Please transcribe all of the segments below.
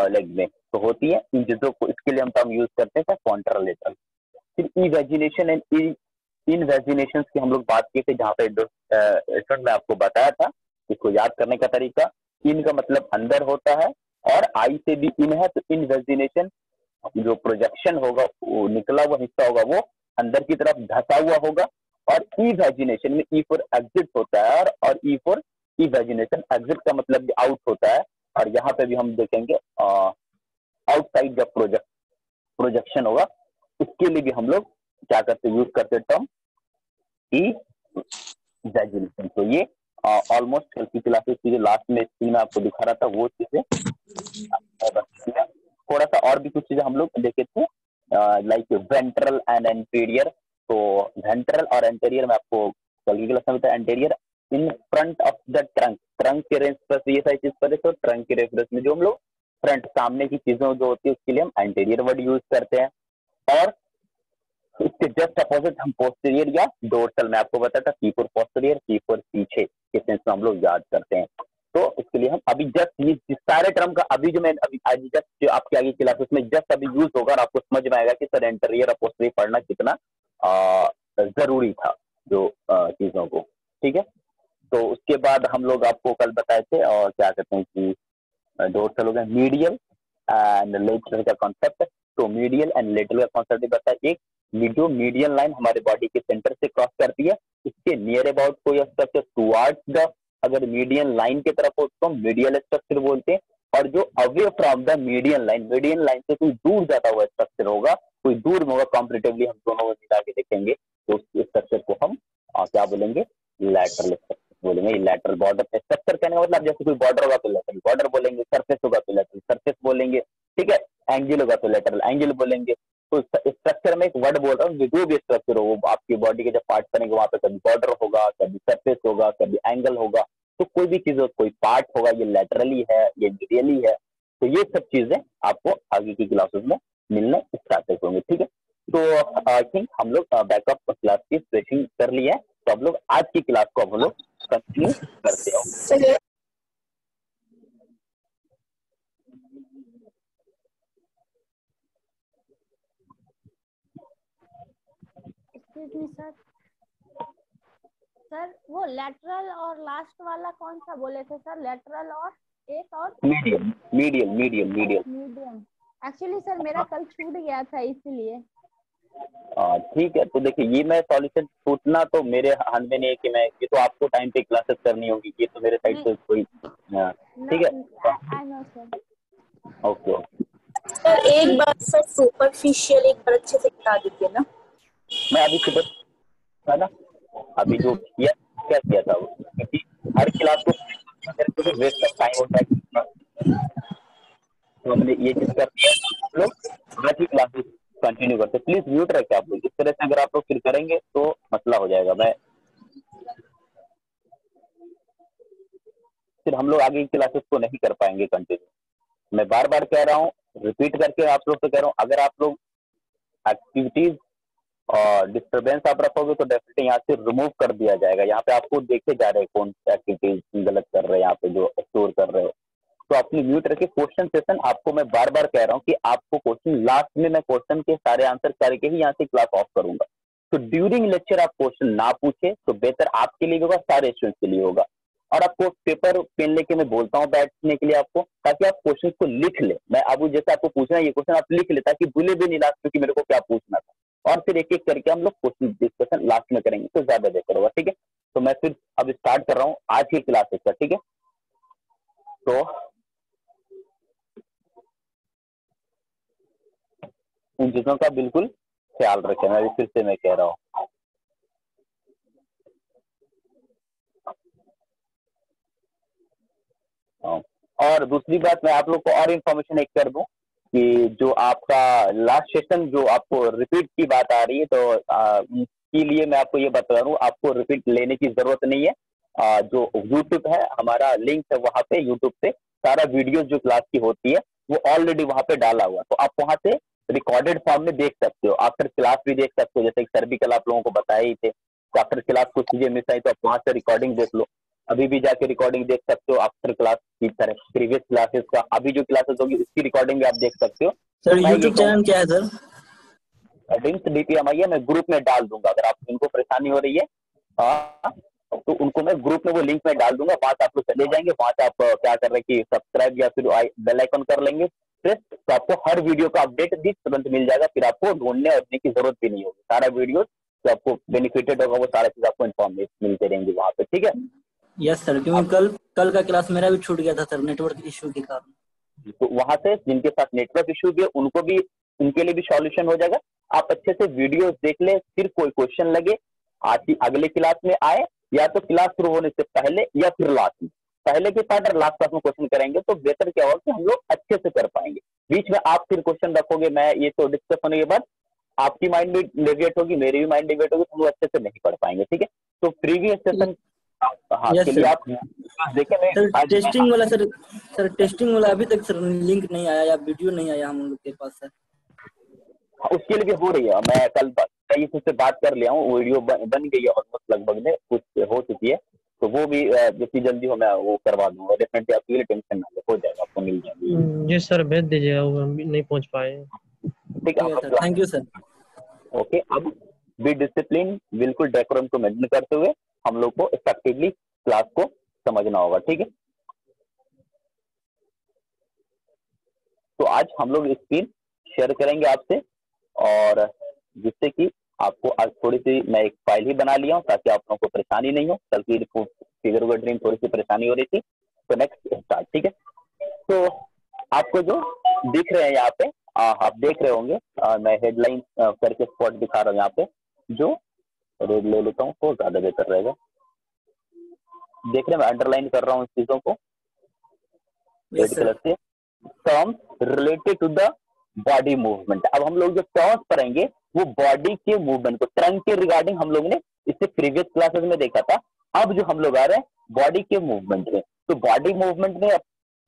Leg में तो होती है। इन चीजों को इसके लिए हम टर्म यूज करते हैं कॉन्ट्रालेटरल। फिर इवेजिनेशन एंड इनवेजिनेशन की हम लोग बात किए थे, जहाँ पे स्टूडेंट में आपको बताया था इसको याद करने का तरीका। इन का मतलब अंदर होता है और आई से भी इन है, तो इनवेजिनेशन जो प्रोजेक्शन होगा, वो निकला हुआ हिस्सा होगा वो अंदर की तरफ धसा हुआ होगा। और इवेजिनेशन में ई फॉर एग्जिट होता है, और ई फॉर इवेजिनेशन, एग्जिट का मतलब आउट होता है। और यहाँ पे भी हम देखेंगे आउटसाइड जब प्रोजेक्शन होगा, उसके लिए भी हम लोग क्या करते यूज करते टर्म इवेजिनेशन। तो ये ऑलमोस्ट कल की क्लासेस की जो लास्ट में स्क्रीन में आपको दिखा रहा था वो चीजें थोड़ा सा और भी कुछ चीजें हम लोग देखे थे, लाइक वेंट्रल एंड एंटीरियर। तो वेंट्रल और एंटीरियर में आपको कल की क्लास में बताया, anterior in front of the trunk, trunk के रेफरेंस ये सारी चीज पढ़े, तो ट्रंक के रेफरेंस में जो हम लोग फ्रंट सामने की चीजों जो होती है उसके लिए हम एंटीरियर वर्ड यूज करते हैं। और इसके जस्ट अपोजिट हम पोस्टीरियर या डोर्सल, में आपको बताया था सी फॉर पोस्टीरियर, सी फॉर पीछे के सेंस में हम लोग याद करते हैं। तो इसके लिए हम अभी जस्ट ये सारे टर्म का अभी जो मैं अभी आज जस्ट जो आपके आगे क्लासेस में जस्ट अभी यूज होगा और आपको समझ में आएगा कि सर एंटीरियर और पोस्टीरियर पढ़ना कितना जरूरी था जो चीजों को। ठीक है, तो उसके बाद हम लोग आपको कल बताए थे और क्या कहते हैं कि डोर्सल हो गया, मीडियल एंड लेटरल का कॉन्सेप्ट। तो मीडियल एंड लेटरल का कॉन्सेप्ट बताया, एक जो मीडियन लाइन हमारे बॉडी के सेंटर से क्रॉस करती है, इसके नियर अबाउट कोई स्ट्रक्चर टुवर्ड्स द, अगर मीडियन लाइन की तरफ हो तो मीडियल स्ट्रक्चर बोलते हैं। और जो away from the median line से कोई दूर जाता हुआ स्ट्रक्चर होगा, कोई दूर में होगा, कॉम्परेटिवली हम दोनों को मिला के देखेंगे तो उस स्ट्रक्चर को हम क्या बोलेंगे, लैटरल स्ट्रक्चर बोलेंगे। लैटरल बॉर्डर स्ट्रक्चर कहने का मतलब जैसे कोई बॉर्डर होगा तो लैटरल बॉर्डर बोलेंगे, सरफेस होगा तो लैटरल सरफेस बोलेंगे। ठीक है, एंगल होगा तो लैटरल एंगल बोलेंगे। तो स्ट्रक्चर में एक वर्ड बोल रहा हूँ, जो भी स्ट्रक्चर हो वो आपकी बॉडी के जब पार्ट बनेंगे वहां पे कभी बॉर्डर होगा, कभी सरफेस होगा, कभी एंगल होगा। तो कोई भी चीज कोई पार्ट होगा, ये लैटरली है, ये मीडियली है। तो ये सब चीजें आपको आगे की क्लासेस में मिलने स्टार्ट होंगे। ठीक है, तो आई थिंक हम लोग बैकअप क्लास की स्ट्रेचिंग कर ली है, तो अब लोग आज की क्लास को हम लोग कंटिन्यू करते हो। सर वो लेटरल और लास्ट वाला कौन सा बोले थे सर? लेटरल और एक और मीडियम। एक्चुअली सर मेरा कल छूट गया था इसलिए। ठीक है, तो देखिए ये मैं सॉल्यूशन छूटना तो मेरे हाथ में नहीं है कि मैं, ये तो आपको टाइम पे क्लासेस करनी होगी, ये तो मेरे साइड से कोई। ठीक है, ओके। सर एक बार सर सुपरफिशियल एक बार अच्छे से बता दीजिए ना। मैं अभी सुपर था ना, अभी जो किया क्या किया था वो, क्योंकि हर क्लास को वेस्ट ऑफ टाइम होता है, तो हमने ये चीज कर दिया। हम लोग आज ही क्लासेस कंटिन्यू करते। प्लीज म्यूट रखें आप लोग, इस तरह से अगर आप लोग फिर करेंगे तो मसला हो जाएगा। मैं फिर हम लोग आगे की क्लासेस को नहीं कर पाएंगे कंटिन्यू। मैं बार बार कह रहा हूँ, रिपीट करके आप लोग से कह रहा हूँ, अगर आप लोग एक्टिविटीज और डिस्टर्बेंस आप रखोगे तो डेफिनेटली यहाँ से रिमूव कर दिया जाएगा। यहाँ पे आपको देखे जा रहे हैं कौन सी एक्टिविटीज गलत कर रहे हैं, यहाँ पे जो स्टोर कर रहे हो, तो अपनी म्यूट रखे। क्वेश्चन सेशन आपको मैं बार बार कह रहा हूँ कि आपको क्वेश्चन लास्ट में मैं क्वेश्चन के सारे आंसर करके ही यहाँ से क्लास ऑफ करूंगा। तो ड्यूरिंग लेक्चर आप क्वेश्चन ना पूछे तो बेहतर आपके लिए होगा, सारे स्टूडेंट्स के लिए होगा। और आपको पेपर पेन लेके मैं बोलता हूँ बैठने के लिए आपको, ताकि आप क्वेश्चन को लिख ले। मैं अब जैसे आपको पूछना है ये क्वेश्चन आप लिख ले, ताकि भूले भी नहीं लास्ट में कि मेरे को क्या पूछना था। और फिर एक एक करके हम लोग क्वेश्चन डिस्कशन लास्ट में करेंगे तो ज्यादा बेहतर होगा। ठीक है, तो मैं फिर अब स्टार्ट कर रहा हूँ आज की क्लासेस का। ठीक है, तो उन चीजों का बिल्कुल ख्याल रखें, मैं फिर से मैं कह रहा हूँ। और दूसरी बात मैं आप लोग को और इन्फॉर्मेशन एक कर दूं कि जो आपका लास्ट सेशन जो आपको रिपीट की बात आ रही है, तो उसके लिए मैं आपको ये बता रहा हूँ, आपको रिपीट लेने की जरूरत नहीं है। जो यूट्यूब है हमारा लिंक है, वहां पे यूट्यूब पे सारा वीडियो जो क्लास की होती है वो ऑलरेडी वहां पे डाला हुआ, तो आप वहां से रिकॉर्डेड फॉर्म में देख सकते हो। आफ्टर क्लास भी देख सकते हो, जैसे सर्विकल आप लोगों को बताए ही थे, तो आफ्टर क्लास कुछ चीजें मिस आई तो आप वहां से रिकॉर्डिंग देख लो। अभी भी जाके रिकॉर्डिंग देख सकते हो आफ्टर क्लास की तरह, प्रीवियस क्लासेस का अभी जो क्लासेस होगी उसकी रिकॉर्डिंग भी आप देख सकते हो। सर तो मैं ये यूट्यूब चैनल क्या है सर? डिम्स डीपीएमआई है, मैं ग्रुप में डाल दूंगा, अगर आप इनको परेशानी हो रही है हाँ तो उनको मैं ग्रुप में वो लिंक में डाल दूंगा, वहां से आप लोग चले जाएंगे, वहां से आप क्या कर रहे हैं कि सब्सक्राइब या फिर बेल आइकन कर लेंगे प्रेस, तो आपको हर वीडियो का अपडेट भी तुरंत मिल जाएगा, फिर आपको ढूंढने और देखने की जरूरत भी नहीं होगी, सारा वीडियो जो आपको बेनिफिटेड होगा वो सारा चीज आपको इन्फॉर्मेशन मिलते रहेंगे वहां पे, ठीक है। यस सर, क्योंकि कल का क्लास मेरा भी छूट गया था सर नेटवर्क इश्यू के कारण। तो वहां से जिनके साथ नेटवर्क इश्यू भी है उनको भी, उनके लिए भी सॉल्यूशन हो जाएगा। आप अच्छे से वीडियो देख ले, फिर कोई क्वेश्चन लगे आज अगले क्लास में आए, या तो क्लास शुरू होने से पहले या फिर लास्ट में, पहले के पार्ट और लास्ट क्लास में क्वेश्चन करेंगे तो बेहतर क्या होगा कि हम लोग अच्छे से कर पाएंगे। बीच में आप फिर क्वेश्चन रखोगे, मैं ये तो डिस्कस होने के बाद आपकी माइंड भी डिवेट होगी, मेरी भी माइंड डिवेट होगी, तो हम लोग अच्छे से नहीं पढ़ पाएंगे, ठीक है। तो प्रीवियस सेशन हाँ Yes, के लिए sir. आप देखें, मैं सर आज टेस्टिंग वाला सर टेस्टिंग वाला अभी तक सर लिंक नहीं आया या वीडियो नहीं आया हम लोग के पास सर। उसके लिए भी हो रही है, मैं कल कई से बात कर लिया हूँ, वीडियो बन गई है ऑलमोस्ट लगभग में, कुछ हो चुकी है, तो वो भी जितनी जल्दी हो मैं वो करवा दूंगा डेफिनेटली, आपके लिए टेंशन ना ले, हो जाएगा, आपको मिल जाएगी। जी सर भेज दीजिए, वो हम नहीं पहुंच पाए। ठीक है sir, thank you sir. Okay, अब बी डिसिप्लिन, बिल्कुल डेकोरम को मेंटेन करते हुए हम लोग को इफेक्टिवली क्लास को समझना होगा, ठीक है। तो आज हम लोग स्क्रीन शेयर करेंगे आपसे, और जिससे कि आपको आज थोड़ी सी मैं एक फाइल ही बना लिया हूँ ताकि आप लोगों को परेशानी नहीं हो, कल की फिगर वर्ड ड्रीम थोड़ी सी परेशानी हो रही थी, तो नेक्स्ट स्टार्ट, ठीक है। तो आपको जो दिख रहे हैं यहाँ पे, आप देख रहे होंगे, मैं हेडलाइन करके स्पॉट दिखा रहा हूँ यहाँ पे, जो रेड ले लेता हूँ तो ज्यादा बेहतर रहेगा। देख रहे हैं मैं अंडरलाइन कर रहा हूँ इस चीजों को रेड कलर से, terms related to the body movement. अब हम लोग जो टर्म्स पढ़ेंगे वो बॉडी के मूवमेंट को, ट्रंक के रिगार्डिंग हम लोग ने इससे प्रीवियस क्लासेस में देखा था, अब जो हम लोग आ रहे हैं बॉडी के मूवमेंट में, तो बॉडी मूवमेंट में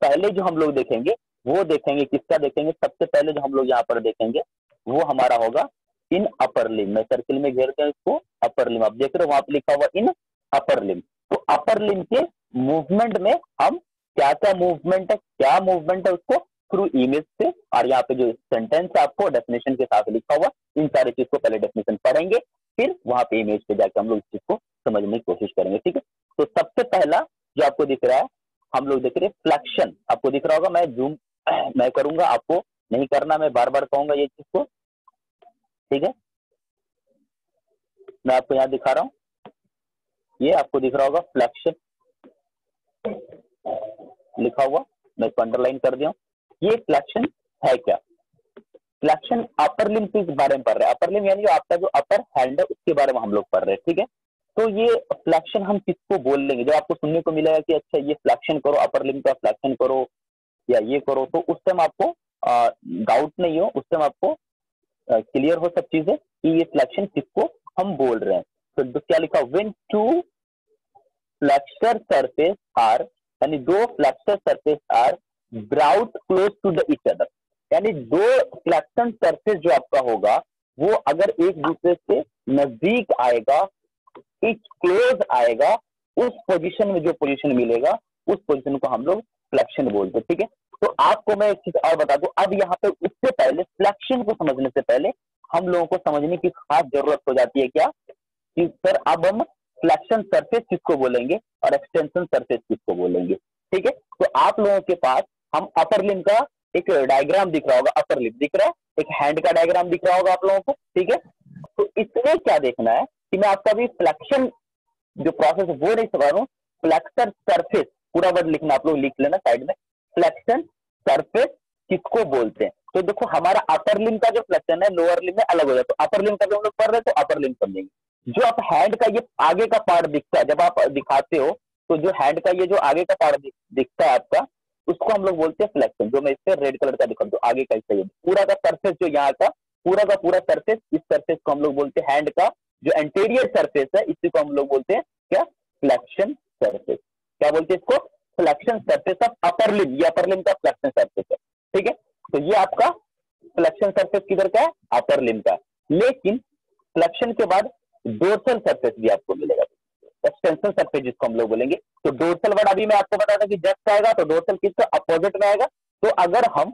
पहले जो हम लोग देखेंगे वो देखेंगे किसका देखेंगे, सबसे पहले जो हम लोग यहाँ पर देखेंगे वो हमारा होगा इन अपर लिम, मैं सर्किल में घेरते हैं इसको अपर लिम, आप देख रहे हो वहां पर लिखा हुआ इन अपर लिम। तो अपर लिम के मूवमेंट में हम क्या क्या मूवमेंट है, क्या मूवमेंट है उसको थ्रू इमेज से, और यहाँ पे जो सेंटेंस है आपको डेफिनेशन के साथ लिखा हुआ, इन सारी चीज को पहले डेफिनेशन पढ़ेंगे, फिर वहां पे इमेज पे जाकर हम लोग इस चीज को समझने की कोशिश करेंगे, ठीक है। तो सबसे पहला जो आपको दिख रहा है, हम लोग देख रहे हैं फ्लेक्शन, आपको दिख रहा होगा, मैं जूम मैं करूंगा, आपको नहीं करना, मैं बार बार कहूंगा ये चीज को, ठीक है। मैं आपको यहाँ दिखा रहा हूँ, ये आपको दिख रहा होगा फ्लेक्शन लिखा हुआ, मैं इसको अंडरलाइन कर दिया हूँ। ये फ्लेक्शन है क्या, फ्लेक्शन अपर लिम के बारे में पढ़ रहे हैं, अपर लिम यानी जो आपका जो अपर हैंड है उसके बारे में हम लोग पढ़ रहे हैं, ठीक है। तो ये फ्लेक्शन हम किसको बोल लेंगे, जब आपको सुनने को मिलेगा कि अच्छा ये फ्लेक्शन करो, अपर लिम का फ्लेक्शन करो या ये करो, तो उस टाइम आपको डाउट नहीं हो, उस टाइम आपको क्लियर हो सब चीजें कि ये फ्लेक्शन किसको हम बोल रहे हैं। तो क्या लिखा, when two flexor surface are, यानी दो flexor surface are brought close to the each other, यानी दो फ्लेक्शन सरफेस जो आपका होगा वो अगर एक दूसरे से नजदीक आएगा, क्लोज आएगा, उस पोजीशन में जो पोजीशन मिलेगा उस पोजीशन को हम लोग फ्लेक्शन बोलते हैं, ठीक है। तो आपको मैं एक चीज और बता दूं, अब यहाँ पे उससे पहले फ्लेक्शन को समझने से पहले हम लोगों को समझने की खास जरूरत हो जाती है क्या, कि सर अब हम फ्लेक्शन सरफेस किसको बोलेंगे और एक्सटेंशन सरफेस किसको बोलेंगे, ठीक है। तो आप लोगों के पास हम अपर लिम का एक डायग्राम दिख रहा होगा, अपर लिम दिख रहा है, एक हैंड का डायग्राम दिख रहा होगा आप लोगों को, ठीक है। तो इसमें क्या देखना है कि मैं आपका भी फ्लेक्शन जो प्रोसेस है वो नहीं समझ रहा हूँ, फ्लेक्सर सरफेस पूरा वर्ड लिखना, आप लोग लिख लेना साइड में, फ्लेक्शन सरफेस किसको बोलते हैं। तो देखो हमारा अपर लिम का जो फ्लेक्शन है लोअर लिम में अलग हो जाए, तो अपर लिम का जो हम लोग पढ़ रहे हैं तो अपर लिम समझेंगे। जो आप हैंड का ये आगे का पार्ट दिखता है, जब आप दिखाते हो तो जो हैंड का ये जो आगे का पार्ट दिखता है आपका, उसको हम लोग बोलते हैं फ्लेक्शन, जो मैं इस पे रेड कलर का दिखा दूं, आगे का हिस्सा, पूरा का सरफेस जो यहाँ का पूरा सरफेस, इस सरफेस को हम लोग बोलते हैं हैंड का जो एंटीरियर सरफेस है, इसी को हम लोग बोलते हैं क्या, फ्लेक्शन सरफेस। क्या बोलते हैं इसको, फ्लेक्शन सरफेस ऑफ अपर लिम, ये अपर लिम का फ्लेक्शन सरफेस है, ठीक है। तो ये आपका फ्लेक्शन सरफेस किधर का है, अपर लिम का। लेकिन फ्लेक्शन के बाद डोर्सल सरफेस भी आपको मिलेगा, एक्सटेंशन सरफेस जिसको हम लोग बोलेंगे। तो डोर्सल वर्ड अभी मैं आपको बताया था कि जस्ट आएगा, तो डोर्सल किसका अपोजिट में आएगा। तो अगर हम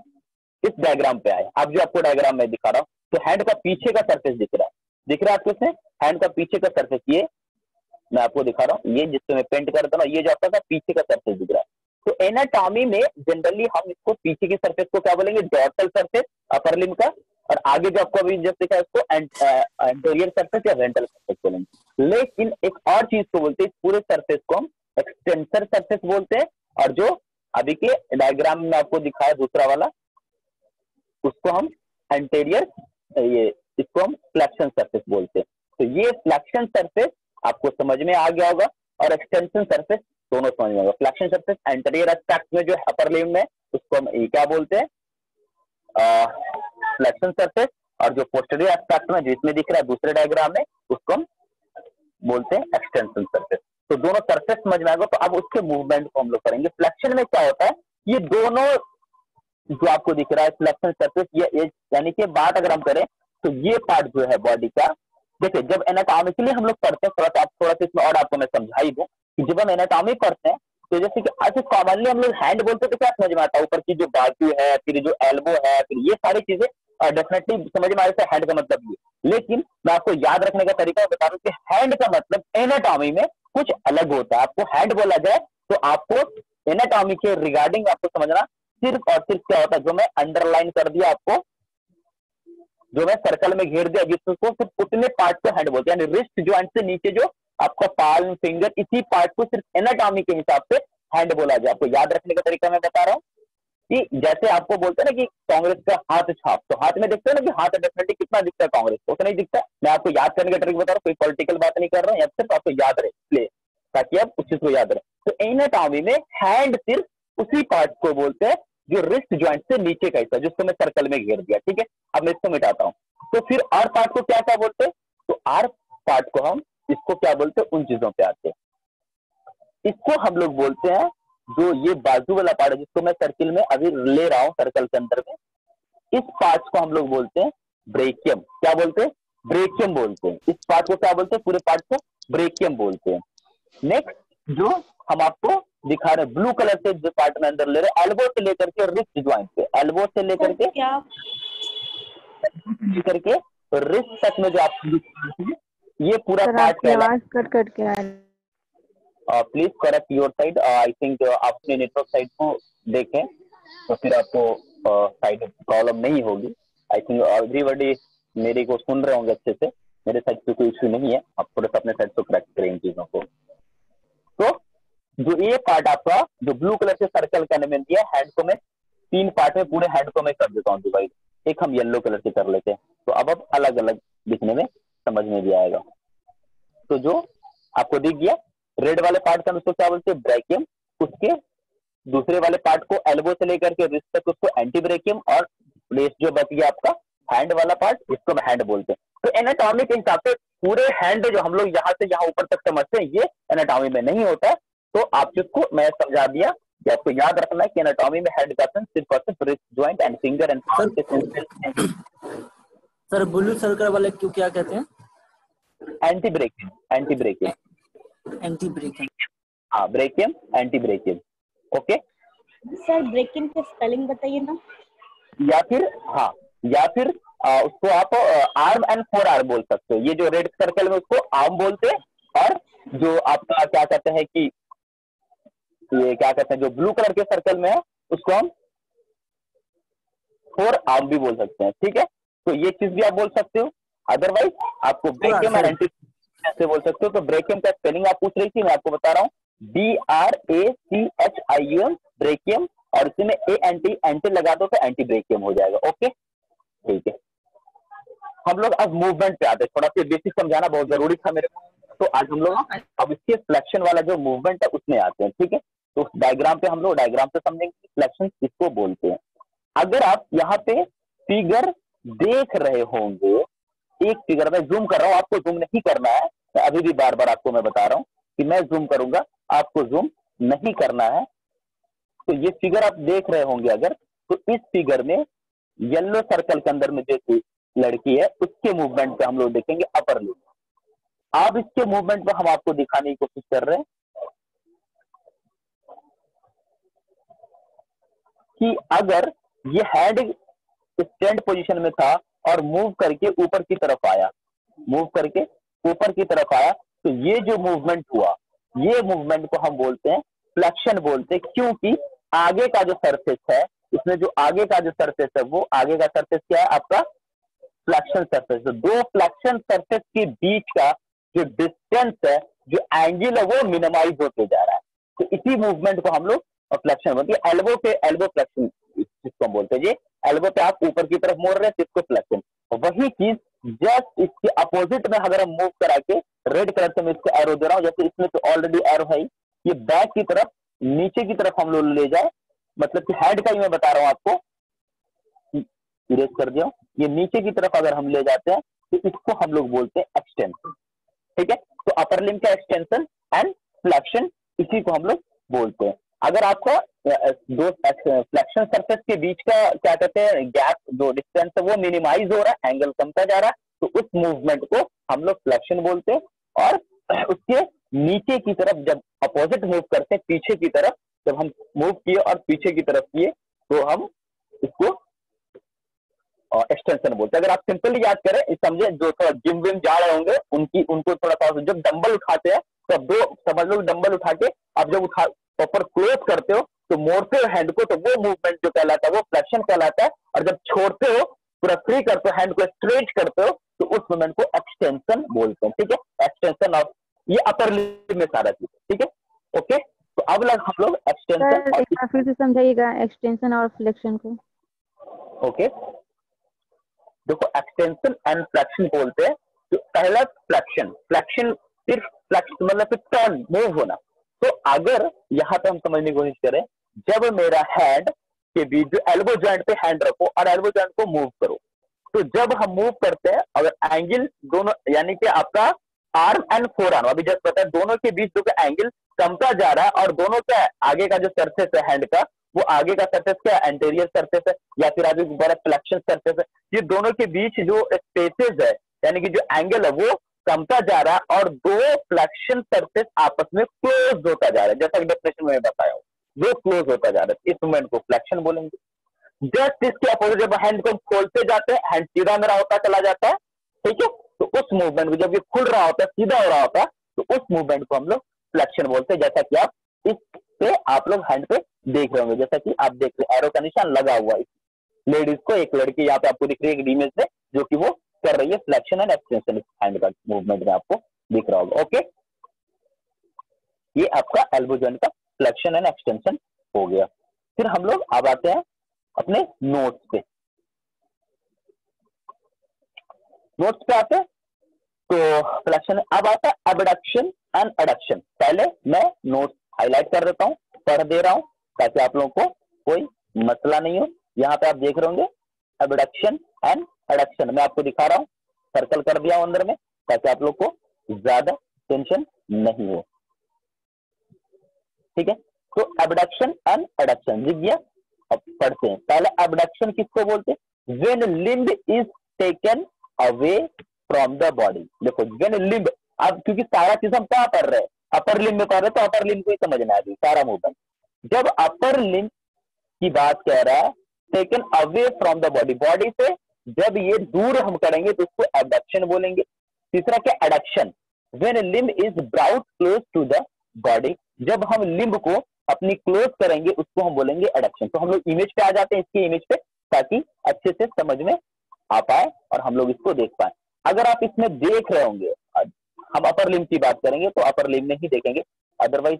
इस डायग्राम पे आए, अब जो आपको डायग्राम में दिखा रहा हूँ, तो हैंड का पीछे का सरफेस दिख रहा है आपको इसमें, हैंड का पीछे का सरफेस, ये मैं आपको दिखा रहा हूँ, ये जिससे मैं पेंट करता हूँ, ये जो आपका पीछे का सरफेस दिख रहा है। तो एनाटॉमी में जनरली हम इसको पीछे की सरफेस को क्या बोलेंगे, डॉर्सल सरफेस अपर लिम्ब का, और आगे जो आपको अभी जब दिखा है उसको एंटीरियर सरफेस या वेंट्रल सरफेस बोलेंगे। लेकिन एक और चीज को बोलते हैं, इस पूरे सरफेस को हम एक्सटेंसर सरफेस बोलते हैं, और जो अभी के डायग्राम में आपको दिखाया दूसरा वाला, उसको हम एंटीरियर, ये इसको हम फ्लेक्शन सरफेस बोलते हैं। तो ये फ्लेक्शन सरफेस आपको समझ में आ गया होगा, और एक्सटेंशन सरफेस दोनों समझ में होगा। फ्लेक्शन सरफेस एंटीरियर एस्पेक्ट में जो है अपर लिम्ब में, उसको हम ये क्या बोलते हैं, फ्लेक्शन सरफेस, और जो पोस्टीरियर एस्पेक्ट में जिसमें दिख रहा है दूसरे डायग्राम में, उसको हम बोलते हैं एक्सटेंशन सरफेस। तो दोनों सरफेस समझ में आएगा। तो अब उसके मूवमेंट को हम लोग करेंगे। फ्लेक्शन में क्या होता है, ये दोनों जो आपको दिख रहा है फ्लेक्शन सरफेस, ये यानी कि बात अगर हम करें तो ये पार्ट जो है बॉडी का, देखिए जब एनाटॉमिकली हम लोग पढ़ते हैं, थोड़ा सा इसमें और आपको मैं समझाई दूं कि जब हम एनाटॉमी पढ़ते हैं, तो जैसे कि आज कॉमनली हम लोग हैंड बोलते हैं तो क्या समझ में आता है, ऊपर की जो बाजू है, फिर जो एल्बो है, फिर ये सारी चीजें डेफिनेटली समझ में आ रही है हैंड का मतलब ये। लेकिन मैं आपको याद रखने का तरीका बता रहा हूँ कि हैंड का मतलब एनाटॉमी में कुछ अलग होता है। आपको हैंड बोला जाए तो आपको एनाटॉमी के रिगार्डिंग आपको समझना सिर्फ और सिर्फ क्या होता है, जो मैं अंडरलाइन कर दिया आपको, जो मैं सर्कल में घेर दिया, जिसको सिर्फ उतने पार्ट को हैंड बोलते हैं, यानी रिस्ट ज्वाइंट से नीचे जो आपका पाल्म फिंगर, इसी पार्ट को सिर्फ एनाटॉमी के हिसाब से हैंड बोला जाए। आपको याद रखने का तरीका मैं बता रहा हूँ कि जैसे आपको बोलते हैं ना कि कांग्रेस का हाथ छाप, तो हाथ में देखते हैं ना कि हाथ डेफिनेटली कितना दिखता है कांग्रेस को, उतना ही दिखता है। मैं आपको याद करने का तरीका बता रहा हूँ, कोई पॉलिटिकल बात नहीं कर रहा हूँ, या सिर्फ आपको याद रहे इसलिए, ताकि आप उस चीज को याद रहे। तो एनाटॉमी में हैंड सिर्फ उसी पार्ट को बोलते हैं जो रिस्ट ज्वाइंट से नीचे का हिस्सा, जिसको मैं सर्कल में घेर दिया, ठीक है। अब मैं इसको मिटाता हूँ, तो फिर आर पार्ट को क्या क्या बोलते हैं, तो आर पार्ट को हम इसको क्या बोलते हैं, उन चीजों पे आते हैं। इसको हम लोग बोलते हैं जो ये बाजू वाला पार्ट है, जिसको मैं सर्किल में अभी ले रहा हूं सर्कल के अंदर में, इस पार्ट को हम लोग बोलते हैं ब्रेकियम। क्या बोलते हैं, ब्रेकियम बोलते हैं। इस पार्ट को क्या बोलते हैं, पूरे पार्ट को ब्रेकियम बोलते हैं। नेक्स्ट जो हम आपको दिखा रहे हैं ब्लू कलर से जो पार्ट में अंदर ले रहे हैं, एल्बो से लेकर के रिस्ट ज्वाइंट पे, एल्बो से लेकर के रिस्ट तक में जो आप ये पूरा पार्ट कट के आ रही है। Please correct your side. I think आप अपने नेटवर्क साइड को देखें तो फिर आपको साइड प्रॉब्लम नहीं होगी। आई थिंक एवरीबॉडी मेरे को सुन रहे होंगे अच्छे से, मेरे साइड पे कोई इश्यू नहीं है। आप थोड़ा सा अपने साइड से करेक्ट करें इन चीजों को। तो जो ये पार्ट आपका जो ब्लू कलर से सर्कल करने में दिया, हैंड को मैं 3 पार्ट में, पूरे हैंड को मैं कर देता हूँ डिवाइड। एक हम येलो कलर से कर लेते हैं, तो अब अलग अलग दिखने में समझ में भी आएगा। तो जो आपको दिख गया रेड वाले पार्ट का उसको क्या बोलते हैं, ब्रेकियम। उसके दूसरे वाले पार्ट को एल्बो से लेकर के रिस्ट तक उसको एंटी ब्रेकियम, और प्लेस जो बच गया आपका हैंड वाला पार्ट, इसको हैंड बोलते हैं। तो एनाटॉमी के हिसाब से पूरे हैंड जो हम लोग यहाँ से यहाँ ऊपर तक समझते हैं, ये एनाटॉमी में नहीं होता है। तो आप जिसको मैं समझा दिया कि आपको याद रखना है कि एनाटॉमी में हेड का सिर्फ और सिर्फ wrist joint and finger and sir blue circle वाले क्यों क्या कहते हैं, anti brachium, anti brachium, anti breaking. हाँ brachium, anti brachium. Okay sir breaking के स्पेलिंग बताइए ना। या फिर हाँ, या फिर उसको आप आर्म एंड फोर आर्म बोल सकते हो। ये जो रेड सर्कल में उसको आर्म बोलते हैं, और जो आपका क्या कहते हैं कि ये क्या कहते हैं जो ब्लू कलर के सर्कल में है, उसको हम फोर आर्म भी बोल सकते हैं, ठीक है। तो ये चीज भी आप बोल सकते हो। अदरवाइज आपको ब्रेकियम और एंटी ऐसे बोल सकते हो। तो ब्रेकियम का स्पेलिंग आप पूछ रही थी, मैं आपको बता रहा हूँ, BRACHIUM ब्रेकियम, और इसी में एंटी एंटी लगा दो तो एंटी ब्रेकियम हो जाएगा। ओके ठीक है। हम लोग अब मूवमेंट पे आते हैं, थोड़ा सा बेसिक समझाना बहुत जरूरी था मेरे को। तो आज हम लोग अब इसके फ्लेक्शन वाला जो मूवमेंट है उसमें आते हैं, ठीक है। तो डायग्राम पे हम लोग डायग्राम से समझेंगे फ्लेक्शन किसको बोलते हैं। अगर आप यहाँ पे फिगर देख रहे होंगे, एक फिगर में जूम कर रहा हूँ, आपको जूम नहीं करना है। अभी भी बार बार आपको मैं बता रहा हूँ कि मैं जूम करूंगा, आपको जूम नहीं करना है। तो ये फिगर आप देख रहे होंगे अगर, तो इस फिगर में येलो सर्कल के अंदर में जो लड़की है उसके मूवमेंट पे हम लोग देखेंगे अपर लिम्ब। अब इसके मूवमेंट में हम आपको दिखाने की कोशिश कर रहे हैं कि अगर ये हैंड स्टैंड पोजीशन में था और मूव करके ऊपर की तरफ आया, मूव करके ऊपर की तरफ आया, तो ये जो मूवमेंट हुआ, ये मूवमेंट को हम बोलते हैं फ्लेक्शन बोलते हैं, क्योंकि आगे का जो सरफेस है, इसमें जो आगे का जो सरफेस है, वो आगे का सरफेस क्या है आपका फ्लेक्शन सरफेस। तो दो फ्लेक्शन सरफेस के बीच का जो डिस्टेंस है, जो एंगल है, वो मिनिमाइज होते जा रहा है। तो इसी मूवमेंट को हम लोग फ्लेक्शन बोलते हैं। एल्बो पे एल्बो फ्लेक्शन जिसको हम बोलते हैं, ये एल्बो पे आप ऊपर की तरफ मोड़ रहे हैं, इसको फ्लेक्शन। वही चीज जस्ट इसके अपोजिट में अगर हम मूव करा के रेड कलर से मैं इसको एरो दे रहा हूं, जैसे इसमें तो ऑलरेडी एरो है, ये बैक की तरफ नीचे की तरफ हम लोग ले जाए, मतलब कि हेड का ही मैं बता रहा हूं आपको, इरेज कर दिया, ये नीचे की तरफ अगर हम ले जाते हैं तो इसको हम लोग बोलते हैं एक्सटेंशन। ठीक है, तो अपर लिम्ब का एक्सटेंशन एंड फ्लेक्शन, इसी को हम लोग बोलते हैं। अगर आपका दो फ्लेक्शन सरफेस के बीच का क्या कहते हैं गैप, जो डिस्टेंस है वो मिनिमाइज हो रहा है, एंगल कमता जा रहा है, तो उस मूवमेंट को हम लोग फ्लेक्शन बोलते हैं। और उसके नीचे की तरफ जब अपोजिट मूव करते हैं, पीछे की तरफ जब हम मूव किए और पीछे की तरफ किए, तो हम इसको एक्सटेंशन बोलते हैं। अगर आप सिंपली याद करें, समझे, जो थोड़ा जिम विम जा रहे होंगे उनको थोड़ा सा, जब डंबल उठाते हैं तो अब दो समझ लो, डंबल उठा के आप जब प्रॉपर क्लोज करते हो तो मोड़ते हो हैंड को, तो वो मूवमेंट जो कहलाता है वो फ्लेक्शन कहलाता है। और जब छोड़ते हो, पूरा फ्री करते हो, हैंड को स्ट्रेच करते हो, तो उस मूवमेंट को एक्सटेंशन बोलते हैं। ठीक है, एक्सटेंशन ऑफ, ये अपर लिम्ब में सारा चीज। ठीक है, ओके। तो अब लग हम लोग एक्सटेंशन और फिर से समझाइएगा एक्सटेंशन और फ्लेक्शन को। ओके, देखो एक्सटेंशन एंड फ्लेक्शन बोलते हैं। तो पहला फ्लेक्शन, फ्लेक्शन सिर्फ फ्लेक्शन मतलब टर्न, मूव होना। तो अगर यहाँ पे हम समझने की कोशिश करें, जब मेरा हैंड के बीच जो एल्बो जॉइंट पे हैंड रखो और एल्बो जॉइंट को मूव करो, तो जब हम मूव करते हैं, अगर एंगल दोनों, यानी कि आपका आर्म एंड फोर आर्म, अभी जस्ट पता है, दोनों के बीच जो एंगल कमता जा रहा है, और दोनों का आगे का जो सरफेस है हैंड का, वो आगे का सरफेस क्या है, एंटीरियर सरफेस है, या फिर आगे बड़ा फ्लेक्शन सरफेस है। ये दोनों के बीच जो स्पेसेस है, यानी कि जो एंगल है, वो कमता जा रहा है और दो फ्लेक्शन सरफेस आपस में क्लोज होता जा रहा है, जैसा कि डेफिनेशन में बताया हूं, वो क्लोज होता जा रहा है। इस मूवमेंट को फ्लेक्शन बोलेंगे। जस्ट इसके अपोजिट जब हैंड को खोलते जाते हैं, हैंड सीधा मेरा होता चला जाता है। ठीक है, तो उस मूवमेंट को, जब ये खुल रहा होता है, सीधा हो रहा होता है, तो उस मूवमेंट को हम लोग फ्लेक्शन बोलते हैं। जैसा कि आप इस पे आप लोग हैंड पे देख रहे होंगे, जैसा कि आप देख रहे, एरो का निशान लगा हुआ है लेडीज को, एक लड़की यहाँ पे आपको दिख रही है एक इमेज में, जो कि वो कर रही है फ्लेक्शन एंड एक्सटेंशन, हैंड का मूवमेंट में आपको दिख रहा होगा। ओके, ये आपका एल्बो जॉइंट का फ्लेक्शन एंड एक्सटेंशन हो गया। फिर हम लोग अब आते हैं अपने नोट्स पे। नोट्स पे आते हैं तो फ्लेक्शन, अब आता है एबडक्शन एंड एडक्शन। पहले मैं नोट्स हाईलाइट कर देता हूं, पढ़ दे रहा हूं, ताकि आप लोगों को कोई मसला नहीं हो। यहाँ पे आप देख रहे होंगे एबडक्शन एंड एडक्शन, मैं आपको दिखा रहा हूँ, सर्कल कर दिया हूं अंदर में, ताकि आप लोग को ज्यादा टेंशन नहीं हो। ठीक है, तो एबडक्शन एंड एडक्शन दिख गया। अब पढ़ते हैं। पहले एबडक्शन किसको बोलते हैं? When limb is taken away from the body. देखो व्हेन लिम्ब, अब क्योंकि सारा चीज हम कहाँ पढ़ रहे हैं, अपर लिम्ब में पढ़ रहे हैं, तो अपर लिम्ब को ही समझना है सारा मूवमेंट। जब अपर लिम्ब की बात कह रहा है, taken away from the body, body से जब ये दूर हम करेंगे तो उसको एबडक्शन बोलेंगे। तीसरा क्या, adduction, when limb is brought close to the body, जब हम लिम्ब को अपनी क्लोज करेंगे उसको हम बोलेंगे एडक्शन। तो हम लोग इमेज पे आ जाते हैं, इसकी इमेज पे, ताकि अच्छे से समझ में आ पाए और हम लोग इसको देख पाए। अगर आप इसमें देख रहे होंगे, हम अपर लिम्ब की बात करेंगे तो अपर लिम्ब में ही देखेंगे, अदरवाइज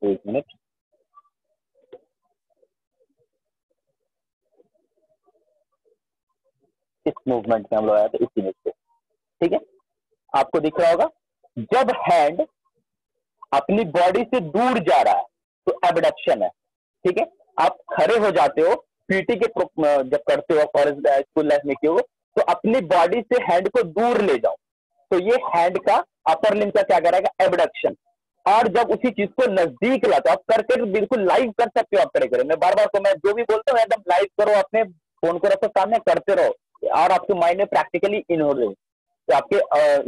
एक मिनट, इस मूवमेंट में हम लोग आए थे, इस इमेज पे। ठीक है, आपको दिख रहा होगा, जब हैंड अपनी बॉडी से दूर जा रहा है तो एबडक्शन है। ठीक है, आप खड़े हो जाते हो, पीटी के जब करते हो, कॉलेज स्कूल लाइफ में किए हो, तो अपनी बॉडी से हैंड को दूर ले जाओ, तो ये हैंड का अपर लिम्ब का क्या करेगा, एबडक्शन। और जब उसी चीज को नजदीक लाता, आप करके बिल्कुल लाइव कर सकते हो, आप खड़े करें, मैं बार बार को मैं जो भी बोलता हूँ एकदम लाइव करो, अपने फोन को रखो सामने, करते रहो, और आपके माइंड में प्रैक्टिकली इन हो रही तो आपके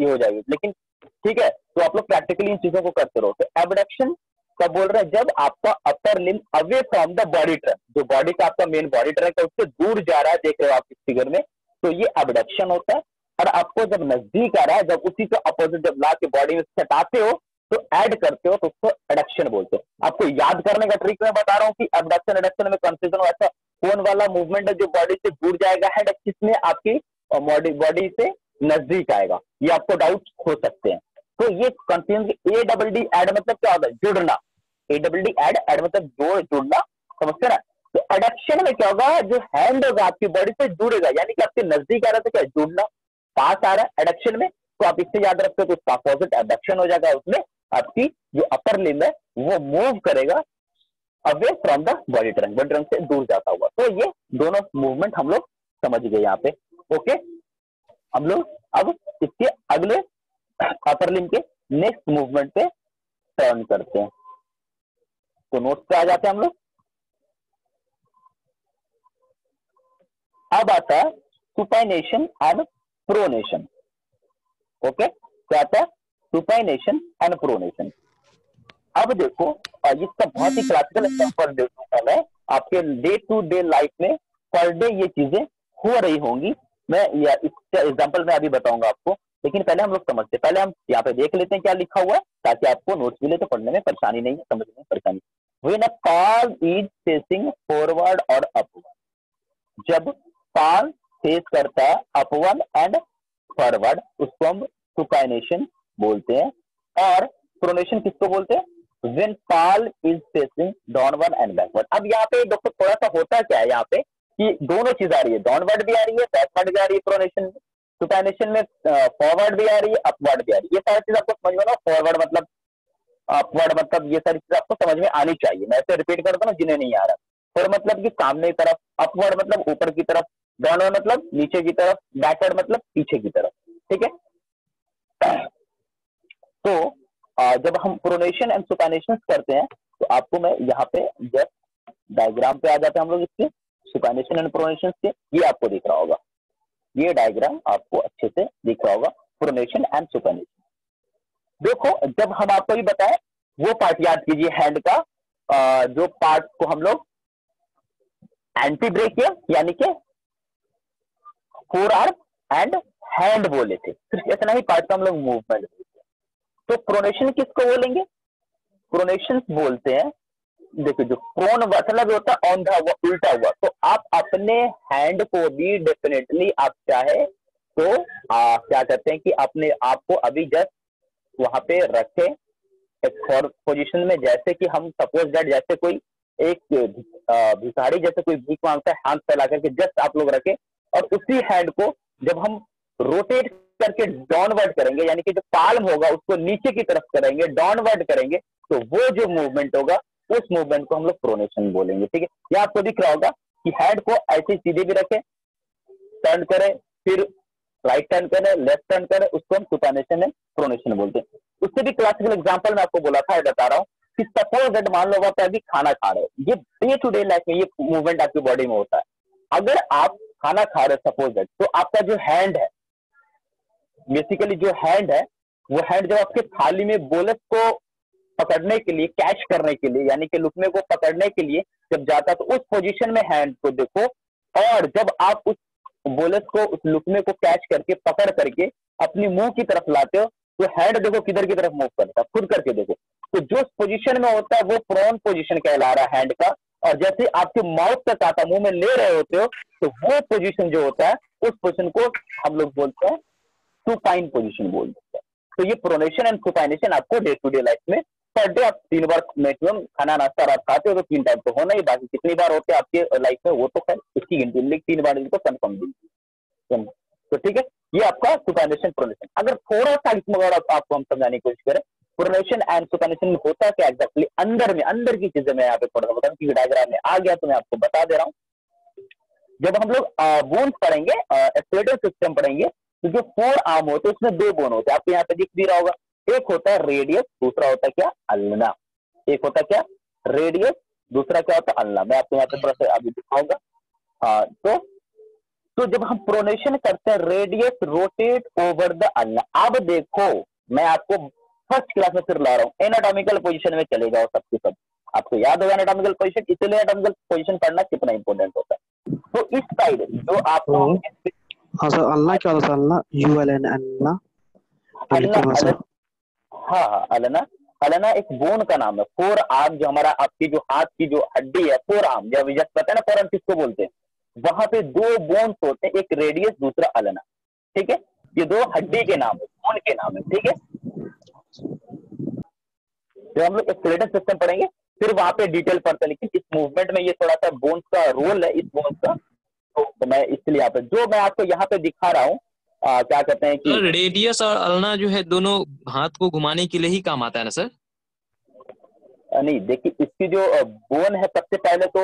ये हो जाएगी। लेकिन ठीक है, तो आप लोग प्रैक्टिकली इन चीजों को करते रहो। तो एबडक्शन कब बोल रहे हैं? जब आपका upper limb away from the body trunk, जो बॉडी का आपका मेन बॉडी ट्रंक है उससे दूर जा रहा है, देख रहे हो आप इस फिगर में, तो ये एबडक्शन होता है। और आपको जब नजदीक आ रहा है, जब उसी का अपोजिट जब ला के बॉडी में सटाते हो तो ऐड करते हो तो उसको एडक्शन बोलते हो। आपको याद करने का ट्रिक मैं बता रहा हूँ कि एबडक्शन एडक्शन में कंफ्यूजन ऐसा कौन वाला मूवमेंट है जो बॉडी से दूर जाएगा, हेड एक्सिस में आपकी बॉडी से नजदीक आएगा, ये आपको डाउट हो सकते हैं। तो ये confusion, A double D add मतलब क्या होता है? जुड़ना। A double D add, add मतलब जुड़ना, समझते ना? तो एडक्शन में क्या होगा? जो हैंड होगा आपकी बॉडी से जुड़ेगा, यानी कि आपके नजदीक आ रहा है तो क्या जुड़ना, पास आ रहा है एडक्शन में, तो आप इससे याद रखते हो तो उसका अपोजिट एडक्शन हो जाएगा। उसमें आपकी जो अपर लिम्ब है वो मूव करेगा away from the body trunk, body trunk से दूर जाता हुआ। तो ये दोनों मूवमेंट हम लोग समझ गए यहाँ पे। ओके, हम लोग अब इसके अगले अपर लिम्ब के नेक्स्ट मूवमेंट पे टर्न करते हैं। तो नोट्स पे आ जाते हैं हम लोग। अब आता है सुपाइनेशन एंड प्रोनेशन। ओके, क्या आता है? Supination and pronation. अब देखो, इसका बहुत ही क्लासिकल एग्जांपल देता मैं आपके डे टू डे लाइफ में, पर डे ये चीजें हो रही होंगी। मैं इसका एग्जांपल मैं अभी बताऊंगा आपको, लेकिन पहले हम लोग समझते हैं। पहले हम यहाँ पे देख लेते हैं क्या लिखा हुआ है, ताकि आपको नोट्स मिले तो पढ़ने में परेशानी नहीं है, समझने में परेशानी। When a palm is facing forward और अपवर्ड, जब पाम फेस करता है अपवर्ड एंड फॉरवर्ड, उसको हम सुपाइनेशन बोलते हैं। और प्रोनेशन किसको बोलते हैं? When palm is facing downward and backward. अब यहाँ पे दोस्तों थोड़ा सा होता क्या है यहाँ पे कि दोनों चीज आ रही है, डाउनवर्ड भी आ रही है, बैकवर्ड भी आ रही है। प्रोनेशन में, सुपाइनेशन में फॉरवर्ड भी आ रही है, अपवर्ड भी आ रही है। ये सारी चीज आपको समझ में ना, फॉरवर्ड मतलब, अपवर्ड मतलब, ये सारी चीज आपको समझ में आनी चाहिए। मैं ऐसे रिपीट करता हूँ जिन्हें नहीं आ रहा। फॉर मतलब कि सामने की तरफ, अपवर्ड मतलब ऊपर की तरफ, डाउनवर्ड मतलब नीचे की तरफ, बैकवर्ड मतलब पीछे की तरफ। ठीक है, तो जब हम प्रोनेशन एंड सुपाइनेशन करते हैं तो आपको मैं यहाँ पे जस्ट डायग्राम पे आ जाते हैं हम लोग इसके सुपाइनेशन एंड प्रोनेशन के। ये आपको दिख रहा होगा, ये डायग्राम आपको अच्छे से दिख रहा होगा, प्रोनेशन एंड सुपाइनेशन। देखो, जब हम आपको भी बताएं वो पार्ट याद कीजिए हैंड का, जो पार्ट को हम लोग एंटी ब्रेकियम यानी कि फोर आर्म एंड हैंड बोले थे। सिर्फ इतना ही पार्ट का हम लोग मूवमेंट बोलते हैं। तो प्रोनेशन किसको बोलेंगे? प्रोनेशन बोलते हैं, देखो जो प्रोन मतलब होता है ऑन द, उल्टा हुआ। तो आप अपने हैंड को भी डेफिनेटली आप चाहे तो क्या कहते हैं कि अपने आप को अभी जस्ट वहां पे रखे एक फॉर पोजीशन में, जैसे कि हम सपोज दैट जैसे कोई एक भिखारी जैसे कोई भीख मांगता है, हाथ फैला करके जस्ट आप लोग रखे, और उसी हैंड को जब हम रोटेट करके डाउनवर्ड करेंगे, यानी कि जो पाल्म होगा उसको नीचे की तरफ करेंगे, डाउनवर्ड करेंगे, तो वो जो मूवमेंट होगा उस मूवमेंट को हम लोग प्रोनेशन बोलेंगे। ठीक है, यह आपको दिख रहा होगा कि हैंड को ऐसे सीधे भी रखें, टर्न करें, फिर राइट टर्न करें, लेफ्ट टर्न करें, उसको हम सुपाइनेशन एंड प्रोनेशन बोलते हैं। उससे भी क्लासिकल एग्जांपल मैं आपको बोला था, बता रहा हूँ कि सपोज दैट मान लो आप अभी खाना खा रहे हो, ये डे टू डे लाइफ में ये मूवमेंट आपकी बॉडी में होता है। अगर आप खाना खा रहे हो सपोज दैट, तो आपका जो हैंड है, बेसिकली जो हैंड है, वो हैंड जब आपके थाली में बोलस को पकड़ने के लिए, कैच करने के लिए, यानी कि लुकमे को पकड़ने के लिए जब जाता है, तो उस पोजीशन में हैंड को देखो, और जब आप उस बोलस को, उस लुकमे को कैच करके पकड़ करके अपनी मुंह की तरफ लाते हो, तो हैंड देखो किधर की तरफ मूव करता है, खुद करके देखो। तो जो पोजीशन में होता है वो प्रोन पोजीशन कहला रहा है हैंड का, और जैसे आपके माउथ तक आता, मुंह में ले रहे होते हो, तो वो पोजीशन जो होता है उस पोजीशन को हम लोग बोलते हैं सुपाइन पोजीशन बोलते हैं। तो ये प्रोनेशन एंड सुपाइनेशन आपको डे टू डे लाइफ में पर डे आप 3 बार मैक्सिमम खाना नाश्ता रात खाते हो, तो 3 टाइम तो होना ही, बाकी कितनी बार होते हैं आपके लाइफ में वो तो खैर इसकी गिनती, लेकिन 3 बार तो कन्फर्म दी। तो ठीक है, ये आपका सुपाइनेशन प्रोनेशन। अगर थोड़ा सा इसमें अगर आपको हम समझाने की कोशिश करें, प्रोनेशन एंड सुपाइनेशन में होता क्या एग्जैक्टली, अंदर की चीजें मैं यहाँ पे थोड़ा सा बताऊँ, क्योंकि डायग्राम में आ गया तो मैं आपको बता दे रहा हूँ। जब हम लोग बोन्स पढ़ेंगे, स्केलेटल सिस्टम पढ़ेंगे, तो जो 4 आर्म होते हैं उसमें 2 बोन होते हैं, आपको यहाँ पे दिख भी रहा होगा। एक होता है रेडियस, दूसरा होता है क्या, अल्ना। एक होता है क्या, रेडियस, दूसरा क्या होता है, अल्ना। मैं आपको यहाँ पे थोड़ा सा अभी दिखाऊंगा। तो तो जब हम प्रोनेशन करते हैं, radius rotate over the ulna. अब देखो मैं आपको फर्स्ट क्लास में फिर ला रहा हूँ, एनाटॉमिकल पोजीशन में चले जाओ सबके सब, आपको याद होगा एनाटॉमिकल पोजीशन, इसलिए एनाटॉमिकल पोजीशन पढ़ना कितना इंपॉर्टेंट होता है। तो इस साइड जो आपको हाँ सर, अल्लाह क्या होता है? अल्लाह ULN अल्लाह अल्लाह, हाँ हाँ अल्लाह, अल्लाह एक बोन का नाम है। फोर आर्म जो हमारा आपकी जो हाथ की जो हड्डी है, फोर आर्म, जब जस्ट पता है ना फोर आर्म किसको बोलते हैं, वहां पे दो बोन्स होते हैं, एक रेडियस दूसरा अल्लाह, ठीक है। ये दो हड्डी के नाम है, बोन के नाम है, ठीक है। जब हम लोग स्केलेटल सिस्टम पढ़ेंगे फिर वहां पे डिटेल पढ़ते हैं, लेकिन इस मूवमेंट में ये थोड़ा सा बोन्स का रोल है, इस बोन्स का, तो मैं इसलिए यहाँ पे जो मैं आपको यहाँ पे दिखा रहा हूँ, क्या कहते हैं कि रेडियस और अल्ना जो है दोनों हाथ को घुमाने के लिए ही काम आता है ना सर? नहीं, देखिए इसकी जो बोन है, सबसे पहले तो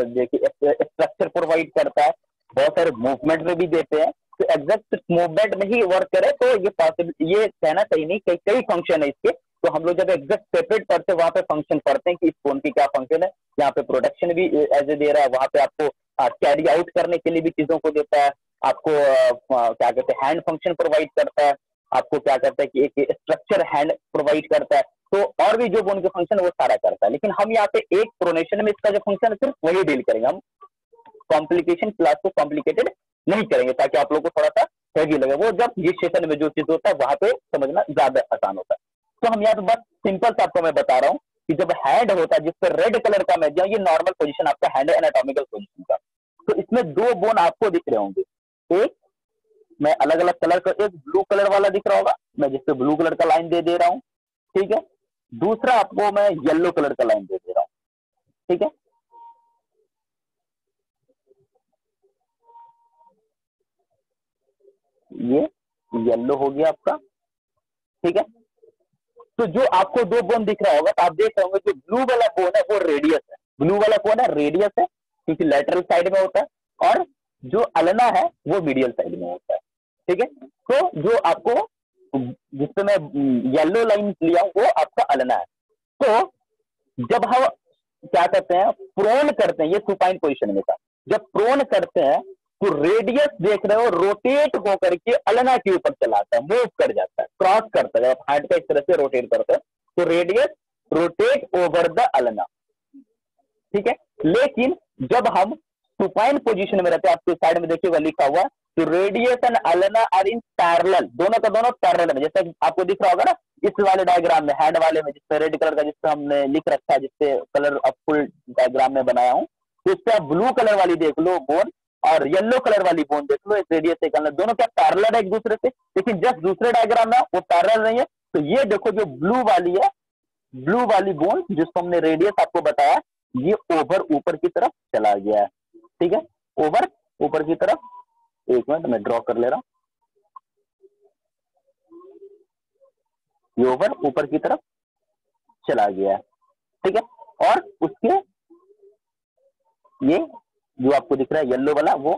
देखिए स्ट्रक्चर प्रोवाइड करता है, बहुत सारे मूवमेंट में भी देते हैं, तो एग्जैक्ट मूवमेंट में ही वर्क करे तो ये पॉसिबल, ये कहना सही नहीं, कई कई फंक्शन है इसके। तो हम लोग जब एग्जैक्ट सेपरेट पढ़ते हैं वहां पे फंक्शन पढ़ते हैं कि इस बोन की क्या फंक्शन है। यहाँ पे प्रोटेक्शन भी एज ए दे रहा है, वहां पे आपको कैरी आउट करने के लिए भी चीजों को देता है, आपको क्या कहते हैं हैंड फंक्शन प्रोवाइड करता है, आपको क्या कहता है कि एक स्ट्रक्चर हैंड प्रोवाइड करता है, तो और भी जो बोन के फंक्शन है वो सारा करता है। लेकिन हम यहाँ पे एक प्रोनेशन में इसका जो फंक्शन है सिर्फ वही डील करेंगे, हम कॉम्प्लिकेशन क्लास को कॉम्प्लिकेटेड नहीं करेंगे, ताकि आप लोगों को थोड़ा सा हैवी लगे। वो जब जिस सेशन में जो चीज होता है वहां पे समझना ज्यादा आसान होता है। तो हम यहाँ पे बस सिंपल से आपको मैं बता रहा हूँ कि जब हैंड होता है जिसपे रेड कलर का मैं, ये नॉर्मल पोजीशन आपका हैंड है एनाटॉमिकल पोजीशन का, तो इसमें दो बोन आपको दिख रहे होंगे, एक मैं अलग अलग कलर का, एक ब्लू कलर वाला दिख रहा होगा, मैं जिसपे ब्लू कलर का लाइन दे रहा हूँ, ठीक है। दूसरा आपको मैं येलो कलर का लाइन दे रहा हूँ, ठीक है। ये येलो हो गया आपका, ठीक है। तो जो आपको दो बोन दिख रहा होगा, तो आप देख रहे होंगे जो ब्लू वाला बोन है वो रेडियस है, ब्लू वाला कौन है? रेडियस है, क्योंकि लेटरल साइड में होता है, और जो अल्ना है वो मीडियल साइड में होता है, ठीक है। तो जो आपको जिसपे मैं येलो लाइन लिया वो आपका अल्ना है। तो जब हम क्या करते हैं, प्रोन करते हैं, ये सुपाइन पोजीशन में था, जब प्रोन करते हैं तो रेडियस देख रहे हो रोटेट होकर के अल्ना के ऊपर चलाता है, मूव कर जाता है, क्रॉस करता है। जब हार्ट का इस तरह से रोटेट करते हैं तो radius rotate over the ulna, ठीक है। लेकिन जब हम सुपाइन पोजीशन में रहते हैं, आपके साइड में देखिएगा लिखा हुआ, तो radius and ulna are in parallel, दोनों का दोनों पैरेलल में, जैसे आपको दिख रहा होगा ना इस वाले डायग्राम में, हैंड वाले में, जिसपे रेड कलर का जिसपे हमने लिख रखा है, जिसपे कलर अब फुल डायग्राम में बनाया हूं, तो इसपे आप ब्लू कलर वाली देख लो बोन और येलो कलर वाली बोन देख लो, इस रेडियस से करना, दोनों क्या पैरेलल है एक दूसरे से, लेकिन जस्ट दूसरे डायग्राम में वो पैरेलल नहीं है। तो ये देखो जो ब्लू वाली है, ब्लू वाली बोन जिसको हमने रेडियस आपको बताया, ये ओवर ऊपर की तरफ चला गया है, ठीक है, ओवर ऊपर की तरफ। एक मिनट मैं ड्रॉ कर ले रहा हूं, ये ओवर ऊपर की तरफ चला गया है, ठीक है। और उसके ये जो आपको दिख रहा है येलो वाला वो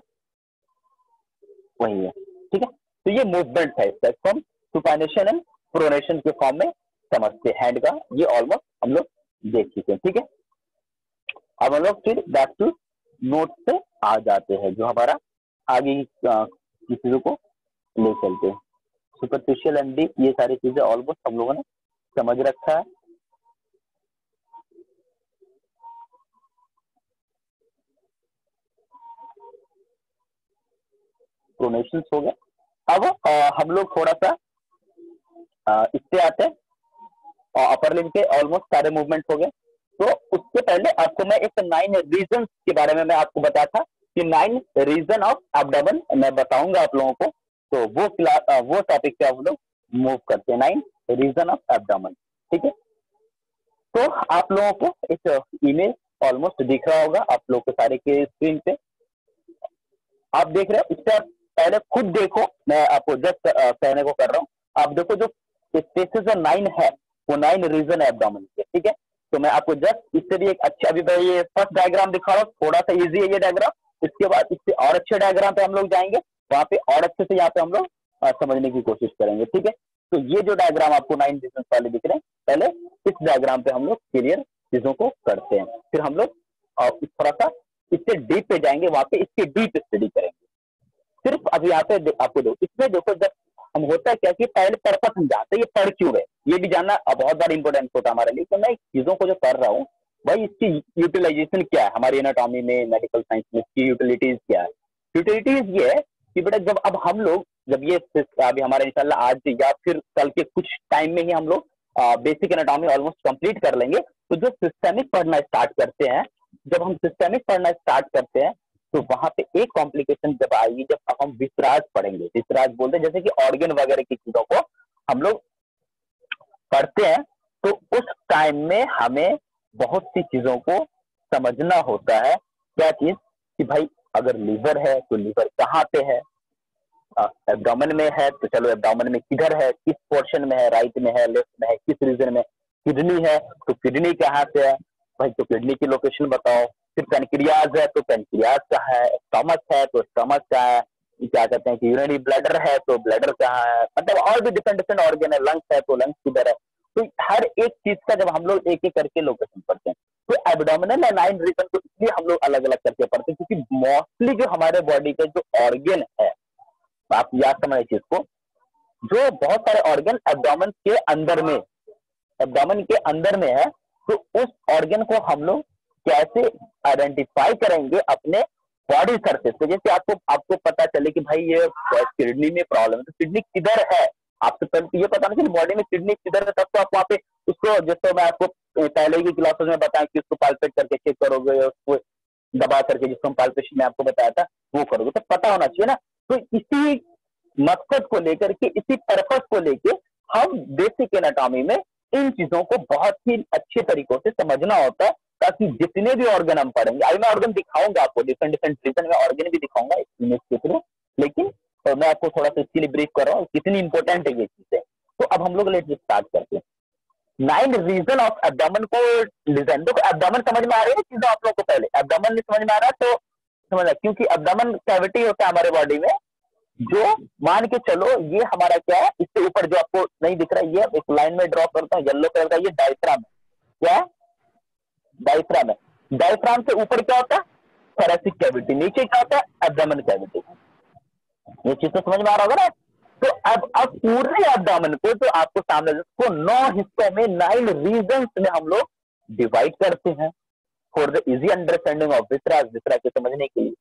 वही है, ठीक है। तो ये मूवमेंट है इसका, इसको हम सुपाइनेशन एंड प्रोनेशन के फॉर्म में समझते हैं हैंड का, ये ऑलमोस्ट हम लोग देख चुके हैं, ठीक है। अब हम लोग फिर बैक टू नोट पे आ जाते हैं, जो हमारा आगे की चीजों को ले चलते हैं। सुपरफिशियल एंड डीप, ये सारी चीजें ऑलमोस्ट हम लोगों ने समझ रखा है। प्रोनेशन हो गया। अब हम लोग थोड़ा सा इससे आते हैं, अपर लिम्ब के ऑलमोस्ट सारे मूवमेंट हो गए। तो उससे पहले आपको मैं एक 9 रीजन के बारे में मैं आपको बताया था कि 9 रीजन ऑफ एब्डोमेन मैं बताऊंगा आप लोगों को, तो वो टॉपिक पे आप लोग मूव करते हैं, 9 रीजन ऑफ एब्डोमेन, ठीक है। तो आप लोगों को एक इमेज ऑलमोस्ट दिख रहा होगा आप लोग के सारे के स्क्रीन पे, आप देख रहे हो। इससे पहले खुद देखो, मैं आपको जस्ट कहने को कर रहा हूँ, आप देखो जो स्पेसेस 9 है वो 9 रीजन है एब्डोमेन के, ठीक है। तो मैं आपको जस्ट इससे भी एक अच्छा, अभी मैं ये फर्स्ट डायग्राम दिखा रहा हूँ, थोड़ा सा इजी है ये डायग्राम, इसके बाद इससे और अच्छे डायग्राम पे हम लोग जाएंगे, वहां पे और अच्छे से यहाँ पे हम लोग समझने की कोशिश करेंगे, ठीक है। तो ये जो डायग्राम आपको 9 रीजन वाले दिख रहे हैं, पहले इस डायग्राम पे हम लोग क्लियर चीजों को करते हैं, फिर हम लोग थोड़ा सा इससे डीप पे जाएंगे, वहां पे इसकी डीप स्टडी करेंगे, सिर्फ अभी यहाँ पे आपको दो, इसमें देखो जब हम होता है क्या कि पहले पर्पस हम जानते हैं ये पर क्यों है, ये भी जानना बहुत बार इंपॉर्टेंट होता है हमारे लिए। तो मैं चीजों को जो कर रहा हूँ भाई इसकी यूटिलाइजेशन क्या है हमारी एनाटॉमी में, मेडिकल साइंस में इसकी यूटिलिटीज क्या है। यूटिलिटीज ये है कि बेटा जब अब हम लोग जब ये अभी हमारा इंशाल्लाह आज या फिर कल के कुछ टाइम में ही हम लोग बेसिक एनाटॉमी ऑलमोस्ट कंप्लीट कर लेंगे, तो जो सिस्टेमिक पढ़ना स्टार्ट करते हैं, जब हम सिस्टेमिक पढ़ना स्टार्ट करते हैं तो वहां पे एक कॉम्प्लिकेशन जब आएगी, जब अब हम विसराज पढ़ेंगे, विसराज बोलते हैं जैसे कि ऑर्गन वगैरह की चीजों को हम लोग पढ़ते हैं, तो उस टाइम में हमें बहुत सी चीजों को समझना होता है। क्या चीज कि भाई अगर लीवर है तो लीवर कहाँ पे है, एब्डोमेन में है तो चलो एब्डोमेन में किधर है, किस पोर्शन में है, राइट में है, लेफ्ट में है, किस रीजन में। किडनी है तो किडनी कहाँ पे है भाई, तो किडनी की लोकेशन बताओ। फिर पेनक्रियाज है तो पेनक्रियाज कहाँ है, स्टमक है तो स्टमक कहाँ है, क्या कहते हैं कि यूरिनरी ब्लैडर है तो ब्लैडर कहाँ है, मतलब और भी डिफरेंट डिफरेंट ऑर्गन है, लंग्स है तो लंग्स किधर है। तो हर एक चीज का जब हम लोग एक एक करके लोकेशन पढ़ते हैं, तो एब्डोमिनल लाइन रीजन को इसलिए हम लोग अलग अलग करके पढ़ते हैं क्योंकि मोस्टली जो हमारे बॉडी के जो ऑर्गन है, आप याद समझिए चीज को, जो बहुत सारे ऑर्गन एब्डोमेन के अंदर में, एब्डोमेन के अंदर में है, तो उस ऑर्गन को हम लोग कैसे आइडेंटिफाई करेंगे अपने बॉडी सरफेस पे। जैसे आपको पता चले कि भाई ये किडनी में प्रॉब्लम है, तो किडनी किधर है आपको पहले ये पता नहीं बॉडी में किडनी किधर है, तब तो आप वहाँ पे उसको, जैसे मैं आपको पहले की क्लासेस में बताया कि उसको पाल्पेट करके चेक करोगे, उसको दबा करके जिसको हम पाल्पेशन में आपको बताया था वो करोगे, तो पता होना चाहिए ना। तो इसी मकसद को लेकर के, इसी पर्पस को लेके हम बेसिक एनाटॉमी में इन चीजों को बहुत ही अच्छे तरीकों से समझना होता है, ताकि जितने भी ऑर्गन हम पढ़ेंगे, अभी मैं ऑर्गन दिखाऊंगा आपको, डिफरेंट डिफरेंट रीजन में ऑर्गन भी दिखाऊंगा इस इमेज के थ्रू, लेकिन तो मैं आपको थोड़ा सा इसके लिए ब्रीफ कर रहा हूँ कितनी इंपॉर्टेंट है ये चीजें। तो अब हम लोग लेट्स स्टार्ट करते हैं 9 रीजन ऑफ एब्डोमेन को डिजाइन। देखो एब्डोमेन समझ में आ रही है चीजें आप लोग को, पहले एब्डोमेन नहीं समझ में आ रहा तो समझ आ, क्योंकि एब्डोमेन कैविटी होता है हमारे बॉडी में, जो मान के चलो ये हमारा क्या है, इससे ऊपर जो आपको नहीं दिख रहा है, ये एक लाइन में ड्रॉ करता हूँ येलो कलर का, ये डायफ्राम है। क्या है? डायफ्राम है। डायफ्राम से ऊपर क्या होता है, थोरैसिक कैविटी, नीचे क्या होता है, एब्डोमेन कैविटी। ये चीज तो समझ में आ रहा होगा ना। तो अब पूरे एब्डोमेन को जो आपको सामने को 9 हिस्सों में 9 रीजन्स में हम लोग डिवाइड करते हैं for the easy understanding of viscera, viscera के समझने के लिए।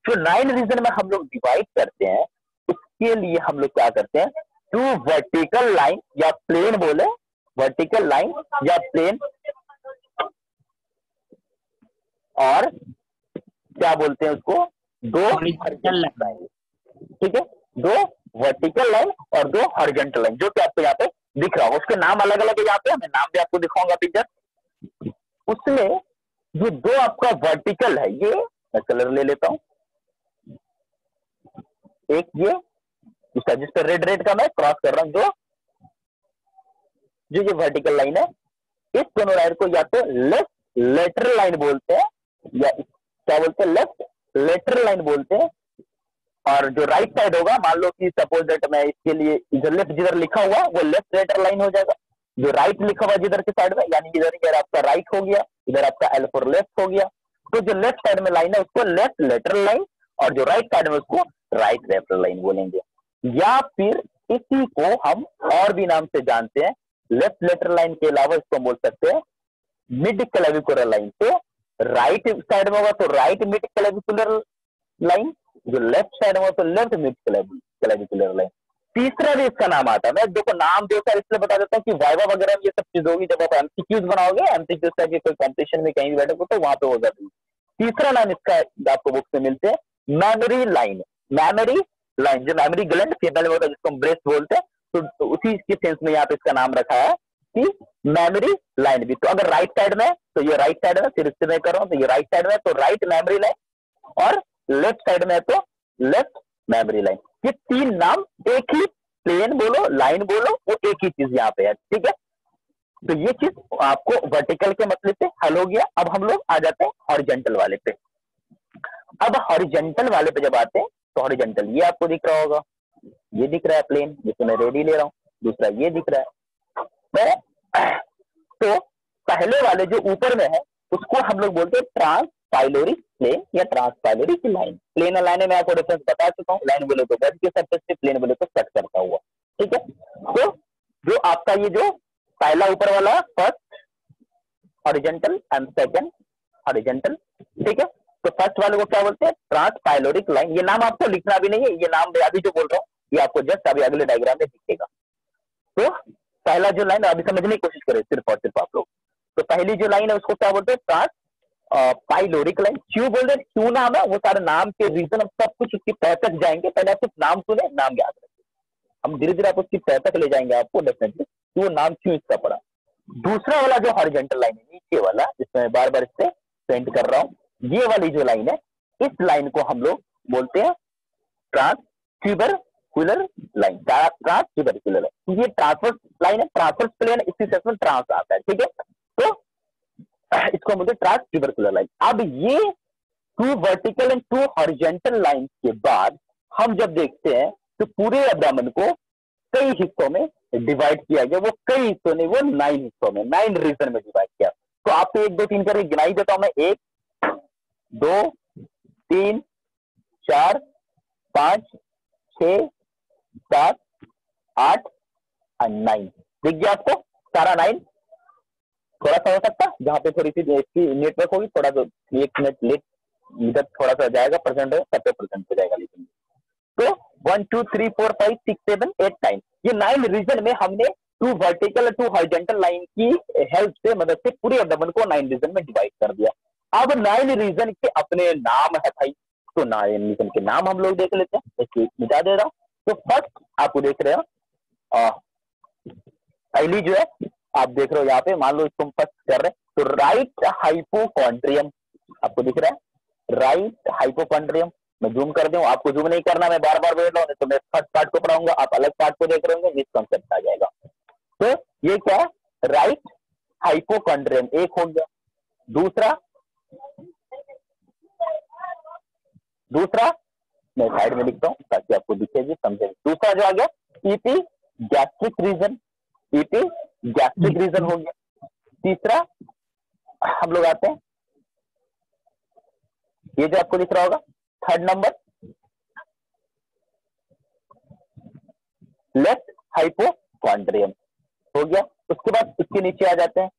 जो 9 रीजन में हम लोग डिवाइड करते हैं, उसके लिए हम लोग क्या करते हैं, 2 वर्टिकल लाइन या प्लेन बोले, वर्टिकल लाइन या प्लेन, और क्या बोलते हैं उसको, 2 हॉरिजॉन्टल लाइन। ठीक है, 2 वर्टिकल लाइन और 2 हॉरिजॉन्टल लाइन, जो कि आपको यहाँ पे दिख रहा होगा। उसके नाम अलग अलग है, यहाँ पे मैं नाम भी आपको दिखाऊंगा पिक्चर। उसमें जो 2 आपका वर्टिकल है, ये मैं कलर ले लेता हूं, एक ये इसका जिस पर रेड रेड का मैं क्रॉस कर रहा हूं, जो ये वर्टिकल लाइन है, इस दोनों लाइन को या तो लेफ्ट लेटरल लाइन बोलते हैं, या क्या बोलते हैं, लेफ्ट लेटरल लाइन बोलते हैं। और जो राइट साइड होगा, मान लो कि सपोज दैट मैं इसके लिए इधर लेफ्ट जिधर लिखा हुआ वो लेफ्ट लेटरल लाइन हो जाएगा, जो राइट लिखा हुआ जिधर के साइड में, यानी इधर आपका राइट हो गया, इधर आपका एल फॉर लेफ्ट हो गया। तो जो लेफ्ट साइड में लाइन है उसको लेफ्ट लेटरल लाइन, और जो राइट साइड में उसको राइट लेटरल लाइन बोलेंगे। या फिर इसी को हम और भी नाम से जानते हैं, लेफ्ट लेटरल लाइन के अलावा इसको बोल सकते हैं मिड क्लेविकुलर लाइन। तो राइट साइड में होगा तो राइट मिड क्लेविकुलर लाइन, जो लेफ्ट साइड में तो लेफ्ट मिड क्लेविकुलर लाइन। तीसरा भी इसका नाम आता है, मैं देखो नाम देकर इसलिए बता देता हूँ कि वाइवा वगैरह में ये सब चीज होगी, जब आप एमसीक्यूज बनाओगे, एमसीक्यूज का कोई कॉम्पिटिशन में कहीं भी बैठोगे तो वहां पे हो जाती है। तीसरा नाम इसका आपको बुक से मिलते हैं मेमोरी लाइन। मेमोरी लाइन, जो मेमोरी ग्लैंड फीमेल में होता है जिसको हम ब्रेस्ट बोलते हैं, तो उसी के सेंस में यहाँ पे इसका नाम रखा है कि मेमोरी लाइन भी। तो अगर राइट साइड में तो ये राइट साइड में, फिर इससे मैं कर रहा हूँ तो ये राइट साइड में तो राइट मेमोरी लाइन, और लेफ्ट साइड में तो लेफ्ट मेमोरी लाइन। ये 3 नाम, एक ही प्लेन बोलो लाइन बोलो, वो एक ही चीज यहाँ पे है। ठीक है, तो ये चीज आपको वर्टिकल के मतलब से हल हो गया। अब हम लोग आ जाते हैं हॉरिजॉन्टल वाले पे। अब हॉरिजॉन्टल वाले पे जब आते हैं तो हॉरिजॉन्टल ये आपको दिख रहा होगा, ये दिख रहा है प्लेन जिसको मैं रेडी ले रहा हूँ, दूसरा ये दिख रहा है। तो पहले वाले जो ऊपर में है उसको हम लोग बोलते हैं ट्रांस पाइलोरिक प्लेन या ट्रांसपाइलोरिक लाइन। प्लेन और लाइन में आपको डिफरेंस बता चुका हूँ, लाइन बोले तो वेब के सरफेस पे, प्लेन बोले तो कट करता हुआ, ठीक है। तो जो आपका ये जो पहला ऊपर वाला first horizontal and second horizontal, ठीक है। तो फर्स्ट वाले को क्या बोलते हैं, ट्रांसपाइलोरिक लाइन। ये नाम आपको लिखना भी नहीं है, ये नाम मैं अभी जो बोल रहा हूँ ये आपको जस्ट अभी अगले डायग्राम में दिखेगा। तो पहला जो लाइन अभी समझने की कोशिश करें सिर्फ और सिर्फ आप लोग। तो पहली जो लाइन है उसको क्या बोलते हैं, ट्रांस पाइलोरिक लाइन। क्यों बोल रहे हैं, क्यों नाम है, वो सारे नाम के रीजन हम सब कुछ उसकी तह तक जाएंगे। पहले आप सिर्फ नाम सुने, नाम याद रखें, हम धीरे धीरे आप उसकी तह तक ले जाएंगे आपको डेफिनेटली कि वो नाम क्यों इसका पड़ा। दूसरा वाला जो हॉरिजॉन्टल लाइन है नीचे वाला, जिसमें मैं बार बार इससे पेंट कर रहा हूँ, ये वाली जो लाइन है, इस लाइन को हम लोग बोलते हैं ट्रांसट्यूबरकुलर लाइन। ट्रांसट्यूबरकुलर लाइन, ये ट्रांसवर्स लाइन है, ट्रांसवर्स प्लेन, इसी सेंस में ट्रांस आता है, ठीक है। तो इसको बोलते हैं ट्रांसट्यूबरकुलर लाइन। अब ये 2 वर्टिकल एंड 2 हॉरिजॉन्टल लाइन के बाद हम जब देखते हैं तो पूरे एब्डोमेन को कई हिस्सों में डिवाइड किया गया। वो कई हिस्सों में, वो 9 हिस्सों में, 9 रीजन में डिवाइड किया। तो आपको 1 2 3 करके गिनाई देता हूं मैं, 1 2 3 4 5 6 7 8 और 9 दिख गया आपको सारा 9। थोड़ा सा हो सकता है जहां पे थोड़ी सी इसकी नेटवर्क होगी, थोड़ा सा 1 मिनट लेट इधर थोड़ा सा जाएगा, परसेंट है 70% हो जाएगा। लेकिन तो 1 2 3 4 5 6 7 8 9, ये 9 रीजन में हमने 2 वर्टिकल 2 हॉरिजॉन्टल लाइन की हेल्प से, मदद से पूरे एब्डोमेन को 9 रीजन में डिवाइड कर दिया। अब 9 रीजन के अपने नाम है भाई, तो 9 रीजन के नाम हम लोग देख लेते हैं, इसको मिटा दे रहा हूं। तो फर्स्ट आपको देख रहे हो, पहली जो है आप देख रहे हो यहाँ पे, मान लो इसको हम फर्स्ट कर रहे हैं, तो राइट हाइपोकॉन्ड्रियम आपको दिख रहा है, राइट हाइपोकॉन्ड्रियम। मैं जूम कर दूं, आपको जूम नहीं करना, मैं बार बार बोल रहा हूँ, तो मैं फर्स्ट पार्ट को पढ़ाऊंगा, आप अलग पार्ट को देख रहे होंगे, मिस कॉन्सेप्ट आ जाएगा। तो ये क्या है, राइट हाइपोकॉन्ड्रियम एक हो गया। दूसरा मैं साइड में लिखता हूँ ताकि आपको दिखेगी, समझेंगे। दूसरा जो आ गया epigastric region, epigastric region हो गया। तीसरा हम लोग आते हैं, ये जो आपको दिख रहा होगा थर्ड नंबर, लेफ्ट हाइपोकॉन्ड्रियम हो गया। उसके बाद इसके नीचे आ जाते हैं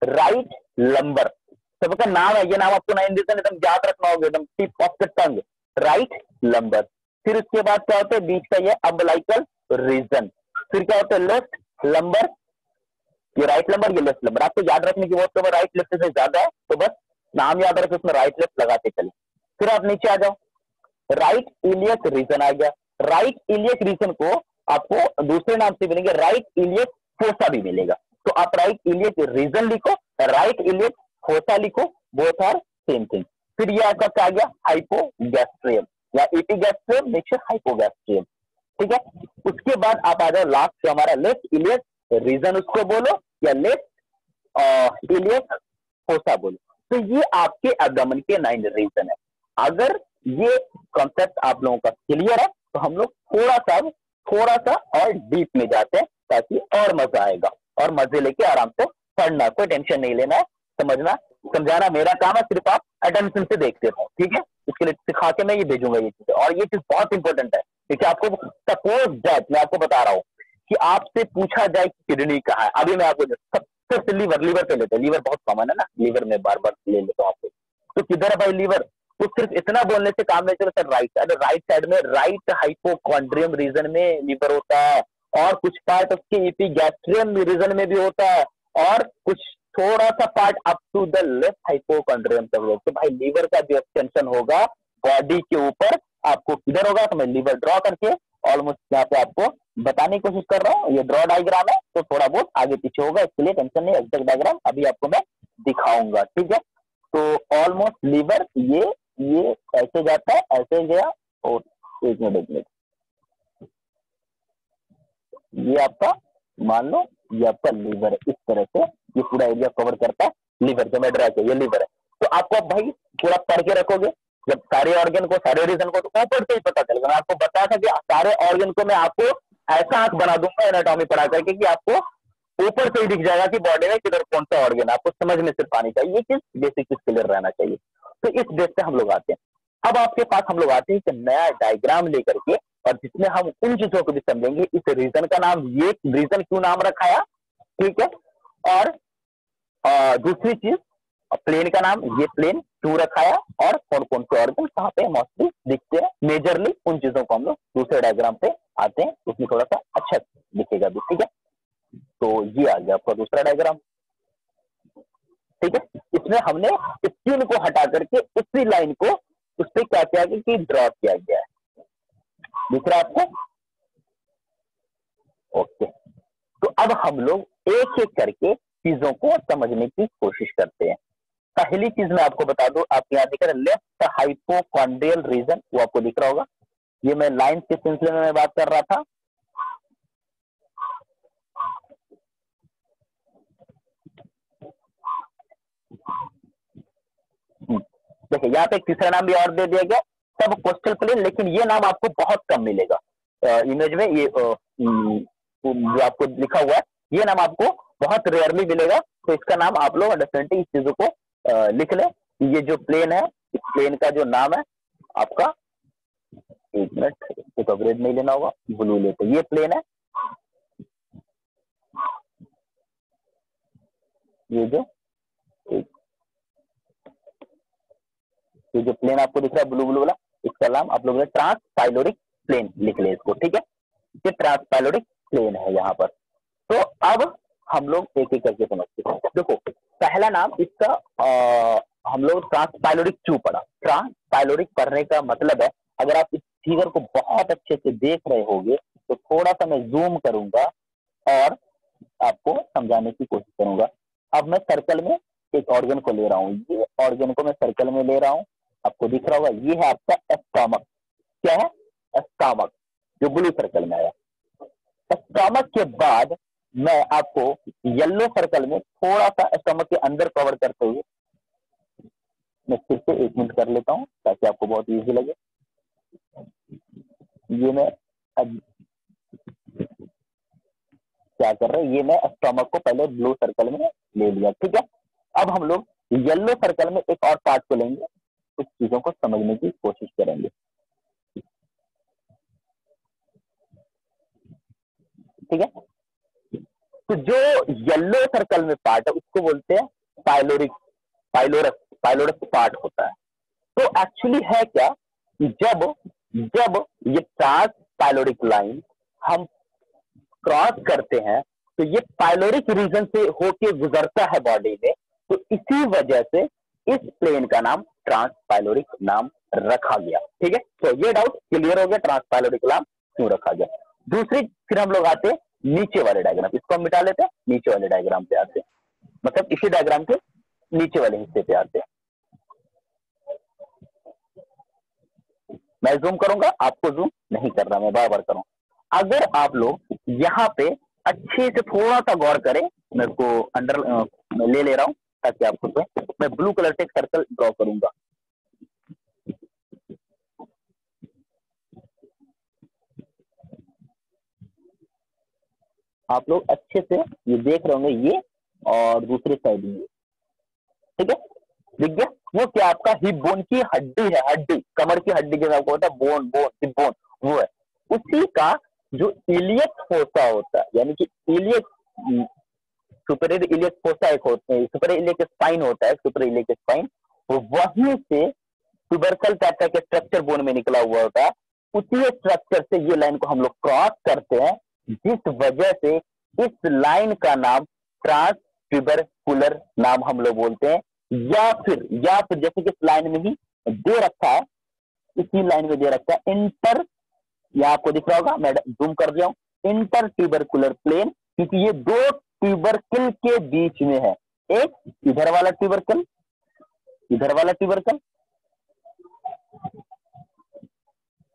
राइट लंबर, सबका नाम है, ये नाम आपको 9 रीजन एकदम याद रखना होगा, एकदम tip of the tongue, right lumbar. फिर उसके बाद क्या होता है, बीच का ये अम्बिलिकल रीजन। फिर क्या होता है, लेफ्ट लंबर, ये राइट लंबर, ये लेफ्ट लंबर। आपको याद रखने की बहुत तो राइट लेफ्ट से ज्यादा है, तो बस नाम याद रखें, उसमें राइट लेफ्ट लगाते चले। फिर आप नीचे आ जाओ, राइट इलियक रीजन आ गया। राइट इलियक रीजन को आपको दूसरे नाम से मिलेंगे, राइट इलियक फोसा भी मिलेगा। तो आप राइट इलियक रीजन लिखो, राइट इलियक फोसा लिखो, बोथ आर सेम थिंग। फिर ये आपका क्या आ गया, हाइपोगैस्ट्रियम या एपिगैस्ट्रियम मिक्सचर हाइपोगैस्ट्रियम, ठीक है। उसके बाद आप आ जाओ लास्ट जो हमारा लेफ्ट इलियक रीजन, उसको बोलो, या लेफ्ट इलियक फोसा बोलो। तो ये आपके एब्डोमेन के 9 रीजन है। अगर ये कॉन्सेप्ट आप लोगों का क्लियर है तो हम लोग थोड़ा सा और डीप में जाते हैं, ताकि और मजा आएगा, और मजे लेके आराम से पढ़ना, कोई टेंशन नहीं लेना है, समझना समझाना मेरा काम है, सिर्फ आप अटेंशन से देखते रहो, ठीक है। इसके लिए सिखा के मैं ये भेजूंगा ये चीजें, और ये चीज बहुत इंपॉर्टेंट है, क्योंकि आपको सपोज दैट मैं आपको बता रहा हूँ कि आपसे पूछा जाए कि किडनी कहाँ है, अभी मैं आपको सबसे लीवर पे लेते हैं, लीवर बहुत कॉमन है ना, लीवर में बार बार ले लेता हूँ आपको। तो किधर है भाई लीवर, तो सिर्फ इतना बोलने से काम नहीं चलता, राइट साइड में राइट हाइपोकॉन्ड्रियम रीजन में लीवर होता है, और कुछ पार्ट उसके एपिगैस्ट्रियम रीजन में भी होता है, और कुछ थोड़ा सा part up to the left hypochondrium तक होगा। तो भाई लीवर का जो एक्सटेंशन होगा बॉडी के ऊपर, आपको किधर होगा, तो मैं लीवर ड्रॉ करके ऑलमोस्ट यहाँ पे आपको बताने की कोशिश कर रहा हूँ। ये ड्रॉ डायग्राम है, तो थोड़ा बहुत आगे पीछे होगा, इसके लिए टेंशन नहीं, एग्जैक्ट डायग्राम अभी आपको मैं दिखाऊंगा, ठीक है। तो ऑलमोस्ट लीवर ये ऐसे जाता है, ऐसे गया, और एक मिनट, ये आपका मान लो ये आपका लीवर है, इस तरह से ये पूरा एरिया कवर करता है लीवर, जो मैं ड्रा किया ये लीवर है। तो आपको भाई पूरा पढ़ के रखोगे, जब सारे ऑर्गन को, सारे रीजन को, तो ऊपर से ही पता चलेगा। मैं आपको बता था कि सारे ऑर्गन को मैं आपको ऐसा आंख बना दूंगा एनाटॉमी पढ़ा करके कि आपको ऊपर से ही दिख जाएगा कि बॉडी में किधर कौन सा ऑर्गन है, आपको समझ में सिर्फ आनी चाहिए, ये चीज बेसिक चीज क्लियर रहना चाहिए। तो इस बेस पे हम लोग आते हैं। अब आपके पास हम लोग आते हैं एक नया डायग्राम लेकर के, और जिसमें हम उन चीजों को भी समझेंगे। इस रीजन का नाम, ये रीजन क्यों नाम रखाया, ठीक है, और दूसरी चीज प्लेन का नाम, ये प्लेन क्यों रखाया, और कौन कौन से ऑर्गन कहाँ पे मोस्टली दिखते हैं मेजरली, उन चीजों को हम लोग दूसरे डायग्राम पे आते हैं, उसमें थोड़ा सा अच्छा दिखेगा भी, ठीक है। तो ये आ गया आपका दूसरा डायग्राम, ठीक है। इसमें हमने स्किन को हटा करके उसी लाइन को उस पर क्या किया गया कि ड्रॉ किया गया है, दिख रहा है आपको? ओके, तो अब हम लोग एक एक करके चीजों को समझने की कोशिश करते हैं। पहली चीज मैं आपको बता दूं, आप यहाँ दिख रहे हैं लेफ्ट हाइपोकॉन्ड्रियल रीजन, वो आपको दिख रहा होगा। ये मैं लाइन के सिलसिले में बात कर रहा था। देखिए यहाँ पे एक तीसरा नाम भी और दे दिया गया, सब कोस्टल प्लेन, लेकिन ये नाम आपको बहुत कम मिलेगा इमेज में। ये जो आपको लिखा हुआ है ये नाम आपको बहुत रेयरली मिलेगा, तो इसका नाम आप लोग अंडरस्टैंडिंग इस चीजों को लिख लें। ये जो प्लेन है, इस प्लेन का जो नाम है आपका, एक मिनट, इसको कवरेज नहीं लेना होगा, ब्लू लेते, ये प्लेन है, ये जो प्लेन आपको दिख रहा है ब्लू ब्लू वाला, इसका नाम आप लोगों ने ट्रांसपाइलोरिक प्लेन लिख ले इसको, ठीक है। ये ट्रांसपाइलोरिक प्लेन है यहाँ पर। तो अब हम लोग एक एक करके समझते हैं। देखो पहला नाम इसका हम लोग ट्रांसपाइलोरिक क्यों पढ़ा। ट्रांसपाइलोरिक पढ़ने का मतलब है, अगर आप इस फिगर को बहुत अच्छे से देख रहे होगे तो थोड़ा सा मैं जूम करूंगा और आपको समझाने की कोशिश करूंगा। अब मैं सर्कल में एक ऑर्गन को ले रहा हूँ, ये ऑर्गन को मैं सर्कल में ले रहा हूँ, आपको दिख रहा होगा, ये है आपका एस्टोमक। क्या है? एस्टोमक, जो ब्लू सर्कल में आया। एस्टोमक के बाद मैं आपको येलो सर्कल में थोड़ा सा एस्टोमक के अंदर कवर करते हुए मैं फिर से 1 मिनट कर लेता हूँ ताकि आपको बहुत इजी लगे। ये मैं अब क्या कर रहे हैं, ये मैं एस्टोमक को पहले ब्लू सर्कल में ले लिया, ठीक है। अब हम लोग येलो सर्कल में एक और पार्ट को लेंगे, कुछ चीजों को समझने की कोशिश करेंगे, ठीक है। तो जो येलो सर्कल में पार्ट है उसको बोलते हैं पाइलोरिक, पाइलोरस पार्ट होता है। तो एक्चुअली है क्या, जब ये ट्रांसपाइलोरिक लाइन हम क्रॉस करते हैं तो ये पाइलोरिक रीजन से होके गुजरता है बॉडी में, तो इसी वजह से इस प्लेन का नाम ट्रांसपाइलोरिक नाम रखा गया, ठीक है। तो ये डाउट क्लियर हो गया, ट्रांसपाइलोरिक नाम क्यों रखा गया। दूसरी फिर हम लोग आते हैं नीचे वाले डायग्राम, इसको हम मिटा लेते हैं, नीचे वाले डायग्राम पे आते हैं, मतलब इसी डायग्राम के नीचे वाले हिस्से पे आते हैं। मैं जूम करूंगा, आपको जूम नहीं करना, मैं बार बार करूं। अगर आप लोग यहाँ पे अच्छे से थोड़ा सा गौर करें, मैं इसको अंडर ले रहा हूं ताकि आपको तो मैं ब्लू कलर से एक सर्कल ड्रॉ करूंगा। आप लोग अच्छे से ये देख रहे होंगे, ये और दूसरी साइड ये, ठीक है, दिख गया। वो क्या आपका हिप बोन की हड्डी है, हड्डी कमर की हड्डी जो आपको होता है, बोन बोन हिप बोन, वो है। उसी का जो इलियक फोसा होता है, यानी कि इलियक सुपीरियर इलियक फोसा एक होते हैं, सुपीरियर इलियक स्पाइन होता है, सुपीरियर इलियक स्पाइन, वो वहीं से ट्यूबरकल टाइप का स्ट्रक्चर बोन में निकला हुआ होता है। उसी स्ट्रक्चर से ये लाइन को हम लोग क्रॉस करते हैं, जिस वजह से इस लाइन का नाम ट्रांसट्यूबरकुलर नाम हम लोग बोलते हैं। या फिर जैसे कि इस लाइन में ही दे रखा है, इसी लाइन में दे रखा है इंटर, यहां आपको दिख रहा होगा, मैं जूम कर दिया हूं, इंटर ट्यूबरकुलर प्लेन, क्योंकि ये दो ट्यूबरकल के बीच में है। एक इधर वाला ट्यूबरकल, इधर वाला ट्यूबरकल,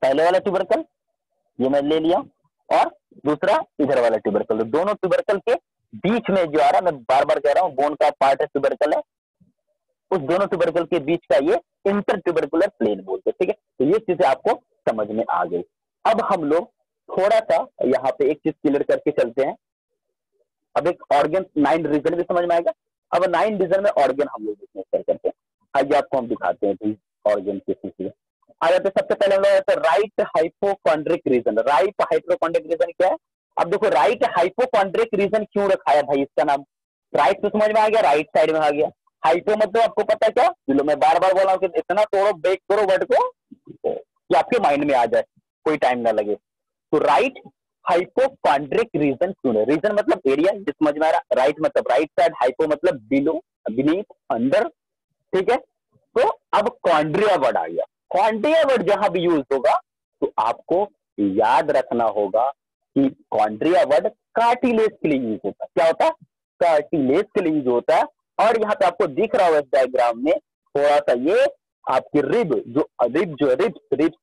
पहले वाला ट्यूबरकल ये मैं ले लिया, और दूसरा इधर वाला ट्यूबरकल। दोनों ट्यूबरकल के बीच में जो आ रहा है, मैं बार बार कह रहा हूं, बोन का पार्ट है, ट्यूबरकल है, उस दोनों ट्यूबरकल के बीच का ये इंटर ट्यूबरकुलर प्लेन बोलते हैं, ठीक है। तो ये चीजें आपको समझ में आ गई। अब हम लोग थोड़ा सा यहाँ पे एक चीज क्लियर करके चलते हैं। अब एक ऑर्गन 9 रीजन भी समझ में आएगा। अब 9 रीजन में ऑर्गन हम लोग डिस्कस करते हैं। आइए आपको हम दिखाते हैं ऑर्गन के सिलसिले। आ जाते सबसे पहले हम लोग right hypochondriac region. Right hypochondriac region क्या है? अब देखो राइट हाइपोकॉन्ड्रिक रीजन क्यों रखा है भाई इसका नाम? राइट तो समझ में आ गया, राइट साइड में आ गया। हाइपो मतलब आपको पता है क्या? चलो मैं बार बार बोल रहा हूँ कि इतना तोड़ो ब्रेक करो वर्ड को कि आपके माइंड में आ जाए, कोई टाइम ना लगे। तो राइट हाइपोकॉन्ड्रिक रीजन क्यों है? रीजन मतलब एरिया, जिस समझ में आ रहा। राइट मतलब राइट साइड, हाइपो मतलब बिलो, बीनीथ, अंदर, ठीक है। तो अब कॉन्ड्रिया वर्ड आ गया। कॉन्ड्रिया वर्ड जहां भी यूज होगा तो आपको याद रखना होगा कि कॉन्ड्रिया वर्ड कार्टिलेज के लिए यूज होता है। क्या होता है? कार्टिलेज के लिए यूज होता है। और यहाँ पे आपको दिख रहा होगा इस डायग्राम में थोड़ा सा, ये आपकी रिब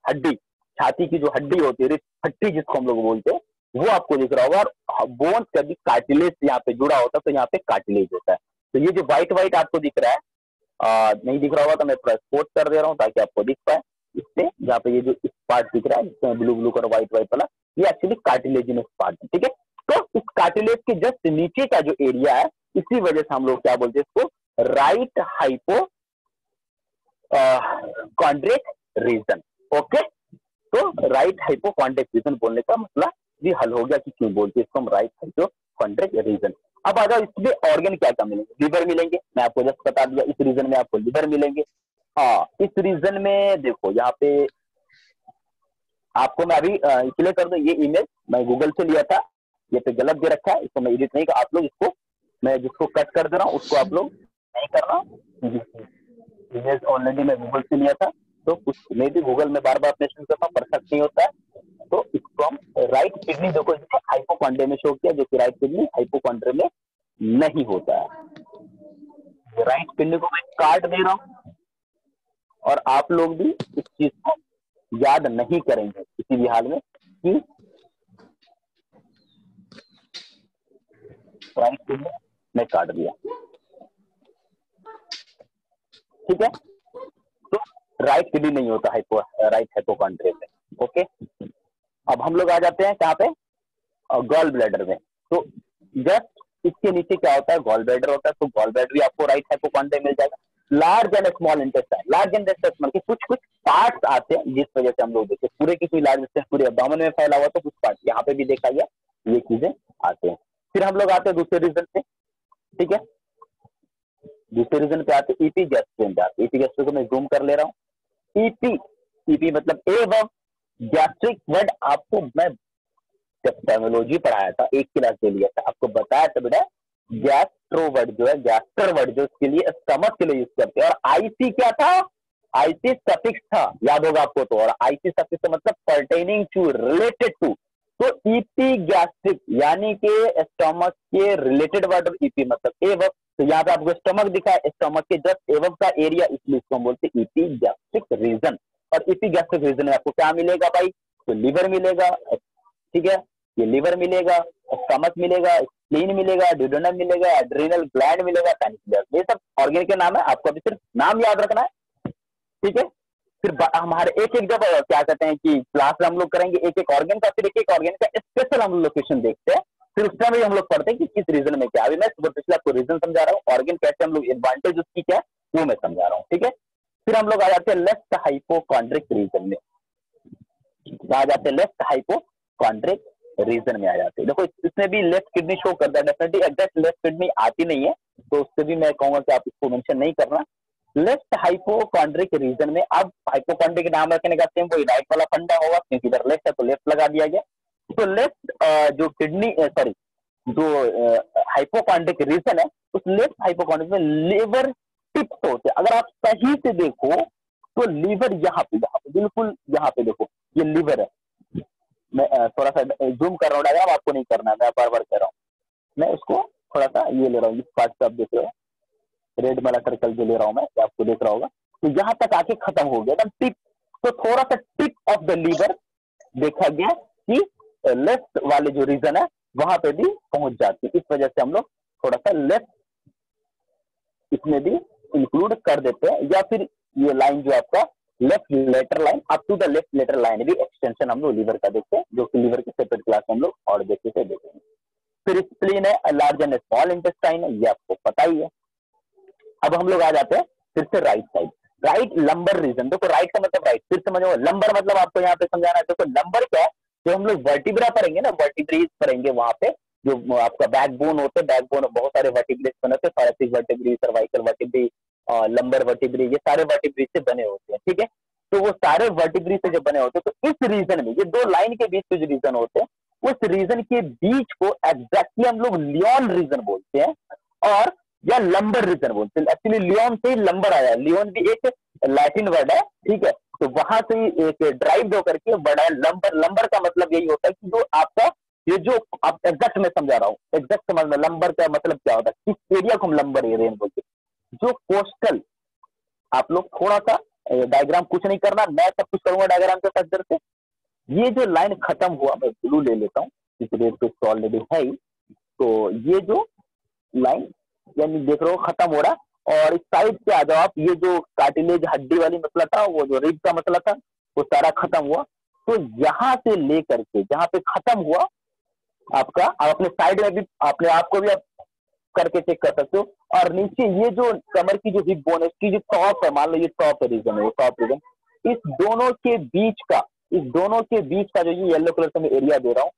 हड्डी, छाती की जो हड्डी होती है, रिब हड्डी जिसको हम लोग बोलते हैं, वो आपको दिख रहा होगा। और बोन्स का भी कार्टिलेज यहाँ पे जुड़ा होता है, तो यहाँ पे कार्टिलेज होता है। तो ये जो व्हाइट व्हाइट आपको दिख रहा है, नहीं दिख रहा होगा तो मैं थोड़ा स्पोर्ट कर दे रहा हूँ ताकि आपको दिख पाए। इससे जहाँ पे ये जो इस पार्ट दिख रहा है जिसमें ब्लू ब्लू और व्हाइट व्हाइट वाला, ये एक्चुअली कार्टिलेजिनस पार्ट है, ठीक है। तो इस कार्टिलेज के जस्ट नीचे का जो एरिया है, इसी वजह से हम लोग क्या बोलते हैं इसको? Right hypochondriac region. ओके, तो राइट हाइपोकॉन्ड्रिक रीजन बोलने का मतलब भी हल हो गया कि क्यों बोलते हैं इसको हम राइट हाइपोकॉन्ड्रिक रीजन। अब आ जाओ इसमें ऑर्गन क्या क्या मिलेंगे? लिवर मिलेंगे, मैं आपको जस्ट बता दिया। इस रीजन में आपको लिवर मिलेंगे। हाँ, इस रीजन में देखो यहाँ पे आपको मैं अभी इसलिए कर दूं, ये इमेज मैं गूगल से लिया था, ये पे गलत दे रखा है, इसको मैं एडिट नहीं कर, आप लोग इसको मैं जिसको कट कर दे रहा हूँ उसको आप लोग नहीं करना। इमेज ऑलरेडी मैं गूगल से लिया था, तो कुछ मैं भी गूगल में बार बार अपडेशन करता हूँ, परफेक्ट नहीं होता है। तो इसको हम राइट किडनी, देखो इसको हाइपोकॉन्ड्रिया में शो किया, जो कि राइट किडनी हाइपोकॉन्ड्रिया में नहीं होता है। राइट किडनी को मैं काट दे रहा हूँ और आप लोग भी इस चीज को याद नहीं करेंगे किसी भी हाल में कि राइट किडनी मैं काट दिया, ठीक है। तो राइट किडनी नहीं होता राइट हाइपोकॉन्ड्रिया में। ओके, अब हम लोग आ जाते हैं कहाँ पे? गॉल ब्लैडर में। तो जस्ट इसके नीचे क्या होता है? गॉल ब्लैडर होता है। तो गॉल ब्लैडर भी आपको राइट हाइपोकॉन्ड्रिया मिल जाएगा। Large and small intestine, large and small के कुछ कुछ पार्ट्स आते हैं, जिस वजह से हम लोग देखते हैं पूरे की कोई लार्ज इंटेस्टाइन पूरे एब्डोमेन में फैला हुआ, तो कुछ पार्ट यहाँ पे भी देखा गया, ये चीजें आते हैं। फिर हम लोग आते हैं दूसरे रीजन पे, ठीक है। दूसरे रीजन पे आते हैं ईपी गैस्ट्रिन जाते। ईपी गैस्ट्रिन को मैं जूम कर ले रहा हूँ। ईपी मतलब एवं गैस्ट्रिक वर्ड आपको मैं जब टर्मिनोलॉजी पढ़ाया था, एक क्लास दे लिया था, आपको बताया था बेटा गैस्ट्रो वर्ड जो है, गैस्टर वर्ड जो उसके लिए स्टमक के लिए यूज करते हैं। और आईसी क्या था? आईसी सफिक्स था, याद होगा आपको। तो और आईसी सफिक्स मतलब पर्टेनिंग टू, रिलेटेड टू। तो ईपी गैस्ट्रिक यानी कि स्टमक के रिलेटेड वर्ड, ईपी मतलब एवं। तो यहाँ पे आपको स्टमक दिखा है, स्टमक के जस्ट एवं का एरिया, इसलिए इसको हम बोलते हैं ईपी गैस्ट्रिक रीजन। और ईपी गैस्ट्रिक रीजन में आपको क्या मिलेगा भाई? तो लिवर मिलेगा, ठीक है, ये लिवर मिलेगा, स्टमक मिलेगा, स्प्लीन मिलेगा, ड्यूडेनम मिलेगा, एड्रिनल ग्लैंड मिलेगा, पैनक्रियास। ये सब ऑर्गन के नाम है, आपको अभी सिर्फ नाम याद रखना है, ठीक है। फिर हमारे एक एक जब क्या कहते हैं कि क्लास में हम लोग करेंगे एक एक ऑर्गन का, फिर एक एक ऑर्गन का स्पेशल हम लोकेशन देखते हैं, फिर उस टाइम हम लोग पढ़ते हैं कि किस रीजन में क्या। अभी मैं पिछले आपको रीजन समझा रहा हूँ, ऑर्गन कैसे हम लोग एडवांटेज उसकी क्या है वो मैं समझा रहा हूँ, ठीक है। फिर हम लोग आ जाते हैं लेफ्ट हाइपोकॉन्ड्रिक रीजन में। आ जाते हैं लेफ्ट हाइपोकॉन्ड्रिक रीजन में आ जाते हैं। देखो इसमें भी लेफ्ट किडनी शो करता है, डेफिनेटली एग्जैक्ट लेफ्ट किडनी आती नहीं है, तो उससे भी मैं कहूंगा कि आप इसको मेंशन नहीं करना। लेफ्ट हाइपोकॉन्ड्रिक रीजन में, अब हाइपोकॉन्ड्रिक नाम रखने का सेम वही राइट वाला फंडा होगा, क्योंकि इधर लेफ्ट है तो लेफ्ट लगा दिया गया। तो लेफ्ट जो किडनी सॉरी जो हाइपोकॉन्ड्रिक रीजन है, उस लेफ्ट हाइपोकॉन्ड्रिक में लिवर टिप्स होते हैं। अगर आप सही से देखो तो लिवर यहाँ पे बिल्कुल यहाँ पे देखो, ये लिवर है। मैं थोड़ा सा जूम कर रहा हूँ, आपको नहीं करना, मैं बार बार कह रहा हूँ। मैं उसको थोड़ा सा ये ले रहा हूँ, इस पार्ट से आप देख रहे हो रेड वाला सर्कल जो ले रहा हूँ मैं, आपको देख रहा होगा। तो यहाँ तक आके खत्म हो गया एकदम टिप। तो थोड़ा सा टिप ऑफ द लीवर देखा गया कि लेफ्ट वाले जो रीजन है वहां पे भी पहुंच जाती है। इस वजह से हम लोग थोड़ा सा लेफ्ट इसमें भी इंक्लूड कर देते हैं। या फिर ये लाइन जो आपका left lateral line up to the left lateral line भी एक्सटेंशन हम लोग लीवर का देखते हैं, जो कि लीवर के सेपरेट क्लास हम लोग और देखते से देखेंगे। फिर स्प्लीन है, लार्ज एंड स्मॉल इंटेस्टाइन है, ये आपको पता ही है। अब हम लोग आ जाते हैं फिर से right side, right lumbar region. देखो राइट का मतलब राइट, फिर समझो लंबर मतलब आपको यहाँ पे समझाना है। देखो लंबर क्या है, जो हम लोग वर्टिब्रा पढ़ेंगे ना, वर्टिब्रीज पढ़ेंगे वहां पे, जो आपका बैकबोन होते हैं, बैकबोन बहुत सारे वर्टिब्रेज बने होते हैं, thoracic vertebrae, cervical vertebrae, lumbar vertebrae, ये सारे वर्टिब्रीज से बने होते हैं, ठीक है। तो वो सारे वर्टिब्री से जो बने होते हैं, तो इस रीजन में ये दो लाइन के बीच के जो रीजन होते हैं, उस रीजन के बीच को एग्जैक्टली हम लोग लियोन रीजन बोलते हैं, और या लंबर रीजन बोलते हैं। एक्चुअली लियोन से ही लंबर आया, लियोन भी एक लैटिन वर्ड है, ठीक है। तो वहां से ही एक ड्राइव होकर के वर्ड है लंबर। लंबर का मतलब यही होता है कि जो आपका ये जो आप एग्जैक्ट मैं समझा रहा हूँ, एग्जैक्ट समझ में, लंबर का मतलब क्या होता है, किस एरिया को हम लंबर एरिया बोलते हैं। जो कोस्टल, आप लोग थोड़ा सा डायग्राम कुछ नहीं करना, मैं सब कुछ करूंगा डायग्राम के साथ से। ये जो लाइन खत्म हुआ, मैं ब्लू ले लेता हूँ, इस रेट पे ऑलरेडी है ही। तो ये जो लाइन यानी देख रहे हो खत्म हो रहा, और इस साइड पे आ जाओ आप, ये जो कार्टिलेज हड्डी वाली मसला था, वो जो रिब का मसला था, वो सारा खत्म हुआ। तो यहाँ से लेकर के जहाँ पे खत्म हुआ आपका, आप अपने साइड में भी अपने आप को भी आप करके चेक कर सकते हो। और नीचे ये जो कमर की जो हिप बोन है, इसकी जो टॉप है, मान लो ये टॉप रीजन है, टॉप रीजन, इस दोनों के बीच का, इस दोनों के बीच का जो ये येलो कलर से मैं एरिया दे रहा हूँ,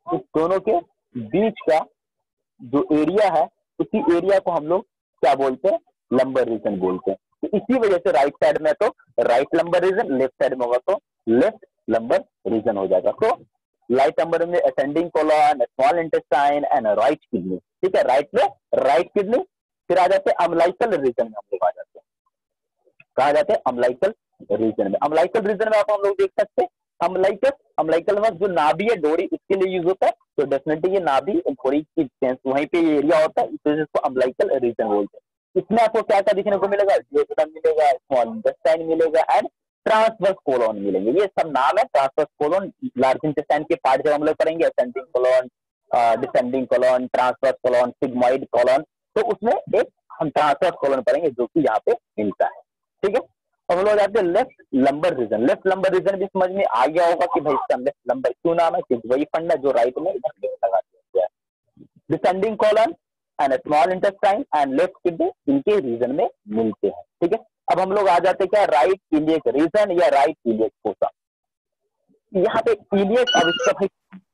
इस दोनों के बीच का जो एरिया है, उसी एरिया को हम लोग क्या बोलते हैं, लंबर रीजन बोलते हैं। तो इसी वजह से राइट साइड में तो right lumbar region, left side में होगा तो लेफ्ट लंबर रीजन हो जाएगा। तो राइट लंबर में ascending colon, small intestine and right kidney, ठीक है। राइट में राइट किडनी, फिर आ जाते हैं अम्लाइकल रीजन में, हम लोग आ जाते हैं, कहा जाते हैं अम्लाइकल रीजन में। अम्लाइकल रीजन में आप हम लोग देख सकते हैं, अम्लाइकल में जो नाभि है, डोरी, इसके लिए यूज होता है। तो डेफिनेटली ये नाभि थोड़ी की वहीं पे ये एरिया होता है, इस वजह से इसको अम्लाइकल रीजन बोलते हैं। इसमें आपको क्या क्या दिखने को मिलेगा, जेजुनम मिलेगा, स्मॉल इंटेस्टाइन मिलेगा एंड ट्रांसवर्स कोलन मिलेंगे। ये सब नाम है, ट्रांसवर्स कोलन लार्ज इंटेस्टाइन के पार्ट जब हम लोग करेंगे, ascending colon, descending colon, transverse colon, sigmoid colon, तो उसमें एक हम ट्रांसवर्स कोलन पढ़ेंगे जो कि यहाँ पे मिलता है, ठीक है। अब हम लोग जाते हैं left lumbar region. Left lumbar region भी समझ में आ गया होगा कि भाई इसका लेफ्ट लंबर क्यों नाम है, क्योंकि वही फंडा जो राइट में इधर लगा दिया है। Descending colon and small intestine and left kidney इनके रीजन में मिलते हैं, ठीक है। अब हम लोग आ जाते हैं क्या, राइट इलियक रीजन या राइट इलियक फोसा। यहाँ पे इलियक, अब इसका भाई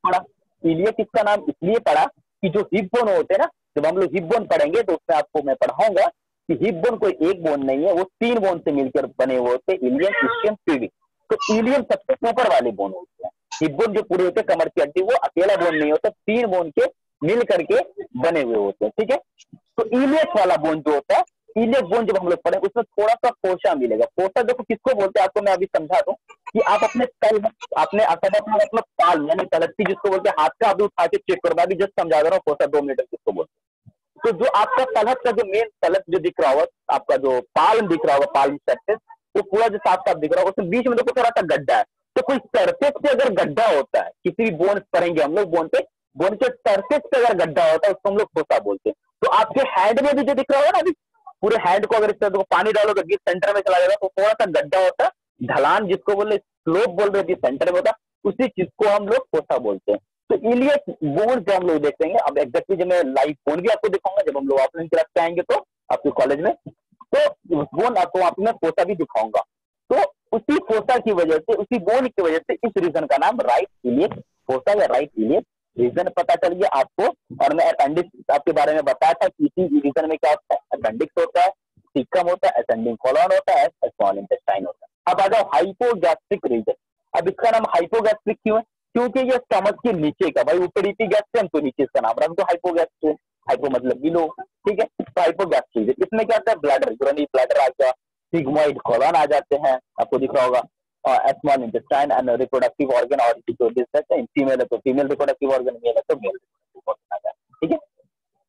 पढ़ा, इलियक इसका नाम इसलिए पड़ा कि जो हिप बोन होते हैं ना, जब हम लोग हिप बोन पढ़ेंगे तो उसमें आपको मैं पढ़ाऊंगा कि हिप बोन कोई एक बोन नहीं है, वो 3 बोन से मिलकर बने हुए होते हैं, इलियम, इस्कियम, प्यूबिक। तो इलियम सबसे ऊपर वाले बोन होते हैं, हिप बोन जो पूरे होते हैं कमर की हड्डी, वो अकेला बोन नहीं होता, 3 बोन के मिल करके बने हुए होते हैं, ठीक है। तो इलियक वाला बोन जो होता है, इलियक बोन जब हम लोग पढ़े उसमें थोड़ा सा फोसा मिलेगा। फोसा देखो किसको बोलते हैं, आपको मैं अभी समझा दूं कि आप अपने तल, अपने मतलब ताल यानी तलस्ती जिसको बोलते हैं, हाथ का अभी उठा के चेक करो, मैं अभी जस्ट समझा दे रहा हूँ फोसा 2 मिनट किसको बोलते हैं। तो जो आपका तलहट का जो मेन तलहट जो दिख रहा होगा, आपका जो पाल्म दिख रहा होगा, पाल्म सरफेस, वो पूरा जो साफ साफ दिख रहा होगा, उसमें बीच में देखो थोड़ा सा गड्ढा है। तो कोई सरफेस पे अगर गड्ढा होता है, किसी भी बोन पढ़ेंगे हम लोग, बोन के सरफेस पे अगर गड्ढा होता है उसको हम लोग फोसा बोलते हैं। तो आपके हैंड में भी जो दिख रहा होगा ना, अभी पूरे हैंड को अगर इस तरह पानी डालोगे बीच सेंटर में चला जाएगा, तो थोड़ा सा गड्ढा होता है, ढलान जिसको बोले, स्लोप बोल रहे हैं, सेंटर में होता है, उसी चीज को हम लोग फोसा बोलते हैं। तो इलियक बोन जो हम लोग देखेंगे, अब एग्जैक्टली जब मैं लाइव बोन भी आपको दिखाऊंगा, जब हम लोग ऑफलाइन क्लास पे आएंगे तो आपके कॉलेज में, तो बोन आपको वहां पे मैं फोसा भी दिखाऊंगा। तो उसी फोसा की वजह से, उसी बोन की वजह से इस रीजन का नाम राइट इलियक फोसा या राइट इलियक रीजन पता चल गया आपको। और मैं अपेंडिक्स आपके बारे में बताया था कि इसी रीजन में क्या होता है, अपेंडिक्स होता है, सीकम होता है, असेंडिंग कोलन होता है, स्मॉल इंटेस्टाइन होता है। अब आ जाओ हाइपोगैस्ट्रिक रीजन। अब इसका नाम हाइपोगैस्ट्रिक क्यों है, क्योंकि ये स्टमक के नीचे का, भाई ऊपर गैस्ट्रियम तो नीचे इसका नाम रख दो हाइपोगैस्ट्रिक, हाइपो मतलब बिलो, ठीक है। तो हाइपोगैस्ट्रिक इसमें क्या होता है, ब्लैडर, यूरिनरी ब्लैडर आ गया, सिग्मोइड कोलन आ जाते हैं, आपको दिख रहा होगा, small intestine and reproductive organ, और जो फीमेल है तो फीमेल रिप्रोडक्टिव ऑर्गन, मेल है तो मेल रिप्रोडक्टिव ऑर्गन आ जाता है, ठीक है।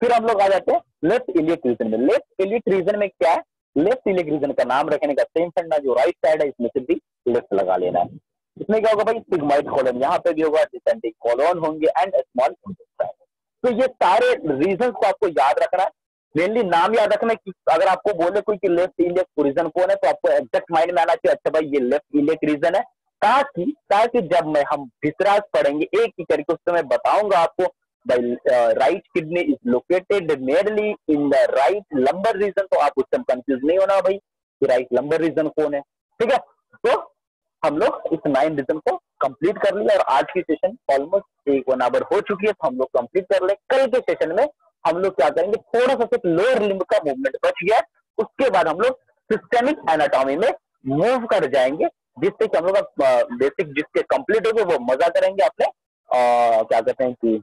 फिर हम लोग आ जाते हैं लेफ्ट इलियक रीजन में। लेफ्ट इलियक रीजन में क्या है, लेफ्ट इलियक रीजन का नाम रखने का सेम फंडा, जो राइट साइड है इसमें से भी लेफ्ट लगा लेना है। इसमें क्या होगा भाई, सिग्मोइड कोलन यहाँ पे भी होगा, डिसेंडिंग कोलन होंगे एंड स्मॉल इंटेस्टाइन। तो ये सारे रीजन को आपको याद रखना है, मेनली नाम याद रखना है कि अगर आपको बोले कोई कि लेफ्ट इलियक रीजन कौन है, तो आपको एग्जैक्ट माइंड में आना चाहिए, अच्छा भाई ये लेफ्ट इलियक रीजन है, ताकि जब हम भिसरास पढ़ेंगे एक ही करके उससे मैं बताऊंगा आपको right kidney is located mainly in the right lumbar region. तो आप उस टाइम कंफ्यूज नहीं होना भाई कि राइट लंबर रीजन कौन है, ठीक है। तो हम लोग इस 9 रीजन को कंप्लीट कर लिया और आज की सेशन ऑलमोस्ट 1 आवर हो चुकी है, तो हम लोग कंप्लीट कर ले। कल के सेशन में हम लोग क्या करेंगे, थोड़ा सा सिर्फ लोअर लिम्ब का मूवमेंट बच गया, उसके बाद हम लोग सिस्टेमिक एनाटॉमी में मूव कर जाएंगे, जिससे कि हम लोग बेसिक जिसके कंप्लीट हो गए वो मजा करेंगे अपने क्या कहते हैं कि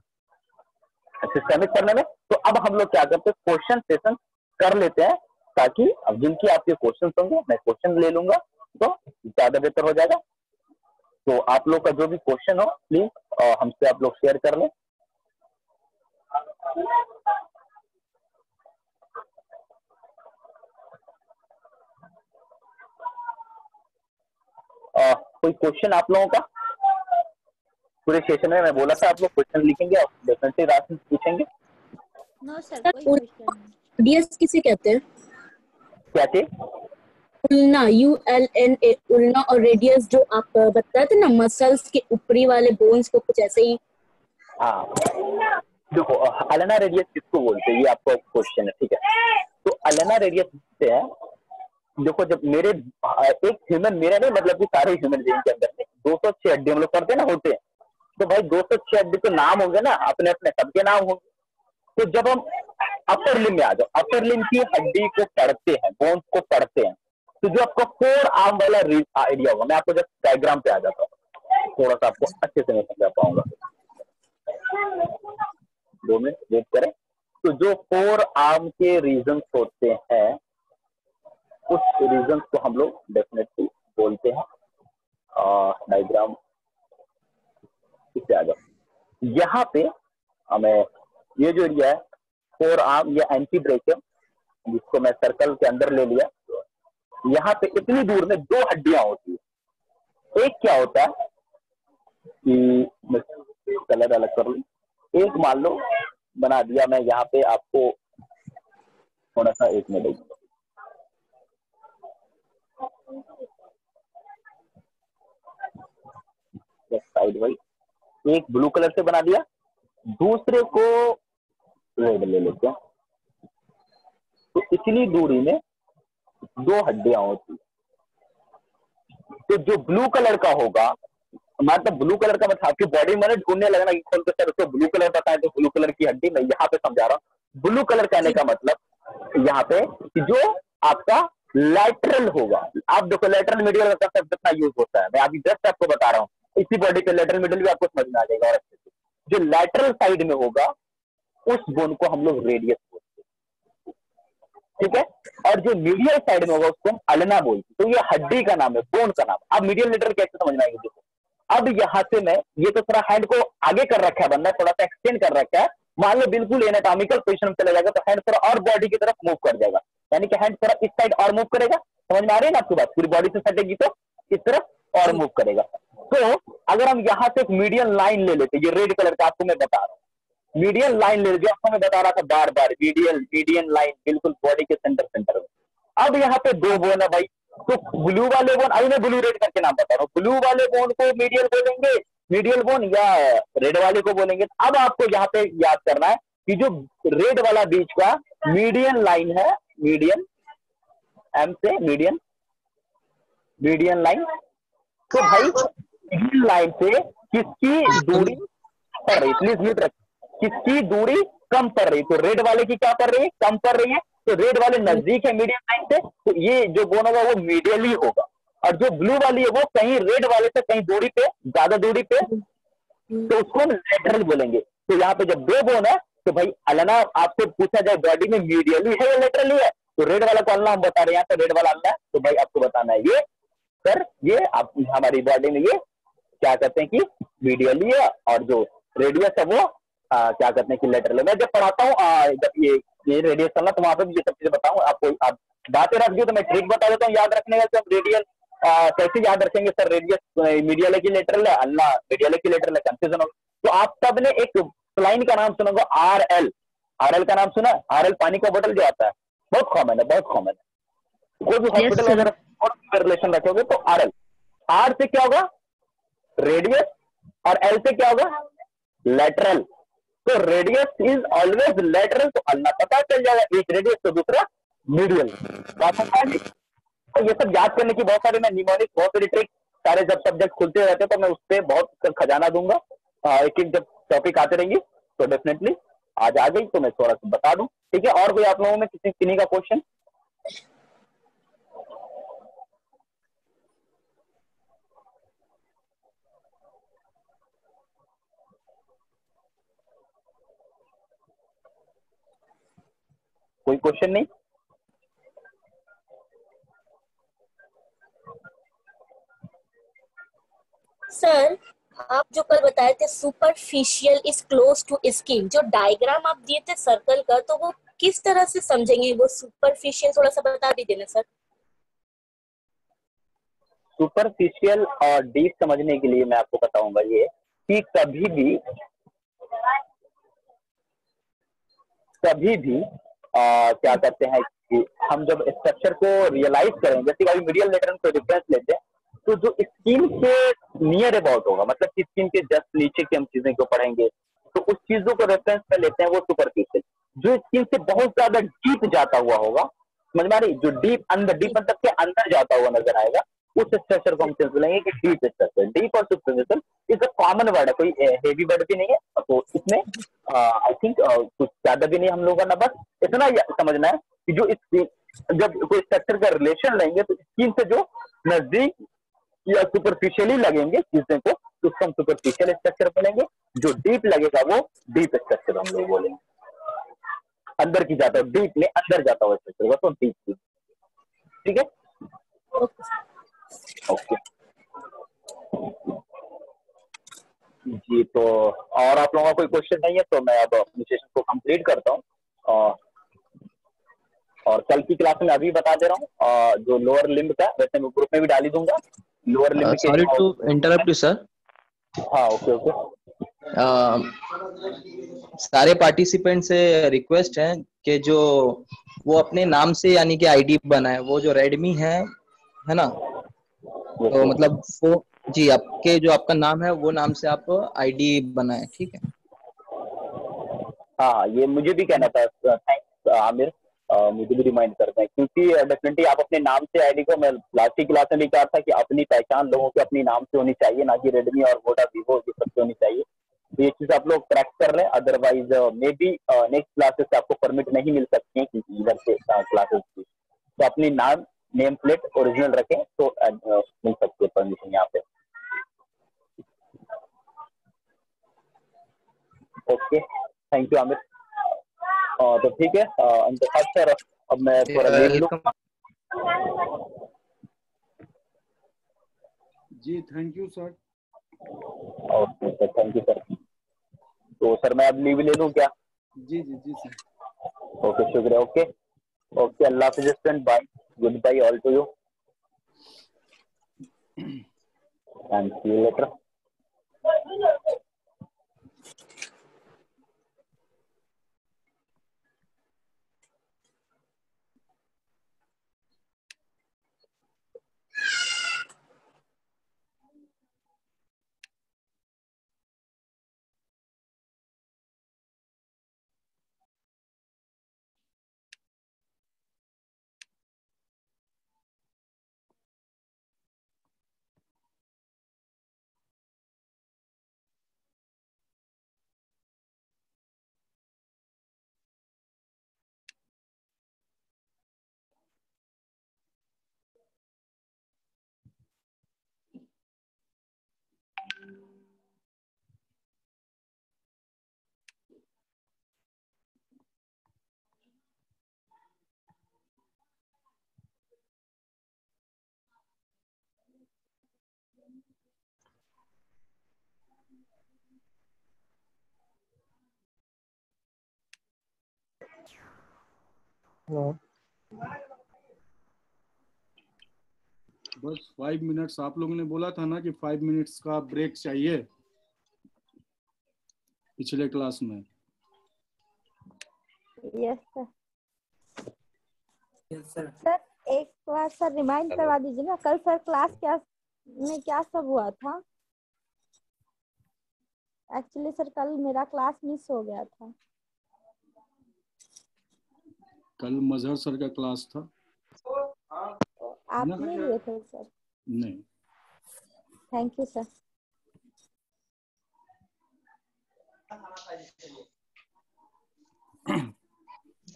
सिस्टेमिक करने में। तो अब हम लोग क्या करते हैं, क्वेश्चन सेशन कर लेते हैं, ताकि अब जिनकी आपके क्वेश्चन होंगे मैं क्वेश्चन ले लूंगा तो ज्यादा बेहतर हो जाएगा। तो आप लोग का जो भी क्वेश्चन हो प्लीज हमसे आप लोग शेयर कर लें। कोई क्वेश्चन आप लोगों का पूरे सेशन में? मैं बोला था आप लोग क्वेश्चन लिखेंगे और डेफिनेटली रात में पूछेंगे। नो सर, कोई क्वेश्चन नहीं। रेडियस किसे कहते हैं? क्या चीज? उल्ना, ULNA, उल्ना। और रेडियस जो आप बताए थे ना, मसल्स के ऊपरी वाले बोन्स को कुछ ऐसे ही। हाँ देखो, अलेना रेडियस किसको बोलते हैं, ये आपका क्वेश्चन है, ठीक है। तो अलेना रेडियस से है, देखो जब मेरे एक ह्यूमन, मेरा नहीं मतलब कि सारे ह्यूमन बीइंग के अंदर में 206 हड्डी हम लोग करते ना होते हैं, तो भाई 206 हड्डी तो नाम होंगे ना, अपने अपने सबके नाम होंगे। तो जब हम अपर लिम्ब में आ जाओ, अपर लिम्ब की हड्डी को पढ़ते हैं, बोन्स को पढ़ते हैं, तो जो आपका 4 आर्म वाला आइडिया होगा, मैं आपको जब डायग्राम पे आ जाता हूँ, थोड़ा सा आपको अच्छे से मैं समझा पाऊंगा। 2 मिनट वेट करें। तो जो 4 आर्म के रीजन होते हैं, उस रीजन को हम लोग डेफिनेटली बोलते हैं। डायग्राम इससे आ जाओ, यहाँ पे हमें ये जो एरिया है 4 आर्म या एंटी ब्रेकियम, जिसको मैं सर्कल के अंदर ले लिया, यहाँ पे इतनी दूर में 2 हड्डियां होती है। एक क्या होता है कि कलर अलग कर लूं, एक मान लो बना दिया मैं यहाँ पे आपको, थोड़ा सा 1 मिनट साइड वाइज, एक ब्लू कलर से बना दिया, दूसरे को रेड ले लेते हैं। तो इतनी दूरी में 2 हड्डियां होती, तो जो ब्लू कलर का होगा, मतलब ब्लू कलर का मतलब आपकी बॉडी में ढूंढने लगना कि कौन सर उसको ब्लू कलर बताए, तो ब्लू कलर की हड्डी मैं यहाँ पे समझा रहा हूँ। ब्लू कलर कहने का मतलब यहाँ पे कि जो आपका लैटरल होगा, आप देखो लैटरल मीडियल का कंसेप्ट कितना यूज होता है, मैं अभी जस्ट आपको बता रहा हूँ, इसी बॉडी पे लैटरल मीडियल भी आपको समझ में आ जाएगा। और अच्छे से जो लैटरल साइड में होगा उस बोन को हम लोग रेडियस बोलते हैं, ठीक है। और जो मीडियल साइड में होगा उसको हम अल्ना बोलते हैं। तो ये हड्डी का नाम है, बोन का नाम। अब मीडियल लेटर कैसे समझ में आएंगे, देखो अब यहाँ से मैं ये तो थोड़ा हैंड को आगे कर रखा है बंदा, थोड़ा सा एक्सटेंड कर रखा है, मान लो बिल्कुल एनाटॉमिकल पोजीशन में चला जाएगा तो हैंड थोड़ा और बॉडी की तरफ मूव कर जाएगा, यानी कि हैंड थोड़ा इस साइड और मूव करेगा। समझ में आ रही है ना आपकी बात, पूरी बॉडी से सटेगी तो इस तरफ और मूव करेगा। तो अगर हम यहाँ से एक मीडियन लाइन ले लेते, ये रेड कलर का आपको मैं बता रहा हूँ, मीडियन लाइन ले जो आपको मैं बता रहा था बार बार, मीडियन लाइन बिल्कुल बॉडी के सेंटर में। अब यहाँ पे 2 बोन है भाई, तो ब्लू वाले बोन, अभी मैं ब्लू रेड करके नाम बता रहा हूँ, ब्लू वाले बोन को मीडियल बोलेंगे, मीडियल बोन, या रेड वाले को बोलेंगे। अब आपको यहाँ पे याद करना है कि जो रेड वाला बीच का मीडियन लाइन है, मीडियन एम से मीडियन लाइन, तो भाई मीडियन लाइन से किसकी दूरी पड़ रही, प्लीज म्यूट रख, किसकी दूरी कम पड़ रही, तो रेड वाले की क्या पड़ रही है, कम पड़ रही है। तो रेड वाले नजदीक है मीडियम लाइन से, तो ये जो बोन होगा वो मीडियल ही होगा। और जो ब्लू वाली है वो कहीं रेड वाले से कहीं दूरी पे, ज्यादा दूरी पे, तो उसको हम लेटरल बोलेंगे। तो यहाँ पे जब 2 बोन है तो भाई अल्ना आपसे पूछा जाए बॉडी में मीडियल ही है या लेटरल ही है, तो रेड वाला को अल्ना हम बता रहे हैं, तो रेड वाला अल्ना है, तो भाई आपको बताना है ये सर, ये आप हमारी बॉडी में ये क्या कहते हैं कि मीडियल ही है, और जो रेडियस है वो क्या कहते हैं कि लेटरल है। मैं जब पढ़ाता हूँ जब ये रेडियस करना, तो वहां पे भी ये सब चीजें बताऊँ आपको, आप बातें रख दियो तो मैं ट्रिक बता देता हूँ याद रखने का, तो रेडियल कैसे याद रखेंगे सर, रेडियस मीडियल है कि लेटरल है, अल्ना मीडियल है कि लेटरल है, कंफ्यूजन होगा। तो आप सबने एक लाइन का नाम सुना, RL का नाम सुना, RL पानी का बोतल जो आता है, बहुत कॉमन है, बहुत कॉमन है। कोई भी हॉस्पिटल अगर रिलेशन रखोगे तो RL, R से क्या होगा रेडियस और L से क्या होगा लेटरल, तो रेडियस इज ऑलवेज लेटरल, तो अल्लाह पता चल जाएगा, एक रेडियस तो दूसरा मीडियल। बात समझ आ गई? तो ये सब याद करने की बहुत सारी, मैं निमोनिक बहुत सारी ट्रिक, सारे जब सब्जेक्ट खुलते रहते हैं तो मैं उस पर बहुत खजाना दूंगा। एक एक जब टॉपिक आते रहेंगे तो डेफिनेटली आज आ गई तो मैं थोड़ा सा बता दूं। ठीक है, और कोई आप लोगों में किसी का क्वेश्चन? कोई क्वेश्चन नहीं? सर आप जो कल बताए थे superficial is close to skin, जो डायग्राम आप दिए थे सर्कल का, तो वो किस तरह से समझेंगे? वो सुपरफिशियल थोड़ा सा बता दीजिए ना सर। सुपरफिशियल और डीप समझने के लिए मैं आपको बताऊंगा ये कि कभी भी क्या करते हैं कि हम जब स्ट्रक्चर को रियलाइज करें, जैसे अभी मीडियल लेटरल को रेफरेंस लेते हैं, तो जो स्किन के नियर अबाउट होगा, मतलब कि स्किन के जस्ट नीचे की हम चीजें को पढ़ेंगे, तो उस चीजों को रेफरेंस में लेते हैं, वो सुपरफिशियल। जो स्किन से बहुत ज्यादा डीप जाता हुआ होगा, समझ में आ रही, जो डीप अंदर, डीप मतलब के अंदर जाता हुआ नजर आएगा, उस स्ट्रक्चर को हम सेंस लेंगे कि डीप स्ट्रक्चर। डीप और superficial is a common word है, कोई हेवी वर्ड भी नहीं है, तो इसमें आई थिंक कुछ ज्यादा भी नहीं हम लोगों का ना, बस इतना समझना है कि जो जब कोई स्ट्रक्चर का रिलेशन लेंगे तो स्किन से जो नजदीक या सुपरफिशियली लगेंगे चीजें को, तो उसको हम सुपरफिशियल स्ट्रक्चर बोलेंगे। जो डीप लगेगा वो डीप स्ट्रक्चर हम लोग बोलेंगे। अंदर की जाता है, डीप में अंदर जाता हुआ स्ट्रक्चर होगा तो डीप। ठीक है, ओके जी। तो और आप लोगों का कोई क्वेश्चन नहीं है तो मैं अब अपनी सेशन को कंप्लीट करता हूँ। और कल की क्लास में अभी बता दे रहा हूँ, जो लोअर लिम्ब का, वैसे मैं ग्रुप में भी डाली दूंगा लोअर लिम्ब के। Sorry to interrupt you sir. हाँ ओके ओके। सारे पार्टिसिपेंट से रिक्वेस्ट है कि जो वो अपने नाम से यानी कि आईडी बनाए, वो जो रेडमी है ना, तो मतलब वो जी आपके जो आपका नाम है वो नाम से आप आईडी बनाए, ठीक है? हाँ ये मुझे भी कहना था, थैंक्स आमिर, मुझे भी रिमाइंड करते हैं, क्योंकि डेफिनेटली आप अपने नाम से आईडी को, मैं लास्ट की क्लास में भी कहा था कि अपनी पहचान लोगों की अपनी नाम से होनी चाहिए, ना कि रेडमी और वोडा वीवो ये सब से होनी चाहिए। तो ये चीज आप लोग ट्रैक कर रहे हैं, otherwise may be next classes से आपको परमिट नहीं मिल सकती है किसी इधर से क्लासेस की। तो अपनी नाम नेम प्लेट ओरिजिनल रखें तो मिल सकती है परमिशन यहाँ पे। Okay thank you Aamir. तो ठीक है अंतकाश सर, अब मैं थोड़ा लीव लूँ। जी thank you sir. Okay sir, thank you sir. तो सर मैं अब लीव ले लूँ क्या? जी जी जी सर। ओके शुक्रिया। ओके ओके, अल्लाह हाफिज़ student, bye, good bye all to you and see you later. बस 5 मिनट्स, आप लोगों ने बोला था ना कि 5 मिनट्स का ब्रेक चाहिए पिछले क्लास में। Yes sir. सर सर एक बार सर रिमाइंड करवा दीजिए ना, कल सर क्लास क्या में क्या सब हुआ था? एक्चुअली सर कल मेरा क्लास मिस हो गया था। कल मजहर सर का क्लास था आप ना? नहीं लिए थे सर? नहीं। Thank you sir.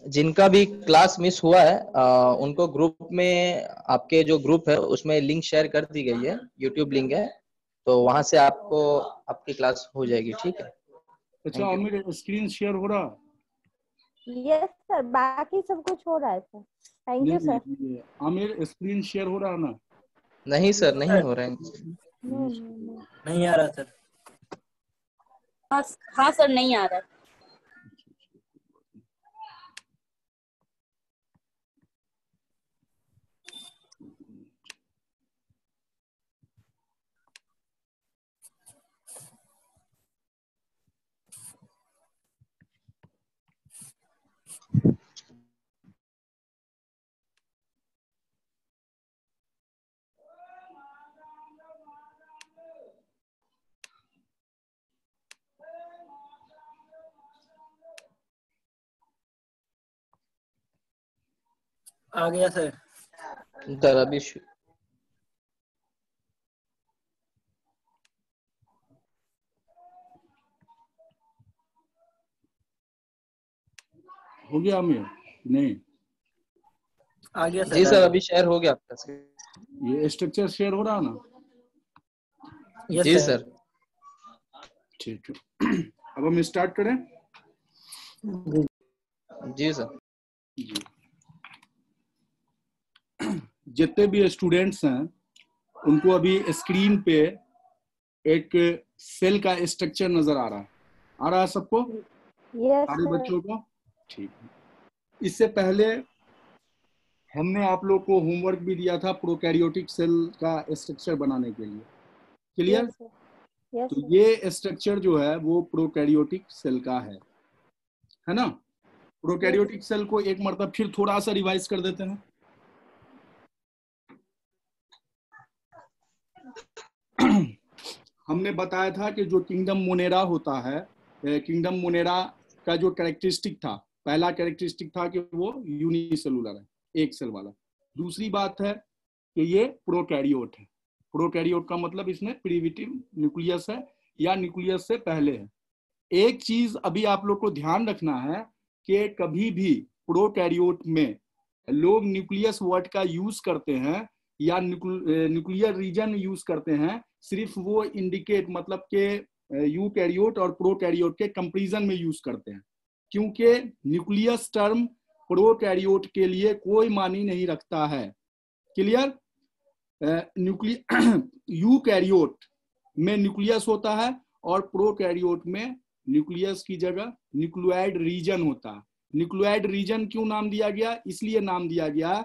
जिनका भी क्लास मिस हुआ है उनको ग्रुप में, आपके जो ग्रुप है उसमें लिंक शेयर कर दी गई है, यूट्यूब लिंक है, तो वहां से आपको आपकी क्लास हो जाएगी। ठीक है, अच्छा आमिर, स्क्रीन शेयर हो रहा? यस सर, बाकी सब कुछ हो रहा है सर। Thank you sir. नहीं, आमिर स्क्रीन शेयर हो रहा ना? नहीं सर, नहीं हो रहा है। नहीं आ रहा सर। हाँ सर, नहीं आ रहा। आ गया सर। अभी हो गया आमिर? नहीं, आ गया सर। जी सर, अभी शेयर हो गया आपका। ये स्ट्रक्चर शेयर हो रहा ना? जी सर। ठीक है, अब हम स्टार्ट करें। जी सर। जी, जितने भी स्टूडेंट्स हैं उनको अभी स्क्रीन पे एक सेल का स्ट्रक्चर नजर आ रहा है सबको? सारे बच्चों को? ठीक है। इससे पहले हमने आप लोग को होमवर्क भी दिया था प्रोकैरियोटिक सेल का स्ट्रक्चर बनाने के लिए। क्लियर? तो ये स्ट्रक्चर जो है वो प्रोकैरियोटिक सेल का है ना? प्रोकैरियोटिक सेल को एक मरतब फिर थोड़ा सा रिवाइज कर देते हैं। हमने बताया था कि जो किंगडम मोनेरा होता है, किंगडम मोनेरा का जो कैरेक्टरिस्टिक था, पहला कैरेक्टरिस्टिक था कि वो यूनिसेलुलर है, एक सेल वाला। दूसरी बात है कि ये प्रोकैरियोट है। प्रोकैरियोट का मतलब इसमें प्रिमिटिव न्यूक्लियस है या न्यूक्लियस से पहले है। एक चीज अभी आप लोग को ध्यान रखना है कि कभी भी प्रोकैरियोट में लोग न्यूक्लियस वर्ड का यूज करते हैं या न्यूक्लियर रीजन यूज करते हैं, सिर्फ वो इंडिकेट मतलब के यूकैरियोट और प्रोकैरियोट के कंपैरिजन में यूज करते हैं, क्योंकि न्यूक्लियस टर्म प्रोकैरियोट के लिए कोई मानी नहीं रखता है। क्लियर? यूकैरियोट में न्यूक्लियस होता है और प्रोकैरियोट में न्यूक्लियस की जगह न्यूक्लियोइड रीजन होता है। न्यूक्लियोइड रीजन क्यों नाम दिया गया? इसलिए नाम दिया गया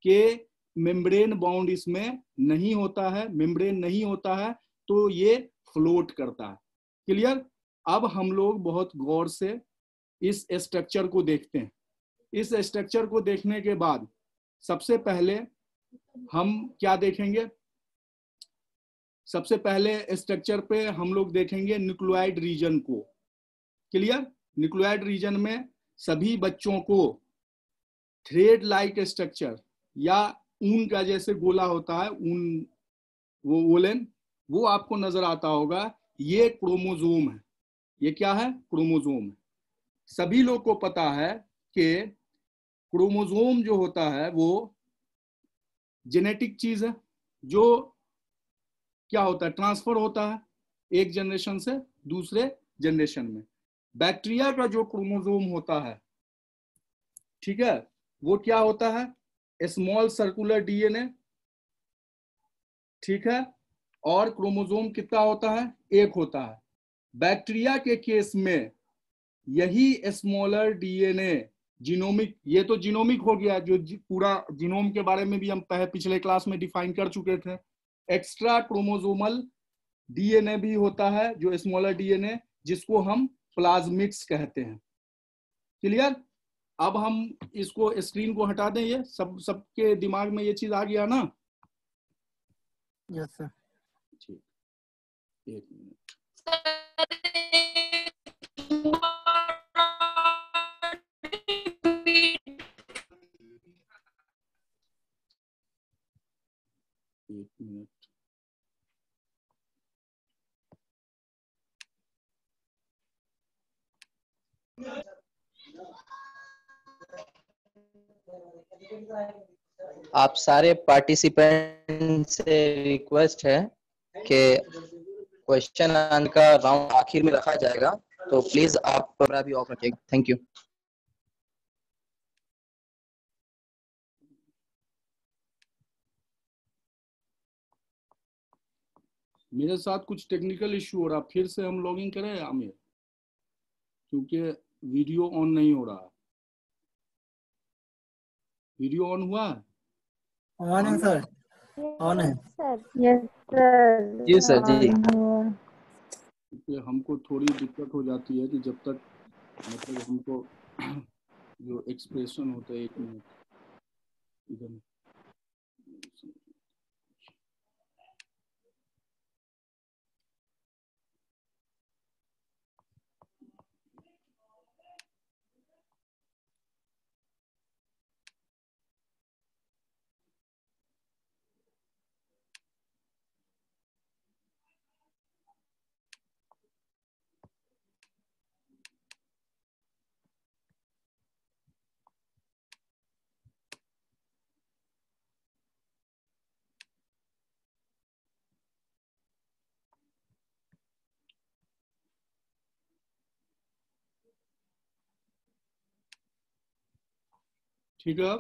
कि मेम्ब्रेन बाउंड इसमें नहीं होता है, मेम्ब्रेन नहीं होता है तो ये फ्लोट करता है। क्लियर? अब हम लोग बहुत गौर से इस स्ट्रक्चर को देखते हैं। इस स्ट्रक्चर को देखने के बाद सबसे पहले हम क्या देखेंगे? सबसे पहले स्ट्रक्चर पे हम लोग देखेंगे न्यूक्लियोइड रीजन को। क्लियर? न्यूक्लियोइड रीजन में सभी बच्चों को थ्रेड लाइक स्ट्रक्चर या ऊन का जैसे गोला होता है, ऊन, वो वोलेन, वो आपको नजर आता होगा। ये क्रोमोसोम है। ये क्या है? क्रोमोसोम है। सभी लोग को पता है कि क्रोमोसोम जो होता है वो जेनेटिक चीज है, जो क्या होता है, ट्रांसफर होता है एक जनरेशन से दूसरे जनरेशन में। बैक्टीरिया का जो क्रोमोसोम होता है, ठीक है, वो क्या होता है? स्मॉल सर्कुलर डीएनए, ठीक है, और क्रोमोसोम कितना होता है? एक होता है। बैक्टीरिया के केस में यही स्मॉलर डीएनए जीनोमिक, ये तो जीनोमिक हो गया, जो पूरा जीनोम के बारे में भी हम पिछले क्लास में डिफाइन कर चुके थे। एक्स्ट्रा क्रोमोसोमल डीएनए भी होता है, जो स्मॉलर डीएनए, जिसको हम प्लाज्मिड्स कहते हैं। क्लियर? अब हम इसको स्क्रीन को हटा दें। ये सबके दिमाग में ये चीज आ गया ना? Yes sir. ठीक, एक मिनट। एक मिनट। आप सारे पार्टिसिपेंट से रिक्वेस्ट है कि क्वेश्चन आंसर का राउंड आखिर में रखा जाएगा, तो प्लीज आप कैमरा भी ऑफ रखिए। Thank you. मेरे साथ कुछ टेक्निकल इश्यू हो रहा, फिर से हम लॉगिन करें आमिर, क्योंकि वीडियो ऑन नहीं हो रहा। वीडियो ऑन हुआ है? ऑन है सर, ऑन है। Yes sir. जी सर जी। क्योंकि हमको थोड़ी दिक्कत हो जाती है कि जब तक मतलब हमको जो एक्सप्रेशन होता है, एक मिनट इधर, ठीक है।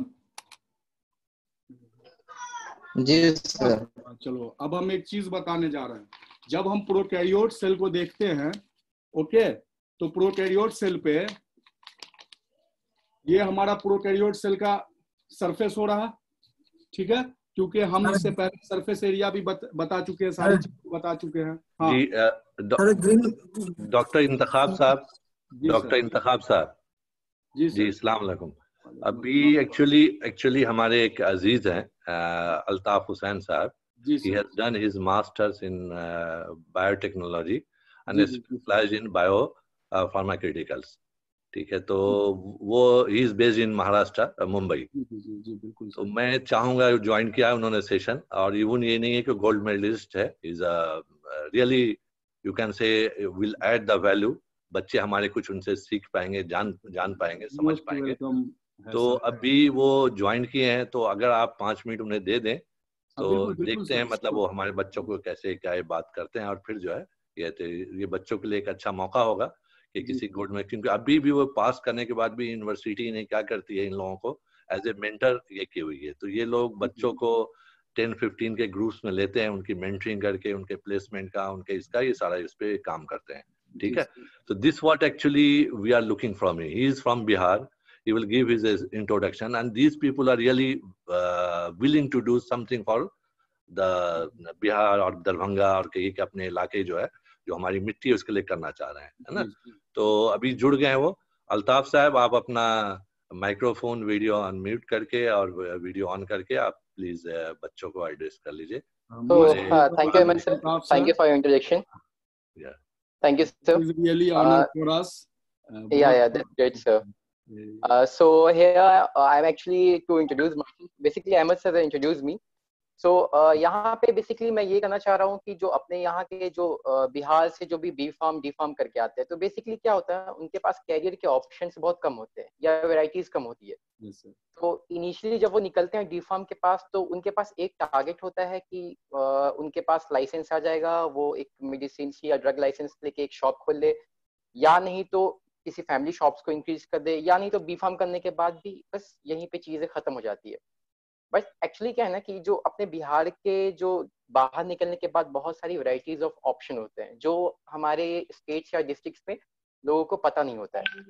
जी सर। चलो अब हम एक चीज बताने जा रहे हैं। जब हम प्रोकैरियोट सेल को देखते हैं, ओके, तो प्रोकैरियोट सेल पे ये हमारा प्रोकैरियोट सेल का सरफेस हो रहा, ठीक है, क्योंकि हम इससे पहले सरफेस एरिया भी बता चुके हैं, सारी चीजें बता चुके हैं। हाँ जी डॉक्टर इंतखाब साहब, डॉक्टर इंतखाब साहब जी, अस्सलाम वालेकुम। अभी एक्चुअली हमारे एक अजीज हैं अल्ताफ हुसैन साहब, he has done his masters in biotechnology and specialized in bio pharmaceuticals, ठीक है, तो वो he is based in Maharashtra Mumbai. तो मैं चाहूंगा, ज्वाइन किया उन्होंने सेशन, और इवन ये नहीं है कि गोल्ड मेडलिस्ट है, is really you can say will add the value, बच्चे हमारे कुछ उनसे सीख पाएंगे, जान पाएंगे, समझ पाएंगे। तो अभी वो ज्वाइन किए हैं, तो अगर आप 5 मिनट उन्हें दे दें तो देखते हैं मतलब वो हमारे बच्चों को कैसे क्या ये बात करते हैं, और फिर जो है ये बच्चों के लिए एक अच्छा मौका होगा कि किसी गोल्ड में, क्योंकि अभी भी वो पास करने के बाद भी यूनिवर्सिटी ने क्या करती है, इन लोगों को एज ए मेंटर ये की हुई है। तो ये लोग बच्चों को 10-15 के ग्रुप्स में लेते हैं, उनकी मेंटरिंग करके, उनके प्लेसमेंट का, उनके इसका, ये सारा इस पे काम करते हैं, ठीक है। तो this what actually we are looking from he is from Bihar, he will give his introduction, and these people are really willing to do something for the Bihar और दरभंगा और कहीं के अपने इलाके जो है, जो हमारी मिट्टी है उसके लिए करना चाह रहे हैं, है ना। तो अभी जुड़ गए हैं वो। अल्ताफ साहब, आप अपना माइक्रोफोन वीडियो अनम्यूट करके और वीडियो ऑन करके आप प्लीज बच्चों को एड्रेस कर लीजिए। Thank you very much, sir. Thank you for your introduction. Yeah. Thank you, sir. It's really honor for us. Yeah, that's great, sir. So here I'm actually to introduce myself. Basically, Ahmed sir introduced me. So यहाँ पे basically मैं ये कहना चाह रहा हूँ कि जो अपने यहाँ के जो बिहार से जो भी बी फार्म करके आते हैं, तो बेसिकली क्या होता है, उनके पास कैरियर के ऑप्शंस बहुत कम होते हैं या वैरायटीज कम होती है। तो इनिशियली जब वो निकलते हैं डी फार्म के पास, तो उनके पास एक टारगेट होता है कि उनके पास लाइसेंस आ जाएगा, वो एक मेडिसिन या ड्रग लाइसेंस लेके एक शॉप खोल ले, या नहीं तो किसी फैमिली शॉप्स को इंक्रीज कर दे, या नहीं तो बी फार्म करने के बाद भी बस यहीं पे चीजें खत्म हो जाती है। बट एक्चुअली क्या है ना कि जो अपने बिहार के जो बाहर निकलने के बाद बहुत सारी वैरायटीज ऑफ ऑप्शन होते हैं जो हमारे स्टेट्स या डिस्ट्रिक्ट्स में लोगों को पता नहीं होता है।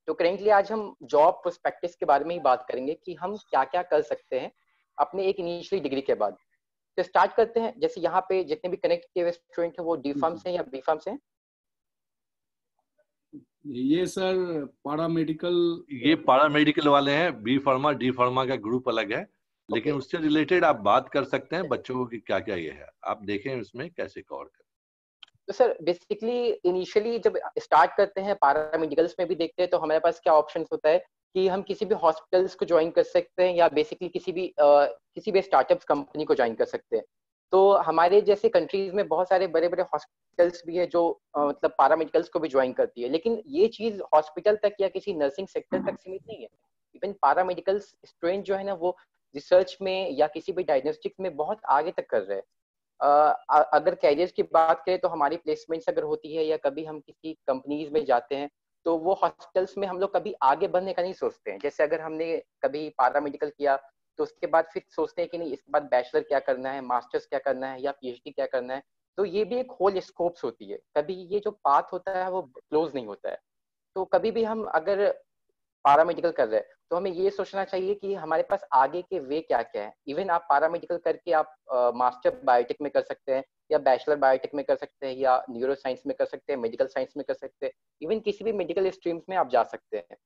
तो करेंटली आज हम जॉब प्रोस्पेक्टिव्स के बारे में ही बात करेंगे कि हम क्या क्या कर सकते हैं अपने एक इनिशियली डिग्री के बाद। तो स्टार्ट करते हैं। जैसे यहाँ पे जितने भी कनेक्ट किए हुए स्टूडेंट हैं वो डी फार्म से या बी फार्म से हैं? ये सर पैरामेडिकल, ये पैरामेडिकल वाले हैं, बी फार्मा डी फार्मा का ग्रुप अलग है, लेकिन उससे रिलेटेड आप बात कर सकते हैं बच्चों को कि क्या क्या ये है, आप देखें इसमें कैसे कवर करें। तो सर बेसिकली इनिशियली जब स्टार्ट करते हैं पैरामेडिकल्स में भी देखते हैं तो हमारे पास क्या ऑप्शंस होता है कि हम किसी भी हॉस्पिटल्स को ज्वाइन कर सकते हैं या बेसिकली किसी भी स्टार्टअप कंपनी को ज्वाइन कर सकते हैं। तो हमारे जैसे कंट्रीज में बहुत सारे बड़े बड़े हॉस्पिटल्स भी है जो मतलब पैरामेडिकल्स को भी ज्वाइन करती है, लेकिन ये चीज हॉस्पिटल तक या किसी नर्सिंग सेक्टर तक सीमित नहीं है। इवन पैरामेडिकल्स स्टूडेंट जो है ना वो रिसर्च में या किसी भी डायग्नोस्टिक्स में बहुत आगे तक कर रहे हैं। अगर कैरियर्स की बात करें तो हमारी प्लेसमेंट्स अगर होती है या कभी हम किसी कंपनीज में जाते हैं तो वो हॉस्पिटल्स में हम लोग कभी आगे बढ़ने का नहीं सोचते हैं। जैसे अगर हमने कभी पैरामेडिकल किया तो उसके बाद फिर सोचते हैं कि नहीं इसके बाद बैचलर क्या करना है, मास्टर्स क्या करना है या पीएचडी क्या करना है। तो ये भी एक होल स्कोप्स होती है, कभी ये जो पाथ होता है वो क्लोज नहीं होता है। तो कभी भी हम अगर पैरामेडिकल कर रहे हैं तो हमें ये सोचना चाहिए कि हमारे पास आगे के वे क्या क्या है। इवन आप पैरामेडिकल करके आप मास्टर बायोटेक में कर सकते हैं या बैचलर बायोटेक में कर सकते हैं या न्यूरो साइंस में कर सकते हैं, मेडिकल साइंस में कर सकते हैं, इवन किसी भी मेडिकल स्ट्रीम्स में आप जा सकते हैं।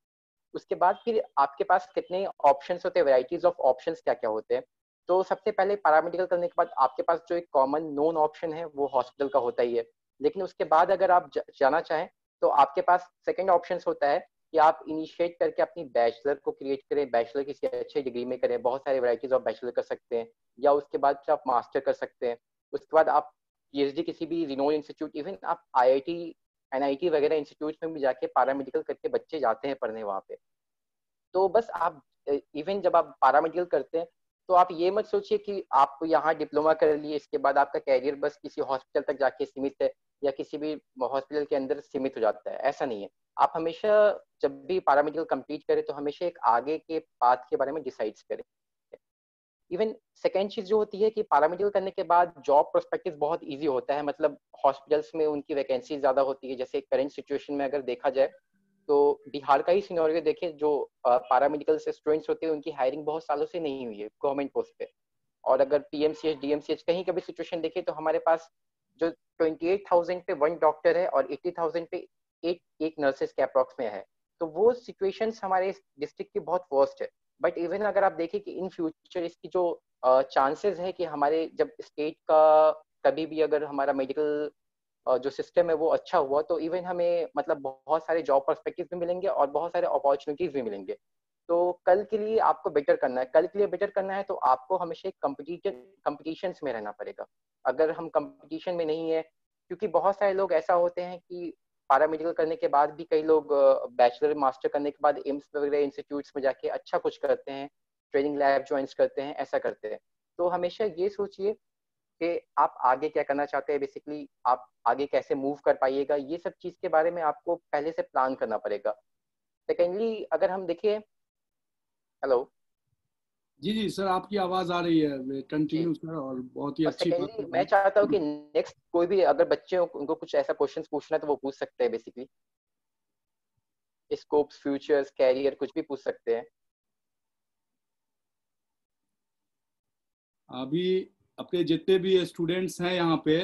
उसके बाद फिर आपके पास कितने ऑप्शंस होते हैं, वैरायटीज ऑफ ऑप्शंस क्या क्या होते हैं। तो सबसे पहले पैरामेडिकल करने के बाद आपके पास जो एक कॉमन नोन ऑप्शन है वो हॉस्पिटल का होता ही है। लेकिन उसके बाद अगर आप जाना चाहें तो आपके पास सेकेंड ऑप्शन होता है कि आप इनिशिएट करके अपनी बैचलर को क्रिएट करें, बैचलर किसी अच्छे डिग्री में करें, बहुत सारे वैरायटीज ऑफ बैचलर कर सकते हैं, या उसके बाद आप मास्टर कर सकते हैं। उसके बाद आप पीएचडी किसी भी रिनोन इंस्टीट्यूट, इवन आप आईआईटी एनआईटी वगैरह इंस्टीट्यूट में भी जाके पैरामेडिकल करके बच्चे जाते हैं पढ़ने वहाँ पे। तो बस आप इवन जब आप पैरामेडिकल करते हैं तो आप ये मत सोचिए कि आप यहाँ डिप्लोमा कर लिए इसके बाद आपका कैरियर बस किसी हॉस्पिटल तक जाके सीमित है या किसी भी हॉस्पिटल के अंदर सीमित हो जाता है, ऐसा नहीं है। आप हमेशा जब भी पैरामेडिकल कंप्लीट करें तो हमेशा एक आगे के पाथ के बारे में डिसाइड करें। इवन सेकेंड चीज जो होती है कि पैरामेडिकल करने के बाद जॉब प्रोस्पेक्टिव बहुत इजी होता है, मतलब हॉस्पिटल्स में उनकी वैकेंसी ज्यादा होती है। जैसे करंट सिचुएशन में अगर देखा जाए तो बिहार का ही सिनेरियो देखें, जो पैरामेडिकल स्टूडेंट्स होते हैं उनकी हायरिंग बहुत सालों से नहीं हुई है गवर्नमेंट पोस्ट पे। और अगर पीएमसीएच डीएमसीएच कहीं का भी सिचुएशन देखें तो हमारे पास जो 28,000 पे 1 डॉक्टर है और 80,000 पे एक नर्सेस के अप्रॉक्स में है। तो वो सिचुएशंस हमारे डिस्ट्रिक्ट की बहुत वर्स्ट है। बट इवन अगर आप देखें कि इन फ्यूचर इसकी जो चांसेस है कि हमारे जब स्टेट का कभी भी अगर हमारा मेडिकल जो सिस्टम है वो अच्छा हुआ तो इवन हमें मतलब बहुत सारे जॉब पर्सपेक्टिव भी मिलेंगे और बहुत सारे अपॉर्चुनिटीज भी मिलेंगे। तो कल के लिए आपको बेटर करना है, कल के लिए बेटर करना है तो आपको हमेशा कंपटीशंस में रहना पड़ेगा। अगर हम कंपटीशन में नहीं है, क्योंकि बहुत सारे लोग ऐसा होते हैं कि पैरामेडिकल करने के बाद भी कई लोग बैचलर मास्टर करने के बाद एम्स वगैरह इंस्टीट्यूट्स में जाके अच्छा कुछ करते हैं, ट्रेनिंग लैब ज्वाइन करते हैं, ऐसा करते हैं। तो हमेशा ये सोचिए कि आप आगे क्या करना चाहते हैं, बेसिकली आप आगे कैसे मूव कर पाइएगा, ये सब चीज के बारे में आपको पहले से प्लान करना पड़ेगा। सेकेंडली अगर हम देखें, हेलो जी जी सर आपकी आवाज आ रही है, कंटिन्यू सर। और बहुत ही अच्छी बात मैं चाहता हूँ कि नेक्स्ट कोई भी अगर बच्चे उनको कुछ ऐसा क्वेश्चन पूछना है तो वो पूछ सकते हैं। बेसिकली स्कोप्स, फ्यूचर्स, कैरियर कुछ भी पूछ सकते हैं। अभी अपने जितने भी स्टूडेंट्स हैं यहाँ पे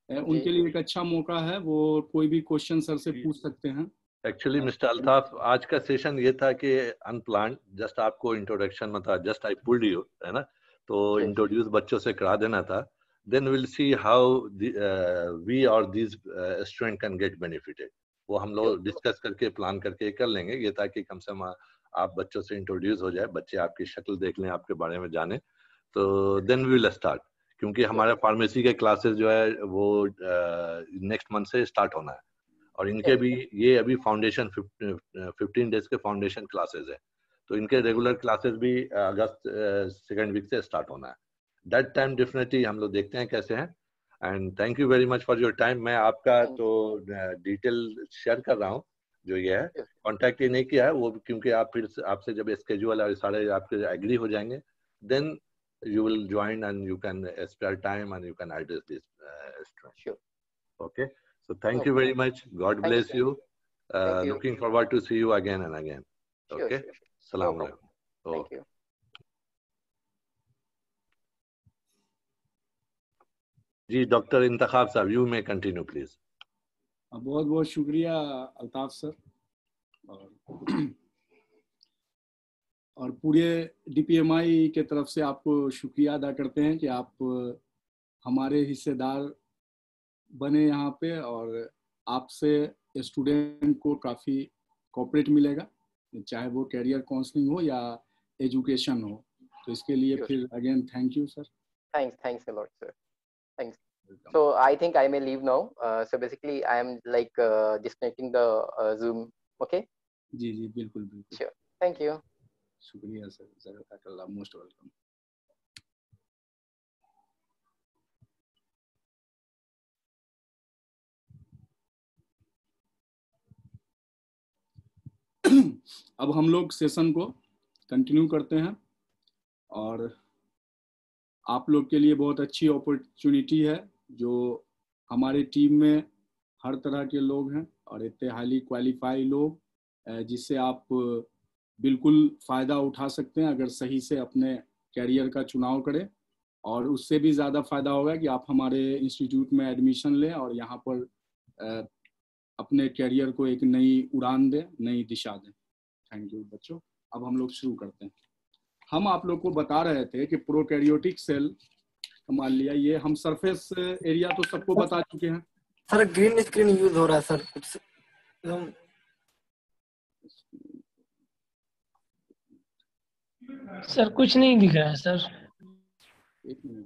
उनके लिए एक अच्छा मौका है, वो कोई भी क्वेश्चन सर से पूछ सकते हैं। एक्चुअली मिस्टर अल्ताफ, आज का सेशन ये था कि अनप्लान्ड, जस्ट आपको इंट्रोडक्शन में था, जस्ट आई पुल्ड यू, है ना, तो इंट्रोड्यूस बच्चों से करा देना था। Then will see how we और these student can get benefited. वो हम लोग डिस्कस करके प्लान करके कर लेंगे, ये ताकि कम से कम आप बच्चों से इंट्रोड्यूस हो जाए, बच्चे आपकी शक्ल देख लें, आपके बारे में जाने, तो देन वी विल स्टार्ट। क्योंकि हमारे फार्मेसी के क्लासेस जो है वो नेक्स्ट मंथ से स्टार्ट होना है और इनके भी ये अभी फाउंडेशन 15 डेज के फाउंडेशन क्लासेस है, तो इनके रेगुलर क्लासेस भी अगस्त सेकेंड वीक से स्टार्ट होना है। दैट टाइम डेफिनेटली हम लोग देखते हैं कैसे हैं। And thank you very much for your time. मैं आपका तो डिटेल शेयर कर रहा हूँ, जो ये है कॉन्टैक्ट ये नहीं किया है वो, क्योंकि आप फिर आपसे जब स्केड्यूल और सारे आपके एग्री हो जाएंगे then you will join and you can spare time and you can address this strength. Sure. Okay. So thank you very much. God bless you. Looking forward to see you again and again. Okay. Salam alaikum. Thank you. जी doctor Intekhab साहब, you may continue please. बहुत बहुत शुक्रिया Altaf sir, और पूरे DPMI के तरफ से आपको शुक्रिया अदा करते हैं कि आप हमारे हिस्सेदार बने यहाँ पे, और आपसे स्टूडेंट को काफ़ी कोऑपरेट मिलेगा, चाहे वो कैरियर काउंसलिंग हो या एजुकेशन हो। तो इसके लिए फिर again thank you sir. Thanks a lot, sir. Thanks. So I think I may leave now. So basically, I am like disconnecting the Zoom. Okay? जी जी बिल्कुल बिल्कुल। Sure. Thank you. शुक्रिया सर, जज़ाकल्लाह, मोस्ट वेलकम। अब हम लोग session को continue करते हैं, और आप लोग के लिए बहुत अच्छी अपॉर्चुनिटी है, जो हमारे टीम में हर तरह के लोग हैं और इतने हाईली क्वालिफाई लोग, जिससे आप बिल्कुल फ़ायदा उठा सकते हैं अगर सही से अपने कैरियर का चुनाव करें। और उससे भी ज़्यादा फ़ायदा होगा कि आप हमारे इंस्टीट्यूट में एडमिशन लें और यहाँ पर अपने कैरियर को एक नई उड़ान दें, नई दिशा दें। थैंक यू बच्चों। अब हम लोग शुरू करते हैं। हम आप लोग को बता रहे थे कि प्रोकैरियोटिक सेल, मान लिया ये हम सरफेस एरिया तो सबको बता चुके हैं। सर ग्रीन स्क्रीन यूज हो रहा है सर, कुछ सर कुछ नहीं दिख रहा है sir.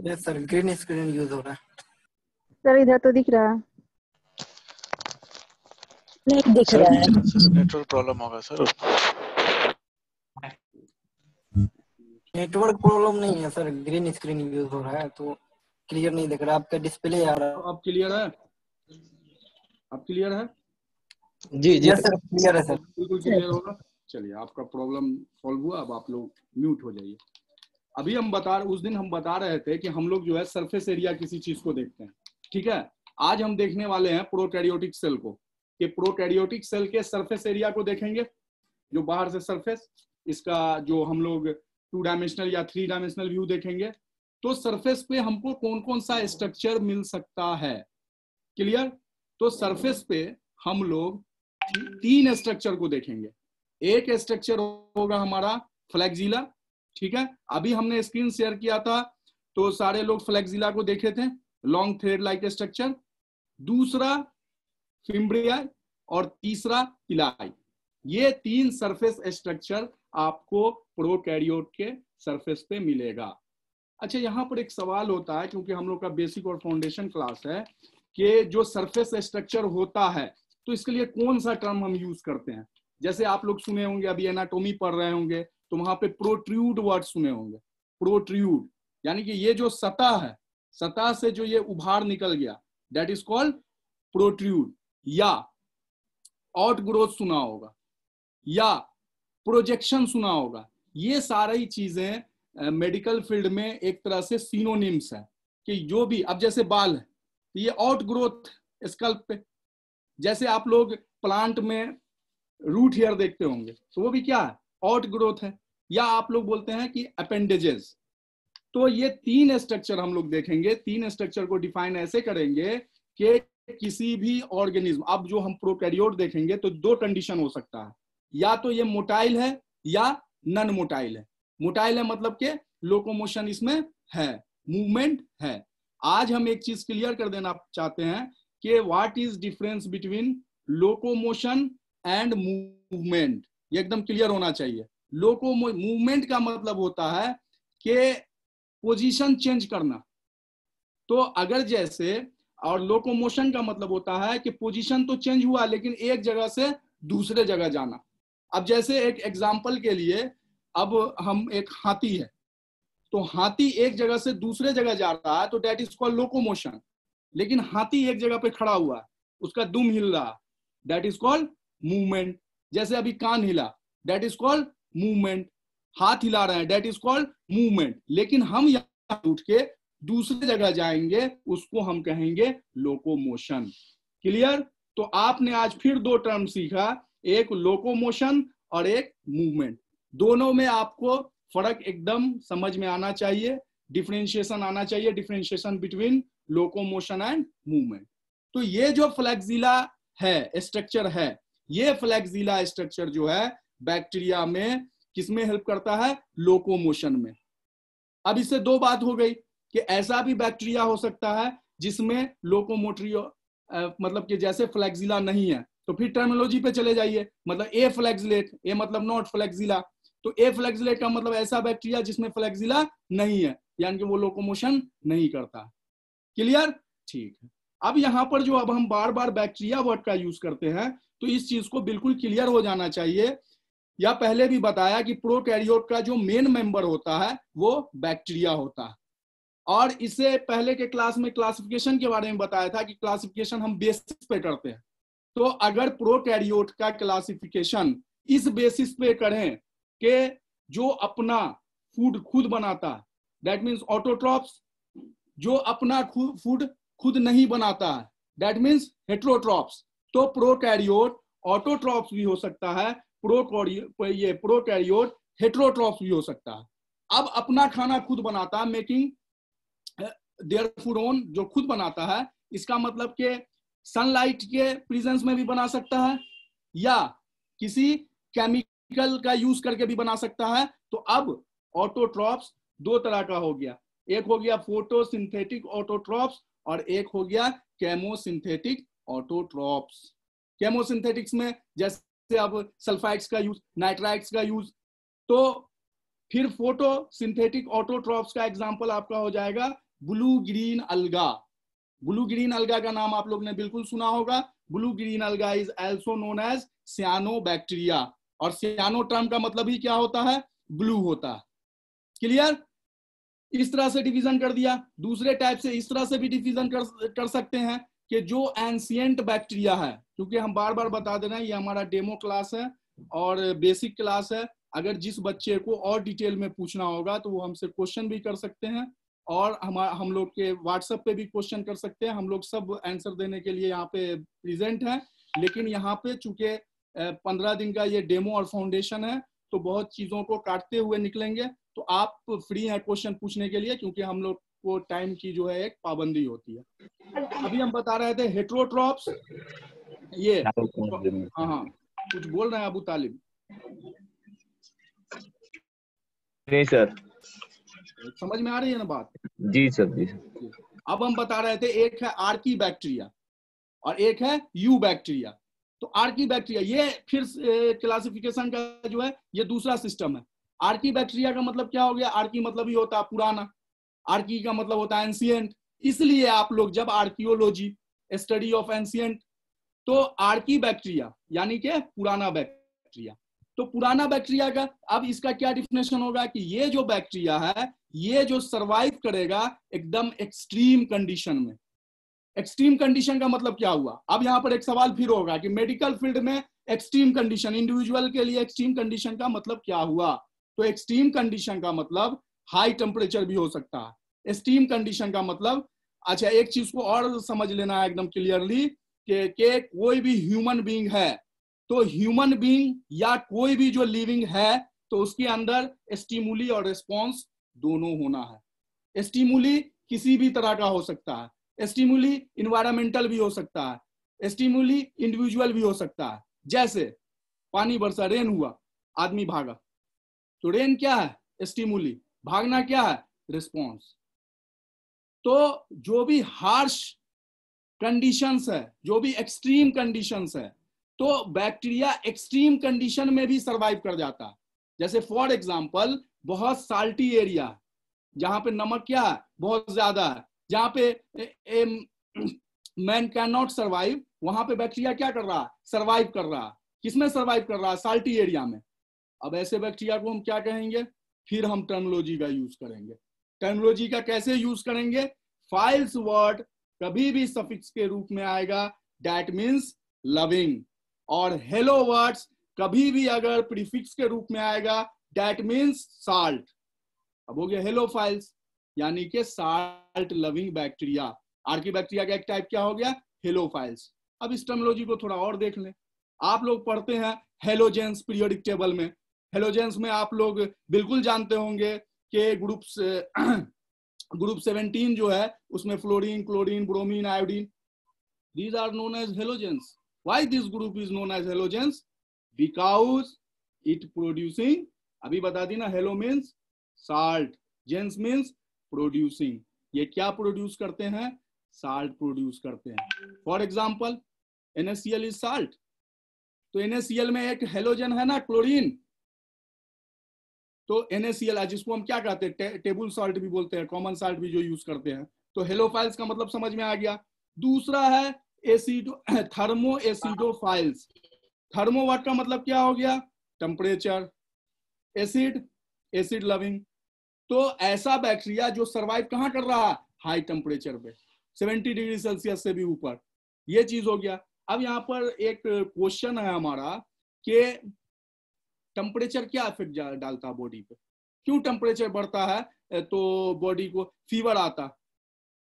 Yes sir, green screen use हो रहा है। सर इधर तो दिख रहा है। नहीं दिख रहा है। नेटवर्क प्रॉब्लम होगा सर। नेटवर्क प्रॉब्लम नहीं है सर, ग्रीन स्क्रीन यूज हो रहा है तो क्लियर नहीं दिख रहा। आपका डिस्प्ले आ रहा है। अब क्लियर है? अब क्लियर है? जी जी सर क्लियर है सर, बिल्कुल क्लियर होगा। चलिए, आपका प्रॉब्लम सॉल्व हुआ। अब आप लोग म्यूट हो जाइए। अभी उस दिन हम बता रहे थे कि हम लोग जो है सरफेस एरिया किसी चीज को देखते हैं, ठीक है। आज हम देखने वाले हैं प्रोकैरियोटिक सेल को, कि प्रोकैरियोटिक सेल के सरफेस एरिया को देखेंगे, जो बाहर से सरफेस, इसका जो हम लोग 2 डायमेंशनल या 3 डायमेंशनल व्यू देखेंगे। तो सरफेस पे हमको कौन कौन सा स्ट्रक्चर मिल सकता है, क्लियर। तो सरफेस पे हम लोग 3 स्ट्रक्चर को देखेंगे। एक स्ट्रक्चर होगा हमारा फ्लैक्सिला, ठीक है। अभी हमने स्क्रीन शेयर किया था तो सारे लोग फ्लैक्सिला को देखे थे, लॉन्ग थ्रेड लाइक स्ट्रक्चर। दूसरा फिम्ब्रिया और तीसरा पिलाई। ये 3 सरफेस स्ट्रक्चर आपको प्रोकैरियोट के सरफेस पे मिलेगा। अच्छा, यहाँ पर एक सवाल होता है, क्योंकि हम लोग का बेसिक और फाउंडेशन क्लास है, कि जो सरफेस स्ट्रक्चर होता है तो इसके लिए कौन सा टर्म हम यूज करते हैं। जैसे आप लोग सुने होंगे, अभी एनाटॉमी पढ़ रहे होंगे तो वहां पे प्रोट्रूड वर्ड सुने होंगे। प्रोट्रूड यानी कि ये जो सतह है, सतह से जो ये उभार निकल गया, दैट इज कॉल्ड प्रोट्रूड। या आउटग्रोथ सुना होगा, या प्रोजेक्शन सुना होगा। ये सारी चीजें मेडिकल फील्ड में एक तरह से सिनोनिम्स है, कि जो भी, अब जैसे बाल है तो ये आउटग्रोथ स्कल्प पे। जैसे आप लोग प्लांट में रूट हेयर देखते होंगे तो वो भी क्या है, आउटग्रोथ है। या आप लोग बोलते हैं कि अपेंडेजेस। तो ये 3 स्ट्रक्चर हम लोग देखेंगे। 3 स्ट्रक्चर को डिफाइन ऐसे करेंगे कि किसी भी ऑर्गेनिज्म, अब जो हम प्रोकैरियोट देखेंगे तो 2 कंडीशन हो सकता है, या तो ये मोटाइल है या नन मोटाइल है। मोटाइल है मतलब के लोकोमोशन इसमें है, मूवमेंट है। आज हम एक चीज क्लियर कर देना चाहते हैं कि what is difference between locomotion and movement. ये एकदम क्लियर होना चाहिए। मूवमेंट का मतलब होता है कि पोजीशन चेंज करना। तो अगर जैसे, और लोकोमोशन का मतलब होता है कि पोजीशन तो चेंज हुआ लेकिन एक जगह से दूसरे जगह जाना। अब जैसे एक एग्जांपल के लिए, अब हम एक हाथी है, तो हाथी एक जगह से दूसरे जगह जा रहा है तो दैट इज कॉल्ड लोकोमोशन। लेकिन हाथी एक जगह पे खड़ा हुआ है, उसका दुम हिल रहा, दैट इज कॉल्ड मूवमेंट। जैसे अभी कान हिला, दैट इज कॉल्ड मूवमेंट। हाथ हिला रहे हैं, दैट इज कॉल्ड मूवमेंट। लेकिन हम यहाँ उठ के दूसरी जगह जाएंगे, उसको हम कहेंगे लोकोमोशन। क्लियर। तो आपने आज फिर 2 टर्म सीखा, एक लोकोमोशन और एक मूवमेंट। दोनों में आपको फर्क एकदम समझ में आना चाहिए, डिफरेंशिएशन आना चाहिए, differentiation between locomotion and movement. तो ये जो फ्लैक्सिला है, स्ट्रक्चर है, ये फ्लैक्सिला स्ट्रक्चर जो है बैक्टीरिया में किसमें हेल्प करता है, लोकोमोशन में। अब इससे 2 बात हो गई कि ऐसा भी बैक्टीरिया हो सकता है जिसमें लोकोमोटरी मतलब कि जैसे फ्लैक्सिला नहीं है तो फिर टर्मिनोलॉजी पे चले जाइए, मतलब ए फ्लैक्सिलेट, ए मतलब नॉट फ्लैक्सिला, तो ए फ्लैक्सिलेट का मतलब ऐसा बैक्टीरिया जिसमें फ्लैक्सिला नहीं है, यानी कि वो लोकोमोशन नहीं करता। क्लियर? ठीक है। अब यहाँ पर जो अब हम बार बार बैक्टीरिया वर्ड का यूज करते हैं तो इस चीज को बिल्कुल क्लियर हो जाना चाहिए, या पहले भी बताया कि प्रोकैरियोट का जो मेन मेंबर होता है वो बैक्टीरिया होता है। और इससे पहले के क्लास में क्लासिफिकेशन के बारे में बताया था कि क्लासिफिकेशन हम बेसिस पे करते हैं। तो अगर प्रोकैरियोट का क्लासिफिकेशन इस बेसिस पे करें कि जो अपना फूड खुद बनाता है, दैट मीन्स ऑटोट्रॉप्स, जो अपना फूड खुद नहीं बनाता है, दैट मीन्स हेट्रोट्रॉप्स, तो प्रोकैरियोट ऑटोट्रॉप्स भी हो सकता है, प्रोकैरियोट हेट्रोट्रॉप्स भी हो सकता है। अब अपना खाना खुद बनाता है, मेकिंग देयर फूड ओन, जो खुद बनाता है, इसका मतलब कि सनलाइट के प्रेजेंस में भी बना सकता है या किसी केमिकल का यूज करके भी बना सकता है। तो अब ऑटोट्रॉप्स दो तरह का हो गया, एक हो गया फोटोसिंथेटिक ऑटोट्रॉप्स और एक हो गया केमोसिंथेटिक ऑटोट्रॉप्स। केमोसिंथेटिक्स में जैसे अब सल्फाइड्स का यूज, नाइट्राइट्स का यूज, तो फिर फोटोसिंथेटिक ऑटोट्रॉप्स का एग्जांपल आपका हो जाएगा blue green alga. Blue green alga का नाम आप लोग ने बिल्कुल सुना होगा। Blue green alga is also known as cyanobacteria, और सियानो टर्म का मतलब ही क्या होता है? ब्लू होता है। क्लियर? इस तरह से डिवीजन कर दिया। दूसरे टाइप से इस तरह से भी डिवीजन कर सकते हैं कि जो एंशिएंट बैक्टीरिया है, क्योंकि हम बार बार बता दे रहे हैं ये हमारा डेमो क्लास है और बेसिक क्लास है, अगर जिस बच्चे को और डिटेल में पूछना होगा तो वो हमसे क्वेश्चन भी कर सकते हैं और हम लोग के व्हाट्सएप पे भी क्वेश्चन कर सकते हैं। हम लोग सब आंसर देने के लिए यहाँ पे प्रेजेंट हैं, लेकिन यहाँ पे चूंकि 15 दिन का ये डेमो और फाउंडेशन है तो बहुत चीजों को काटते हुए निकलेंगे, तो आप फ्री हैं क्वेश्चन पूछने के लिए, क्योंकि हम लोग को टाइम की जो है एक पाबंदी होती है। अभी हम बता रहे थे हेट्रोट्रॉप्स, ये हाँ कुछ बोल रहे हैं अबू तालिब? नहीं सर। समझ में आ रही है ना बात? जी सर जी। अब हम बता रहे थे एक है आर्की बैक्टीरिया और एक है यू बैक्टीरिया। तो आर्की बैक्टीरिया ये फिर क्लासिफिकेशन का जो है ये दूसरा सिस्टम है। आर्की बैक्टीरिया का मतलब क्या हो गया? आर्की मतलब ही होता है पुराना, आर्की का मतलब होता है एंशिएंट। इसलिए आप लोग जब आर्कियोलॉजी, स्टडी ऑफ एंशिएंट, तो आर्की बैक्टीरिया यानी कि पुराना बैक्टीरिया। तो पुराना बैक्टीरिया का अब इसका क्या डिफिनेशन होगा कि ये जो बैक्टीरिया है ये जो सरवाइव करेगा एकदम एक्सट्रीम कंडीशन में। एक्सट्रीम कंडीशन का मतलब क्या हुआ? अब यहाँ पर एक सवाल फिर होगा कि मेडिकल फील्ड में एक्सट्रीम कंडीशन, इंडिविजुअल के लिए एक्सट्रीम कंडीशन का मतलब क्या हुआ? तो एक्सट्रीम कंडीशन का मतलब हाई टेम्परेचर भी हो सकता है। एक्सट्रीम कंडीशन का मतलब, अच्छा एक चीज को और समझ लेना है एकदम क्लियरली कि कोई भी ह्यूमन बीइंग है, तो ह्यूमन बीइंग या कोई भी जो लिविंग है तो उसके अंदर स्टिमुली और रिस्पॉन्स दोनों होना है। स्टिमुली किसी भी तरह का हो सकता है, स्टिमुली इन्वायरमेंटल भी हो सकता है, स्टिमुली इंडिविजुअल भी हो सकता है। जैसे पानी बरसा, रेन हुआ, आदमी भागा, तो रेन क्या है? स्टिमुली। भागना क्या है? रिस्पॉन्स। तो जो भी हार्श कंडीशंस है, जो भी एक्सट्रीम कंडीशंस है, तो बैक्टीरिया एक्सट्रीम कंडीशन में भी सरवाइव कर जाता है। जैसे फॉर एग्जांपल बहुत साल्टी एरिया जहां पे नमक क्या है? बहुत ज्यादा है, जहां पे मैन कैन नॉट सर्वाइव, वहां पे बैक्टीरिया क्या कर रहा है? सर्वाइव कर रहा है। किसमें सर्वाइव कर रहा है? साल्टी एरिया में। अब ऐसे बैक्टीरिया को हम क्या कहेंगे? फिर हम टर्मिनोलॉजी का यूज करेंगे। टर्मिनोलॉजी का कैसे यूज करेंगे? फाइल्स वर्ड कभी भी सफिक्स के रूप में आएगा, दैट मीन्स लविंग, और हेलो वर्ड्स कभी भी अगर प्रीफिक्स के रूप में आएगा, दैट मीन्स साल्ट। अब हो गया हेलो फाइल्स यानी कि salt loving bacteria. Archie bacteria का एक टाइप क्या हो गया? Hello files. अब इस टर्मिनोलॉजी को थोड़ा और देख लें। आप लोग पढ़ते हैं हेलोजेंस पीरियोडिक टेबल में। हेलोजेंस में आप लोग बिल्कुल जानते होंगे कि ग्रुप 17 जो है उसमें fluorine, chlorine, bromine, iodine, these are known as halogens. Why this group is known as halogens? Because it producing, अभी बता दी ना, halo means salt, gens means producing. ये क्या प्रोड्यूस करते हैं? साल्ट प्रोड्यूस करते हैं। For example NaCl is salt. तो NaCl में एक हेलोजन है ना, क्लोरीन, तो NaCl जिसको हम क्या कहते हैं, टेबल साल्ट भी बोलते हैं, कॉमन साल्ट भी जो यूज करते हैं। तो हेलोफाइल्स का मतलब समझ में आ गया। दूसरा है थर्मो एसिडोफाइल्स। थर्मो वर्ड का मतलब क्या हो गया, टेम्परेचर। एसिड लविंग, तो ऐसा बैक्टीरिया जो सरवाइव कहाँ कर रहा है, हाई टेम्परेचर पे, 70 डिग्री सेल्सियस से भी ऊपर। ये चीज हो गया। अब यहाँ पर एक क्वेश्चन है हमारा कि टेम्परेचर क्या इफेक्ट डालता है बॉडी पे, क्यों टेम्परेचर बढ़ता है तो बॉडी को फीवर आता,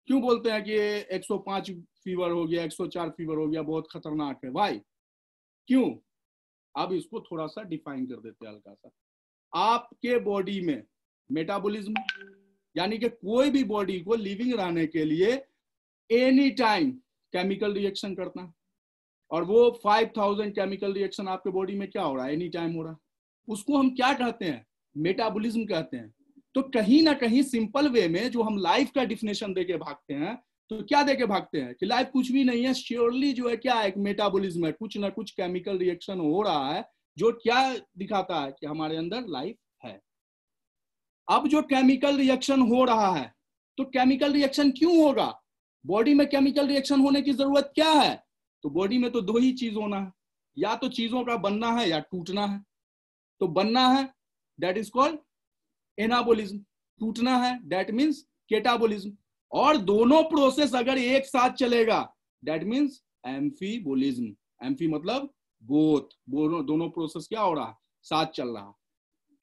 क्यों बोलते हैं कि 105 फीवर हो गया, 104 फीवर हो गया, बहुत खतरनाक है, भाई क्यों? अब इसको थोड़ा सा डिफाइन कर देते हैं हल्का सा। आपके बॉडी में मेटाबॉलिज्म, यानी कि कोई भी बॉडी को लिविंग रहने के लिए एनी टाइम केमिकल रिएक्शन करना है, और वो 5000 केमिकल रिएक्शन आपके बॉडी में क्या हो रहा है, एनी टाइम हो रहा है। उसको हम क्या कहते हैं, मेटाबॉलिज्म कहते हैं। तो कहीं ना कहीं सिंपल वे में जो हम लाइफ का डिफिनेशन देके भागते हैं, तो क्या देके भागते हैं कि लाइफ कुछ भी नहीं है, श्योरली जो है क्या है, एक मेटाबॉलिज्म है, कुछ ना कुछ केमिकल रिएक्शन हो रहा है जो क्या दिखाता है कि हमारे अंदर लाइफ है। अब जो केमिकल रिएक्शन हो रहा है, तो केमिकल रिएक्शन क्यों होगा, बॉडी में केमिकल रिएक्शन होने की जरूरत क्या है? तो बॉडी में तो दो ही चीज होना है, या तो चीजों का बनना है या टूटना है। तो बनना है दैट इज कॉल्ड एनाबोलिज्म, टूटना है दैट मीन्स केटाबोलिज्म, और दोनों प्रोसेस अगर एक साथ चलेगा दैट मीन्स एम्फीबोलिज्म। एम्फी मतलब बोथ, दोनों प्रोसेस क्या हो रहा है, साथ चल रहा।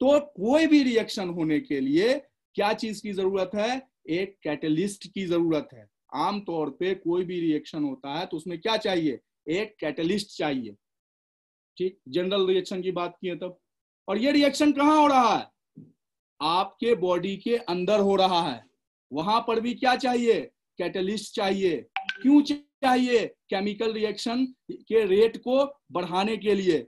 तो कोई भी रिएक्शन होने के लिए क्या चीज की जरूरत है, एक कैटलिस्ट की जरूरत है। आमतौर पे कोई भी रिएक्शन होता है तो उसमें क्या चाहिए, एक कैटलिस्ट चाहिए। ठीक, जनरल रिएक्शन की बात की है तब। और ये रिएक्शन कहाँ हो रहा है, आपके बॉडी के अंदर हो रहा है, वहां पर भी क्या चाहिए, कैटलिस्ट चाहिए। क्यों चाहिए, केमिकल रिएक्शन के रेट को बढ़ाने के लिए।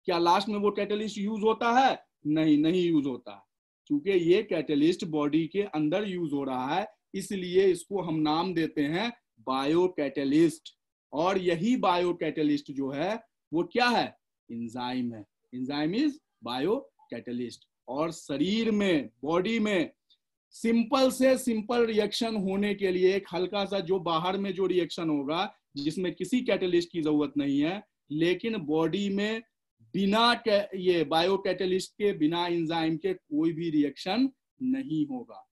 क्या लास्ट में वो कैटलिस्ट यूज होता है, नहीं यूज होता है, क्योंकि ये कैटलिस्ट बॉडी के अंदर यूज हो रहा है, इसलिए इसको हम नाम देते हैं बायो कैटलिस्ट। और यही बायो कैटलिस्ट जो है वो क्या है, एंजाइम है। Enzyme is bio catalyst. और शरीर में, बॉडी में सिंपल से सिंपल रिएक्शन होने के लिए एक हल्का सा जो बाहर में जो रिएक्शन होगा जिसमें किसी कैटलिस्ट की जरूरत नहीं है, लेकिन बॉडी में बिना ये बायो कैटलिस्ट के, बिना एंजाइम के कोई भी रिएक्शन नहीं होगा।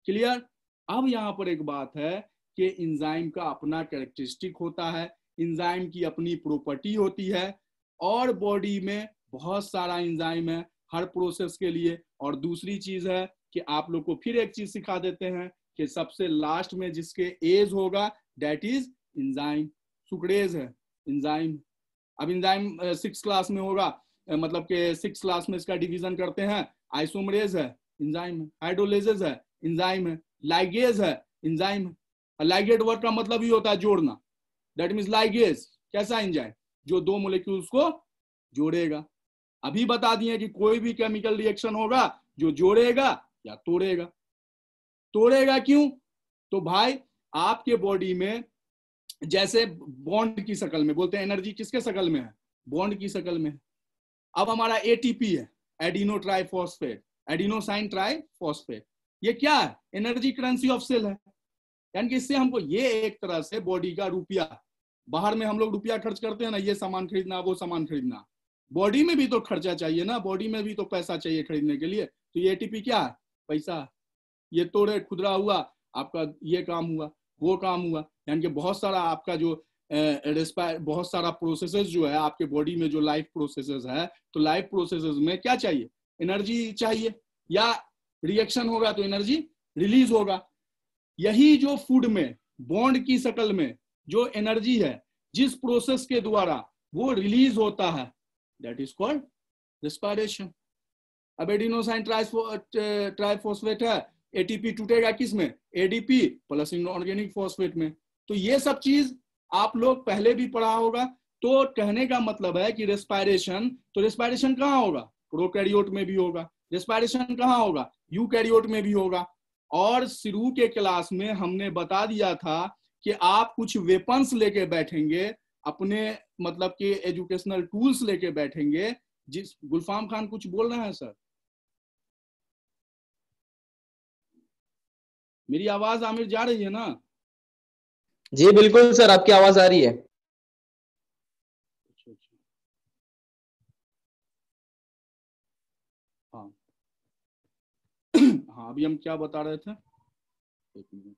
क्लियर? अब यहाँ पर एक बात है कि एंजाइम का अपना कैरेक्टरिस्टिक होता है, एंजाइम की अपनी प्रॉपर्टी होती है, और बॉडी में बहुत सारा एंजाइम है हर प्रोसेस के लिए। और दूसरी चीज है कि आप लोग को फिर एक चीज सिखा देते हैं कि सबसे लास्ट में जिसके एज होगा दैट इज एंजाइम, सुक्रेज है एंजाइम। अब एंजाइम 6 क्लास में होगा, मतलब कि 6 क्लास में इसका डिवीजन करते हैं। आइसोमरेज है एंजाइम है, हाइड्रोलेजेज है एंजाइम है, लाइगेज है एंजाइम है। लाइगेट वर्ड का मतलब ही होता है जोड़ना, दैट मीन्स लाइगेज कैसा एंजाइम, जो दो मोलिक्यूल्स को जोड़ेगा। अभी बता दिए कि कोई भी केमिकल रिएक्शन होगा जो जोड़ेगा या तोड़ेगा। तोड़ेगा क्यों, तो भाई आपके बॉडी में जैसे बॉन्ड की शक्ल में, बोलते हैं एनर्जी किसके शक्ल में है, बॉन्ड की शक्ल में है। अब हमारा एटीपी है, एडिनो ट्राइफॉस्फेट, एडिनोसाइन ट्राइफॉस्फेट, ये क्या है, एनर्जी करेंसी ऑफ सेल है। यानी कि इससे हमको ये एक तरह से बॉडी का रुपया, बाहर में हम लोग रुपया खर्च करते हैं ना, ये सामान खरीदना वो सामान खरीदना, बॉडी में भी तो खर्चा चाहिए ना, बॉडी में भी तो पैसा चाहिए खरीदने के लिए। तो ये एटीपी क्या है, पैसा। ये तोड़े खुदरा हुआ, आपका ये काम हुआ वो काम हुआ, यानी कि बहुत सारा आपका जो बहुत सारा प्रोसेसेस जो है आपके बॉडी में, जो लाइफ प्रोसेसेस है, तो लाइफ प्रोसेसेस में क्या चाहिए, एनर्जी चाहिए, या रिएक्शन होगा तो एनर्जी रिलीज होगा। यही जो फूड में बॉन्ड की शक्ल में जो एनर्जी है, जिस प्रोसेस के द्वारा वो रिलीज होता है, दैट इज कॉल्ड रेस्पिरेशन। अब एडिनोसाइन ट्राइफॉस्फेट है, एटीपी टूटेगा किसमें, एडीपी प्लस इनऑर्गेनिक फॉस्फेट में। तो ये सब चीज आप लोग पहले भी पढ़ा होगा। तो कहने का मतलब है कि रेस्पिरेशन, तो रेस्पिरेशन कहाँ होगा, प्रोकैरियोट में भी होगा। रेस्पिरेशन कहाँ होगा, यूकैरियोट में भी होगा। और शुरू के क्लास में हमने बता दिया था कि आप कुछ वेपन्स लेके बैठेंगे, अपने मतलब कि एजुकेशनल टूल्स लेके बैठेंगे। जिस गुलफाम खान कुछ बोल रहे हैं सर? मेरी आवाज आमिर जा रही है ना? जी बिल्कुल सर, आपकी आवाज आ रही है। हाँ हाँ, अभी हम क्या बता रहे थे? एक मिनट,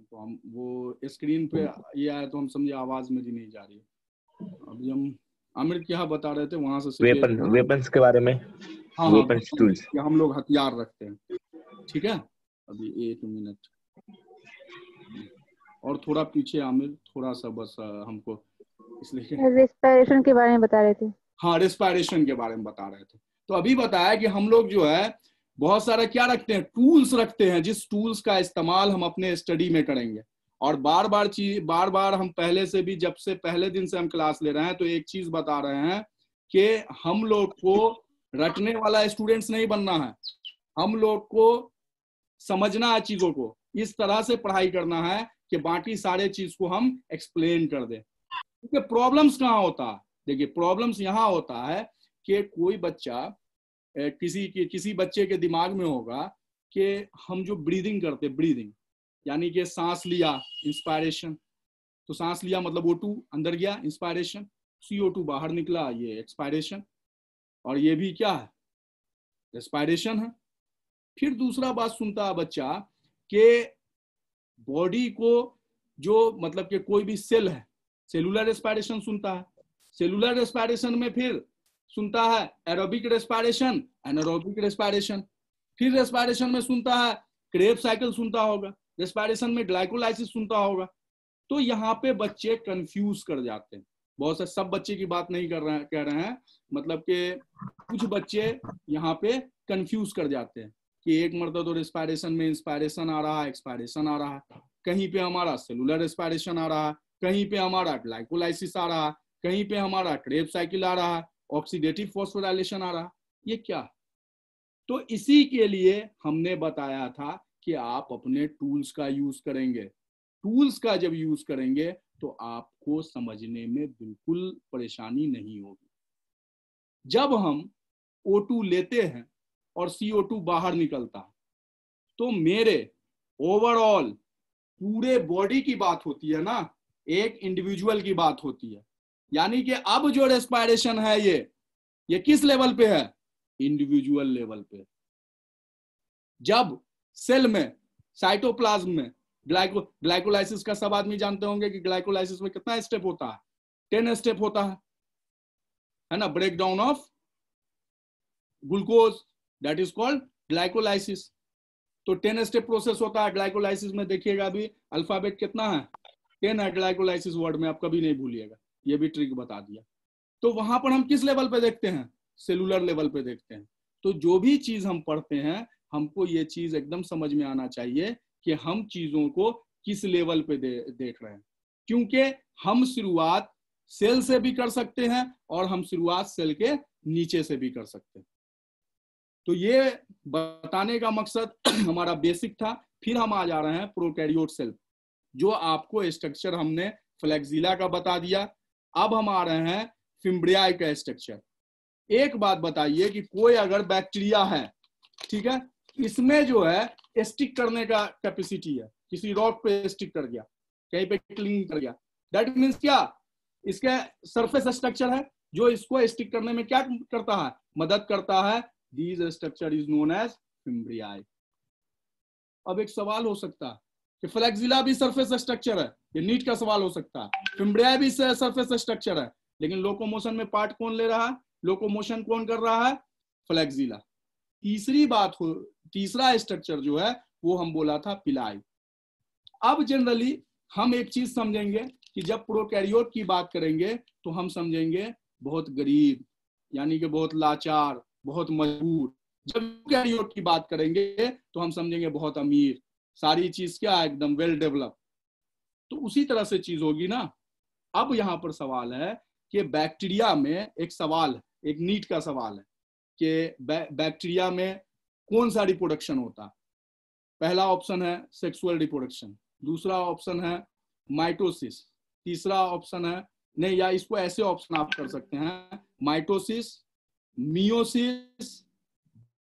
तो हम वो स्क्रीन पे ये आया तो हम समझे आवाज मेरी नहीं जा रही है। अभी हम आमिर क्या बता रहे थे वहां से वेपन्स के बारे में। हाँ वेपन्स टूल्स कि हम लोग हथियार रखते हैं, ठीक है। अभी एक मिनट और थोड़ा पीछे आमिर, थोड़ा सा बस हमको, इसलिए रेस्पिरेशन के बारे में बता रहे थे। हाँ, रेस्पिरेशन के बारे में बता रहे थे। तो अभी बताया कि हम लोग जो है बहुत सारा क्या रखते हैं, टूल्स रखते हैं, जिस टूल्स का इस्तेमाल हम अपने स्टडी में करेंगे। और बार बार हम पहले से भी, जब से पहले दिन से हम क्लास ले रहे हैं, तो एक चीज बता रहे हैं कि हम लोग को रटने वाला स्टूडेंट्स नहीं बनना है, हम लोग को समझना है चीजों को, इस तरह से पढ़ाई करना है कि बाकी सारे चीज को हम एक्सप्लेन कर दें। क्योंकि प्रॉब्लम्स कहाँ होता है, देखिए प्रॉब्लम्स यहाँ होता है कि कोई बच्चा, किसी बच्चे के दिमाग में होगा कि हम जो ब्रीदिंग करते, ब्रीदिंग यानी कि सांस लिया इंस्पायरेशन, तो सांस लिया मतलब O2 अंदर गया इंस्पायरेशन, CO2 बाहर निकला ये एक्सपायरेशन, और ये भी क्या है, रेस्पिरेशन है। फिर दूसरा बात सुनता है बच्चा कि बॉडी को जो मतलब कि कोई भी सेल है, सेलुलर रेस्पिरेशन सुनता है, सेलुलर रेस्पिरेशन में फिर सुनता है एरोबिक रेस्पिरेशन, एनारोबिक रेस्पिरेशन, फिर रेस्पिरेशन में सुनता है क्रेब साइकिल सुनता होगा, रेस्पिरेशन में ग्लाइकोलाइसिस सुनता होगा। तो यहाँ पे बच्चे कंफ्यूज कर जाते हैं, बहुत से, सब बच्चे की बात नहीं कह रहे हैं, मतलब कि कुछ बच्चे यहाँ पे कंफ्यूज कर जाते हैं कि एक मरतबा तो रेस्पिरेशन में इंस्पायरेशन आ रहा है, एक्सपायरेशन आ रहा है, कहीं पे हमारा सेलुलर रेस्पिरेशन आ रहा है, कहीं पे हमारा ग्लाइकोलाइसिस आ रहा है, कहीं पे हमारा क्रेब साइकिल आ रहा है, ऑक्सीडेटिव फॉस्फोराइलेशन आ रहा, ये क्या? तो इसी के लिए हमने बताया था कि आप अपने टूल्स का यूज करेंगे। टूल्स का जब यूज करेंगे तो आपको समझने में बिल्कुल परेशानी नहीं होगी। जब हम O2 लेते हैं और CO2 बाहर निकलता है, तो मेरे ओवरऑल पूरे बॉडी की बात होती है ना, एक इंडिविजुअल की बात होती है। यानी कि अब जो रेस्पिरेशन है ये किस लेवल पे है, इंडिविजुअल लेवल पे। जब सेल में, साइटोप्लाज्म में ग्लाइकोलाइसिस का सब आदमी जानते होंगे कि ग्लाइकोलाइसिस में कितना स्टेप होता है, 10 स्टेप होता है ना, break down of glucose, that is called glycolysis. तो 10 स्टेप प्रोसेस होता है ग्लाइकोलाइसिस में। देखिएगा अभी अल्फाबेट कितना है, 10 है ग्लाइकोलाइसिस वर्ड में, आप कभी नहीं भूलिएगा, ये भी ट्रिक बता दिया। तो वहां पर हम किस लेवल पे देखते हैं, सेलुलर लेवल पे देखते हैं। तो जो भी चीज हम पढ़ते हैं, हमको ये चीज एकदम समझ में आना चाहिए कि हम चीजों को किस लेवल पे देख रहे हैं, क्योंकि हम शुरुआत सेल से भी कर सकते हैं और हम शुरुआत सेल के नीचे से भी कर सकते हैं। तो ये बताने का मकसद हमारा बेसिक था। फिर हम आ जा रहे हैं प्रोकैरियोट सेल, जो आपको स्ट्रक्चर हमने फ्लैक्सिला का बता दिया। अब हम आ रहे हैं फिम्ब्रियाई का स्ट्रक्चर। एक बात बताइए कि कोई अगर बैक्टीरिया है, ठीक है, इसमें जो है स्टिक करने का कैपेसिटी है, किसी रॉक पे स्टिक कर गया, कहीं पे क्लिंग कर गया, दैट मीन्स क्या, इसका सरफेस स्ट्रक्चर है जो इसको स्टिक करने में क्या करता है, मदद करता है। This structure is known as fimbriae. अब एक सवाल हो सकता है कि फ्लैक्सिला भी सरफेस स्ट्रक्चर है, ये नीट का सवाल हो सकता है। फिम्ब्रियाई भी सरफेस स्ट्रक्चर है, लेकिन लोकोमोशन में पार्ट कौन ले रहा है, लोकोमोशन कौन कर रहा है, फ्लैक्सिला। तीसरा स्ट्रक्चर जो है वो हम बोला था पिलाई। अब जनरली हम एक चीज समझेंगे कि जब प्रोकैरियोट की बात करेंगे तो हम समझेंगे बहुत गरीब, यानी कि बहुत लाचार, बहुत मजबूर। जब यूकैरियोट की बात करेंगे तो हम समझेंगे बहुत अमीर, सारी चीज क्या है, एकदम वेल डेवलप। तो उसी तरह से चीज होगी ना। अब यहाँ पर सवाल है कि बैक्टीरिया में एक सवाल है, एक नीट का सवाल है कि बैक्टीरिया में कौन सा रिप्रोडक्शन होता है। पहला ऑप्शन है सेक्सुअल रिप्रोडक्शन, दूसरा ऑप्शन है माइटोसिस, तीसरा ऑप्शन है, नहीं या इसको ऐसे ऑप्शन आप कर सकते हैं, माइटोसिस, मियोसिस,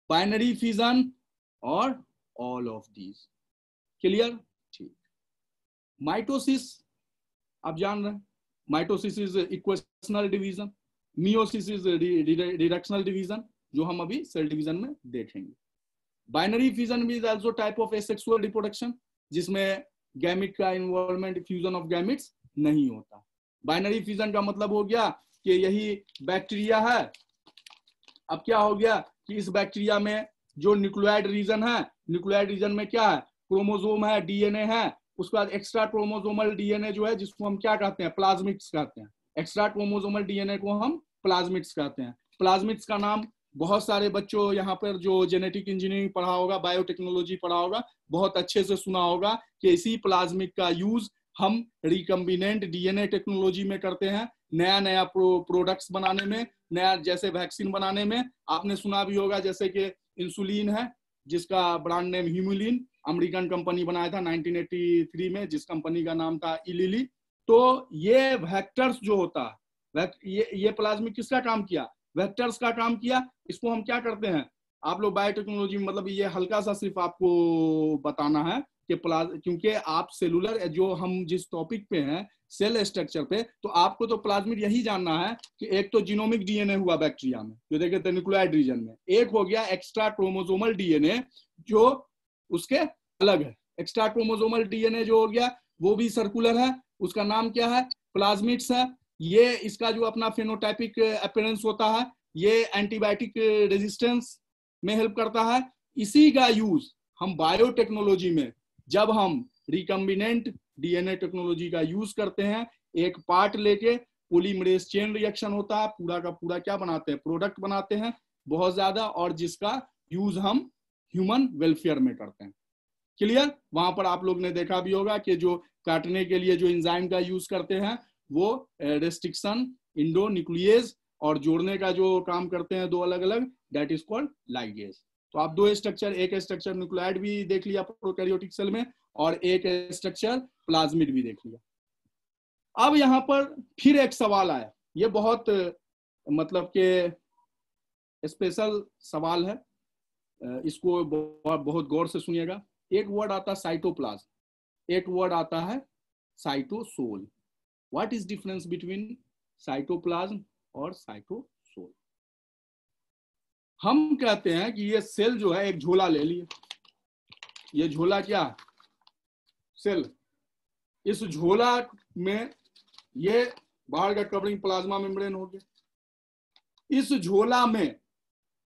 बाइनरी फिजन और ऑल ऑफ दीज। क्लियर? ठीक। माइटोसिस आप जान रहे हैं, mitosis is equational division, meiosis is reductional division, जो हम अभी सेल डिवीजन में देखेंगे। Binary fission is also type of asexual reproduction, जिसमें गैमिट का इन्वॉल्वमेंट, फ्यूजन ऑफ गैमिट्स नहीं होता। बाइनरी फिजन का मतलब हो गया कि यही बैक्टीरिया है, अब क्या हो गया कि इस बैक्टीरिया में जो न्यूक्लियोइड रीजन है, न्यूक्लियोइड रीजन में क्या है, क्रोमोसोम है, डीएनए है, उसके बाद एक्स्ट्रा क्रोमोसोमल डीएनए जो है, जिसको हम क्या कहते हैं, प्लाज्मिड्स कहते हैं। एक्स्ट्रा क्रोमोसोमल डीएनए को हम प्लाज्मिड्स कहते हैं। प्लाज्मिड्स का नाम बहुत सारे बच्चों यहाँ पर जो जेनेटिक इंजीनियरिंग पढ़ा होगा, बायोटेक्नोलॉजी पढ़ा होगा, बहुत अच्छे से सुना होगा कि इसी प्लाज्मिड का यूज हम रिकम्बिनेंट डीएनए टेक्नोलॉजी में करते हैं, नया नया प्रोडक्ट्स बनाने में, नया जैसे वैक्सीन बनाने में। आपने सुना भी होगा जैसे कि इंसुलिन है, जिसका brand name Humulin American company बनाया था 1983 में, जिस कंपनी का नाम था इलीली। तो ये वेक्टर्स जो होता है, ये प्लाज्मिड किसका काम किया, वेक्टर्स का काम किया। इसको हम क्या करते हैं, आप लोग बायोटेक्नोलॉजी में, मतलब ये हल्का सा सिर्फ आपको बताना है कि क्योंकि आप सेलुलर, जो हम जिस टॉपिक पे हैं सेल स्ट्रक्चर पे, तो आपको तो प्लाज्मिड यही जानना है कि एक तो जीनोमिक डीएनए हुआ बैक्टीरिया में, जो देखे थे न्यूक्लियोइड रीजन में, एक हो गया एक्स्ट्रा क्रोमोसोमल डीएनए जो उसके अलग है। एक्स्ट्रा क्रोमोसोमल डीएनए जो हो गया वो भी सर्कुलर है, उसका नाम क्या है, प्लाज्मिड्स है। ये इसका जो अपना फेनोटाइपिक अपीयरेंस होता है, ये एंटीबायोटिक रेजिस्टेंस में हेल्प करता है। इसी का यूज हम बायोटेक्नोलॉजी में, जब हम रिकम्बिनेंट डीएनए टेक्नोलॉजी का यूज करते हैं, एक पार्ट लेके पॉलीमरेज चेन रिएक्शन होता है, पूरा का पूरा क्या बनाते हैं, प्रोडक्ट बनाते हैं बहुत ज्यादा, और जिसका यूज हम ह्यूमन वेलफेयर में करते हैं। क्लियर? वहां पर आप लोग ने देखा भी होगा कि जो काटने के लिए जो एंजाइम का यूज करते हैं वो रेस्ट्रिक्शन, इंडोन्यूक्लियेज, और जोड़ने का जो काम करते हैं दो अलग अलग, दैट इज कॉल्ड लाइगेज। तो आप दो स्ट्रक्चर, एक स्ट्रक्चर न्यूक्लियोइड भी देख लिया प्रोकैरियोटिक सेल में, और एक स्ट्रक्चर प्लाज्मिड भी देख लिया। अब यहाँ पर फिर एक सवाल आया, ये बहुत मतलब के स्पेशल सवाल है, इसको बहुत गौर से सुनिएगा। एक वर्ड आता है साइटोप्लाज्म, एक वर्ड आता है cytosol. What is difference between cytoplasm और साइटोसोल? हम कहते हैं कि ये सेल जो है, एक झोला ले लिए, ये झोला क्या है, सेल। इस झोला में ये बाहर का कवरिंग प्लाज्मा मेम्ब्रेन हो गया, इस झोला में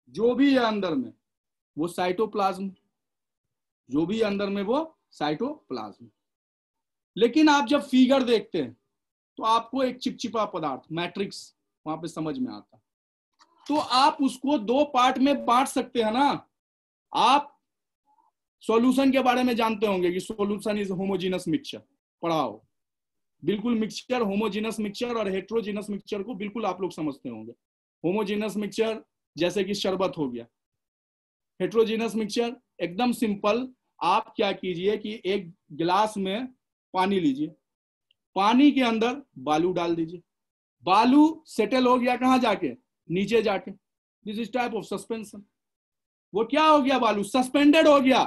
जो भी है अंदर में वो साइटोप्लाज्म, जो भी अंदर में वो साइटोप्लाज्म। लेकिन आप जब फिगर देखते हैं तो आपको एक चिपचिपा पदार्थ, मैट्रिक्स वहां पे समझ में आता है, तो आप उसको दो पार्ट में बांट सकते हैं ना। आप सॉल्यूशन के बारे में जानते होंगे कि सॉल्यूशन इज होमोजेनस मिक्सचर, पढ़ा हो, बिल्कुल मिक्सचर, होमोजेनस मिक्सचर और हेट्रोजेनस मिक्सचर को बिल्कुल आप लोग समझते होंगे। होमोजेनस मिक्सचर जैसे कि शरबत हो गया, हेट्रोजेनस मिक्सचर एकदम सिंपल। आप क्या कीजिए कि एक गिलास में पानी लीजिए, पानी के अंदर बालू डाल दीजिए, बालू सेटल हो गया कहां जाके, नीचे जाके, this is type of suspension. वो क्या हो गया, बालू सस्पेंडेड हो गया।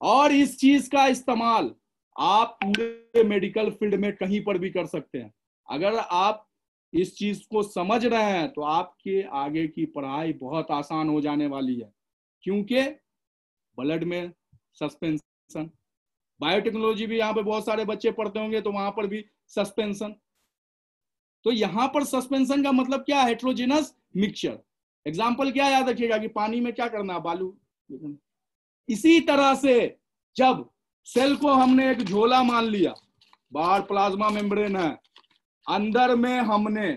और इस चीज का इस्तेमाल आप पूरे मेडिकल फील्ड में कहीं पर भी कर सकते हैं। अगर आप इस चीज को समझ रहे हैं तो आपके आगे की पढ़ाई बहुत आसान हो जाने वाली है, क्योंकि ब्लड में सस्पेंशन, बायोटेक्नोलॉजी भी यहाँ पे बहुत सारे बच्चे पढ़ते होंगे तो वहां पर भी सस्पेंशन। तो यहाँ पर सस्पेंशन का मतलब क्या है, हेट्रोजेनस मिक्सचर। एग्जाम्पल क्या याद रखिएगा कि पानी में क्या करना है, बालू। इसी तरह से जब सेल को हमने एक झोला मान लिया, बाहर प्लाज्मा मेम्ब्रेन है, अंदर में हमने,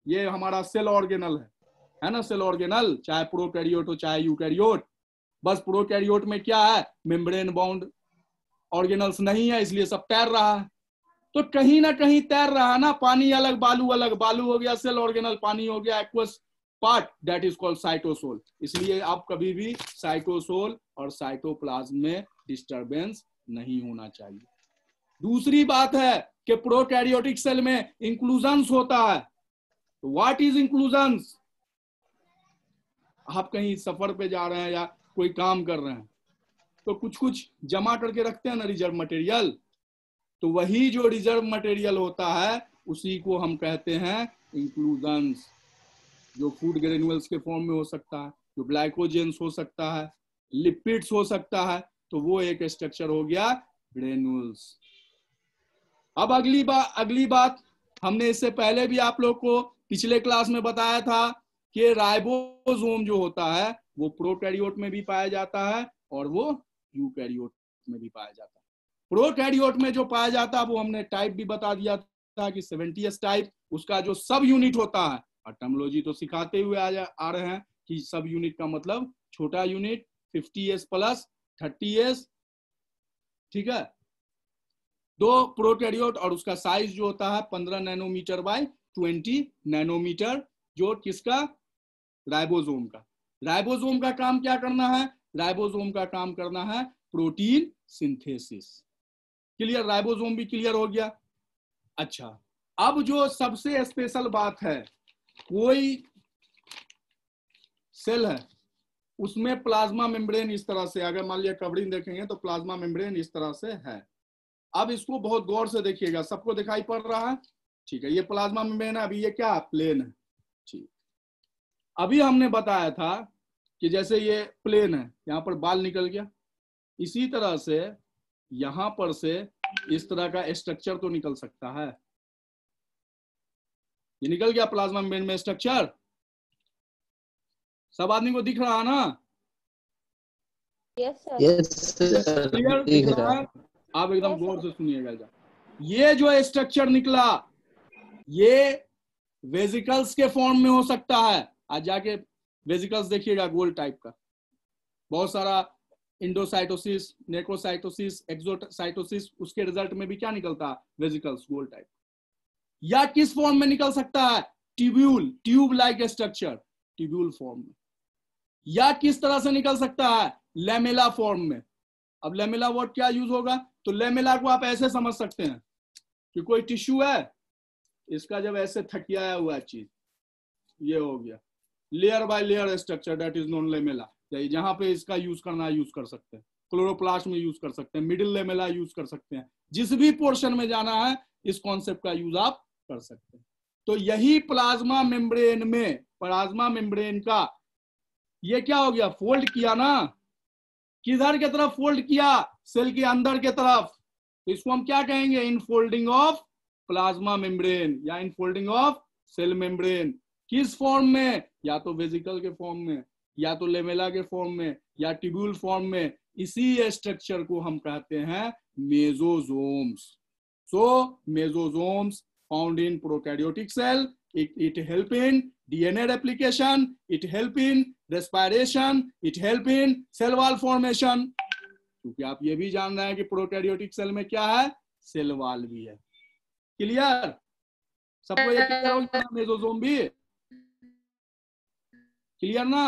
ये हमारा सेल ऑर्गेनल है ना, सेल ऑर्गेनल, चाहे प्रोकैरियोट हो चाहे यूकैरियोट। बस प्रोकैरियोट में क्या है, मेम्ब्रेन बाउंड ऑर्गेनल्स नहीं है, इसलिए सब तैर रहा है। तो कहीं ना कहीं तैर रहा है ना, पानी अलग बालू अलग, बालू हो गया सेल ऑर्गेनल, पानी हो गया aqueous part, that is called cytosol. इसलिए आप कभी भी साइटोसोल और साइटोप्लाज्म में डिस्टरबेंस नहीं होना चाहिए। दूसरी बात है कि प्रोकैरियोटिक सेल में इंक्लूजन्स होता है। तो व्हाट इज इंक्लूजन्स? आप कहीं सफर पे जा रहे हैं या कोई काम कर रहे हैं तो कुछ कुछ जमा करके रखते हैं ना रिजर्व मटेरियल, तो वही जो रिजर्व मटेरियल होता है उसी को हम कहते हैं इंक्लूजन्स, जो फूड ग्रेन्यूल्स के फॉर्म में हो सकता है, जो ग्लाइकोजेंस हो सकता है, लिपिड्स हो सकता है, तो वो एक स्ट्रक्चर हो गया ग्रेन्यूल्स। अब अगली बात हमने इससे पहले भी आप लोग को पिछले क्लास में बताया था कि राइबोसोम जो होता है वो प्रोकैरियोट में भी पाया जाता है और वो यूकैरियोट में भी पाया जाता है। प्रोकैरियोट में जो पाया जाता है वो हमने टाइप भी बता दिया था कि 70s टाइप, उसका जो सब यूनिट होता है, और टर्मिनोलॉजी तो सिखाते हुए आ रहे हैं कि सब यूनिट का मतलब छोटा यूनिट 50s प्लस 30s, ठीक है। दो प्रोकैरियोट और उसका साइज जो होता है 15 नैनोमीटर बाय 20 नैनोमीटर, जो किसका? राइबोसोम का। राइबोसोम का काम क्या करना है? राइबोसोम का काम करना है प्रोटीन सिंथेसिस। क्लियर? राइबोसोम भी क्लियर हो गया। अच्छा, अब जो सबसे स्पेशल बात है, कोई सेल है उसमें प्लाज्मा मेम्ब्रेन इस तरह से, अगर मान लिया कवरिंग देखेंगे तो प्लाज्मा मेम्ब्रेन इस तरह से है। अब इसको बहुत गौर से देखिएगा, सबको दिखाई पड़ रहा है? ठीक है, ये प्लाज्मा मेम्ब्रेन है। अभी ये क्या? प्लेन है। ठीक, अभी हमने बताया था कि जैसे ये प्लेन है, यहाँ पर बाल निकल गया, इसी तरह से यहां पर से इस तरह का स्ट्रक्चर तो निकल सकता है। ये निकल गया प्लाज्मा मेम्ब्रेन में स्ट्रक्चर, सब आदमी को दिख रहा है ना? Yes sir. क्लियर दिख रहा है? आप एकदम गौर से सुनिएगा। ये जो स्ट्रक्चर निकला ये वेजिकल्स के फॉर्म में हो सकता है। आज जाके वेजिकल्स देखिएगा गोल टाइप का, बहुत सारा इंडोसाइटोसिस, नेक्रोसाइटोसिस, एक्सोसाइटोसिस, उसके रिजल्ट में भी क्या निकलता है? वेजिकल्स गोल टाइप। या किस फॉर्म में निकल सकता है? Tubule, tube like structure, tubule form में। या किस तरह से निकल सकता है? लेमेला फॉर्म में। अब लेमेला वर्ड क्या यूज होगा? तो लेमेला को आप ऐसे समझ सकते हैं कि कोई टिश्यू है, इसका जब ऐसे थकियाया हुआ चीज, ये हो गया layer by layer structure, that is non lamella. जहां पे इसका यूज करना यूज कर सकते हैं, क्लोरोप्लास्ट में यूज कर सकते हैं, मिडिल लेमेला यूज कर सकते हैं, जिस भी पोर्शन में जाना है इस कॉन्सेप्ट का यूज आप कर सकते हैं। तो यही प्लाज्मा मेम्ब्रेन में, प्लाज्मा मेम्ब्रेन का ये क्या हो गया? फोल्ड किया ना, किधर के तरफ फोल्ड किया? सेल के अंदर के तरफ। तो इसको हम क्या कहेंगे? इनफोल्डिंग ऑफ प्लाज्मा मेम्ब्रेन या इनफोल्डिंग ऑफ सेल मेम्ब्रेन। किस फॉर्म में? या तो वेजिकल के फॉर्म में, या तो लेमेला के फॉर्म में, या ट्यूब्यूल फॉर्म में। इसी स्ट्रक्चर को हम कहते हैं mesosomes. So mesosomes found in prokaryotic cell, it help in DNA replication, it help in respiration, it help in cell wall formation। क्योंकि आप ये भी जान रहे हैं कि प्रोकैरियोटिक सेल में क्या है? सेल वॉल भी है। क्लियर? सबको ये क्लियर हो गया? मेसोसोम भी क्लियर ना?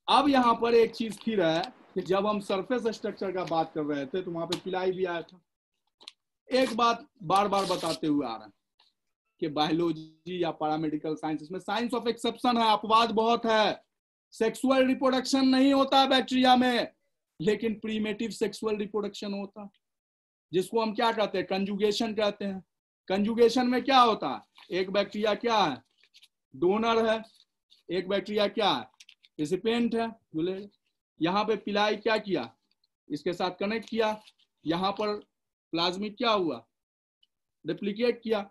अब यहाँ पर एक चीज फिर है कि जब हम सरफेस स्ट्रक्चर का बात कर रहे थे तो वहां पे पिलाई भी आया था। एक बात बार बार बताते हुए आ रहा है कि बायोलॉजी या पैरामेडिकल साइंस, इसमें साइंस ऑफ एक्सेप्शन है, अपवाद बहुत है। सेक्सुअल रिप्रोडक्शन नहीं होता बैक्टीरिया में, लेकिन प्रीमेटिव सेक्सुअल रिप्रोडक्शन होता, जिसको हम क्या कहते हैं? कंजुगेशन कहते हैं। कंजुगेशन में क्या होता है? एक बैक्टीरिया क्या है? डोनर है, एक बैक्टीरिया क्या है? रेसिपिएंट है। बोले यहाँ पे पिलाई क्या किया? इसके साथ कनेक्ट किया, यहाँ पर प्लाज्मिक क्या हुआ? रेप्लिकेट किया।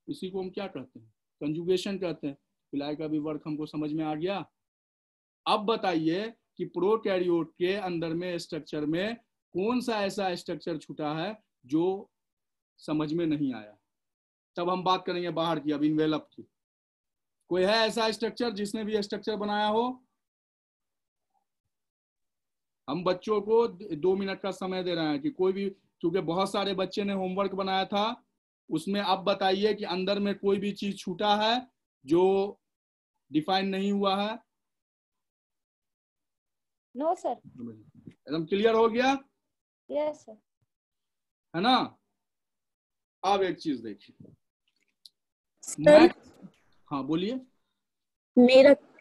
इसी को हम क्या कहते हैं? कंजुगेशन कहते हैं। पिलाई का भी वर्क हमको समझ में आ गया। अब बताइए कि प्रोकैरियोट के अंदर में स्ट्रक्चर में कौन सा ऐसा स्ट्रक्चर छूटा है जो समझ में नहीं आया? तब हम बात करेंगे बाहर की, अब इन्वेलप की। कोई है ऐसा स्ट्रक्चर जिसने भी स्ट्रक्चर बनाया हो? हम बच्चों को 2 मिनट का समय दे रहे हैं कि कोई भी, क्योंकि बहुत सारे बच्चे ने होमवर्क बनाया था, उसमें अब बताइए कि अंदर में कोई भी चीज छूटा है जो डिफाइन नहीं हुआ है? No sir. एकदम क्लियर हो गया? Yes sir. है ना? अब एक चीज देखिए, सर हाँ बोलिए।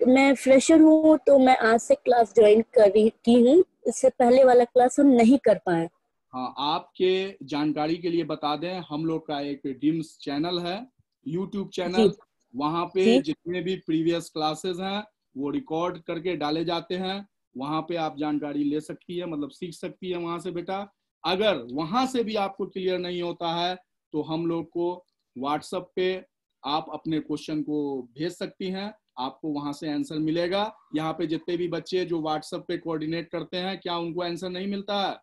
मैं फ्रेशर हूँ तो मैं आज से क्लास ज्वाइन कर रही की हूँ, इससे पहले वाला क्लास हम नहीं कर पाए। हाँ, आपके जानकारी के लिए बता दें, हम लोग का एक डिम्स चैनल है, यूट्यूब चैनल, वहाँ पे जितने भी प्रीवियस क्लासेस हैं वो रिकॉर्ड करके डाले जाते हैं। वहाँ पे आप जानकारी ले सकती है, मतलब सीख सकती है वहाँ से बेटा। अगर वहाँ से भी आपको क्लियर नहीं होता है तो हम लोग को व्हाट्सएप पे आप अपने क्वेश्चन को भेज सकती हैं, आपको वहाँ से आंसर मिलेगा। यहाँ पे जितने भी बच्चे जो व्हाट्सएप पे कोऑर्डिनेट करते हैं, क्या उनको आंसर नहीं मिलता है?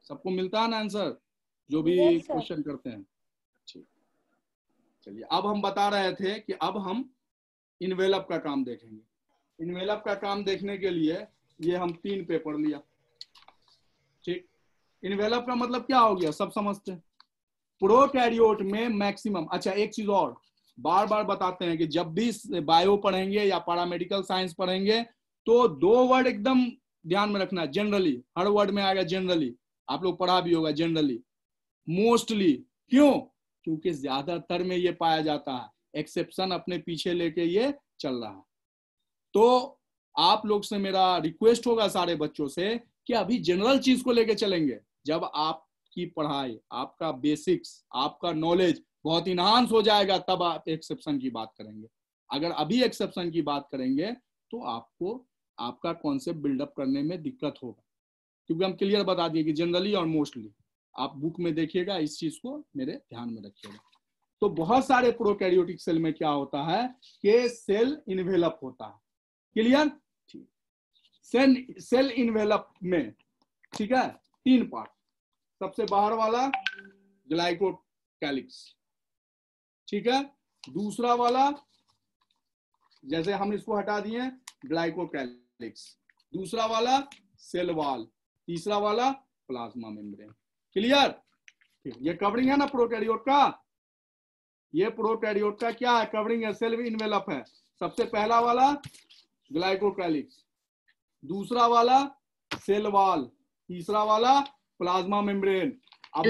सबको मिलता है ना आंसर, जो भी क्वेश्चन करते हैं? ठीक, चलिए अब हम बता रहे थे कि अब हम इनवेलप का काम देखेंगे। इनवेलप का काम देखने के लिए ये हम 3 पेपर लिया। ठीक, इनवेलप का मतलब क्या हो गया, सब समझते हैं। प्रोकैरियोट में मैक्सिमम, अच्छा एक चीज और बार बार बताते हैं कि जब भी बायो पढ़ेंगे या पैरामेडिकल साइंस पढ़ेंगे तो 2 वर्ड एकदम ध्यान में रखना है। जनरली, हर वर्ड में आएगा जनरली, आप लोग पढ़ा भी होगा जनरली, मोस्टली। क्यों? क्योंकि ज्यादातर में ये पाया जाता है, एक्सेप्शन अपने पीछे लेके ये चल रहा है। तो आप लोग से मेरा रिक्वेस्ट होगा सारे बच्चों से कि अभी जनरल चीज को लेके चलेंगे। जब आपकी पढ़ाई, आपका बेसिक्स, आपका नॉलेज बहुत इनहांस हो जाएगा तब आप एक्सेप्शन की बात करेंगे। अगर अभी एक्सेप्शन की बात करेंगे तो आपको आपका कॉन्सेप्ट बिल्डअप करने में दिक्कत होगा, क्योंकि हम क्लियर बता दिए कि जनरली और मोस्टली। आप बुक में देखिएगा, इस चीज को मेरे ध्यान में रखिएगा। तो बहुत सारे प्रोकैरियोटिक सेल में क्या होता है कि सेल इन्वेलप होता है। क्लियर? ठीक, सेल इन्वेलप में, ठीक है, 3 पार्ट। सबसे बाहर वाला ग्लाइकोकैलिक्स, ठीक है, दूसरा वाला जैसे हम इसको हटा दिए ग्लाइकोकैलिक्स, दूसरा वाला सेल वॉल, तीसरा वाला प्लाज्मा मेम्ब्रेन। क्लियर? ये कवरिंग है ना प्रोकैरियोट का, ये प्रोकैरियोट का क्या है, कवरिंग है, सेल इन्वेलप है। सबसे पहला वाला ग्लाइकोकैलिक्स, दूसरा वाला सेल वॉल, तीसरा वाला प्लाज्मा मेम्ब्रेन। अब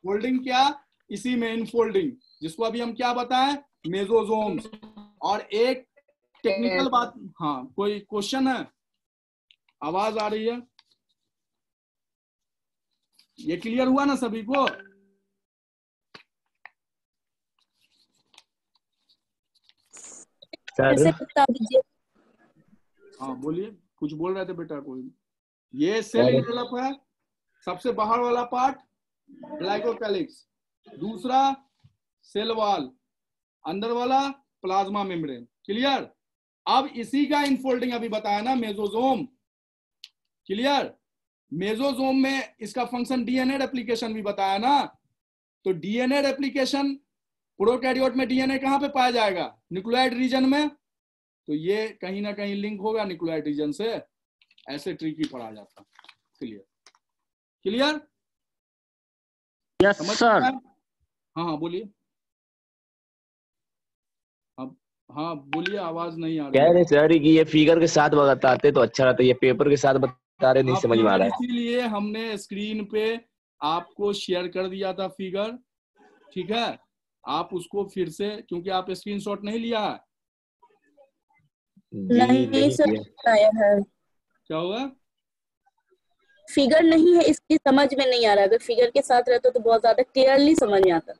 फोल्डिंग क्या, इसी में इनफोल्डिंग, जिसको अभी हम क्या बताएं, मेसोसोम्स। और एक टेक्निकल बात, हाँ कोई क्वेश्चन है? आवाज आ रही है? ये क्लियर हुआ ना सभी को? सर बता दीजिए। हाँ बोलिए, कुछ बोल रहे थे बेटा कोई? ये सेल इन्वेलप है, सबसे बाहर वाला पार्ट ग्लाइकोकैलिक्स, दूसरा सेल वॉल, अंदर वाला प्लाज्मा मेम्ब्रेन। क्लियर? अब इसी का इनफोल्डिंग अभी बताया ना, मेसोसोम। क्लियर? मेसोसोम में इसका फंक्शन डीएनए रेप्लिकेशन भी बताया ना। तो डीएनए रेप्लिकेशन, प्रोकैरियोट में डीएनए कहां पे पाया जाएगा, न्यूक्लियोइड रीजन में। तो ये कहीं ना कहीं लिंक होगा न्यूक्लियोइड रीजन से, ऐसे ट्रिकी पढ़ा जाता। क्लियर? क्लियर? Yes sir. हाँ हाँ बोलिए। अब हाँ बोलिए, आवाज नहीं आ रही कह है। रहे सर कि ये फिगर के साथ बताते तो अच्छा रहता, ये पेपर के साथ बता रहे नहीं समझ में आ रहा है। इसीलिए हमने स्क्रीन पे आपको शेयर कर दिया था फिगर, ठीक है, आप उसको फिर से, क्योंकि आप स्क्रीनशॉट नहीं लिया है। नहीं सर, आया है। क्या हुआ? फिगर नहीं है, इसकी समझ में नहीं आ रहा। अगर फिगर के साथ रहता तो बहुत ज्यादा क्लियरली समझ में आता।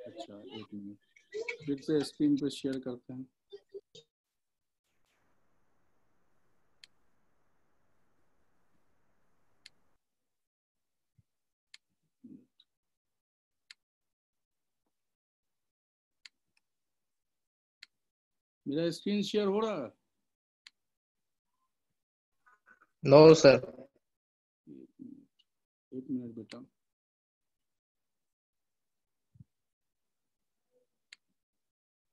अच्छा एक मिनट, फिर से स्क्रीन पे शेयर करते हैं। मेरा स्क्रीन शेयर हो रहा है? No sir. एक मिनट बेटा,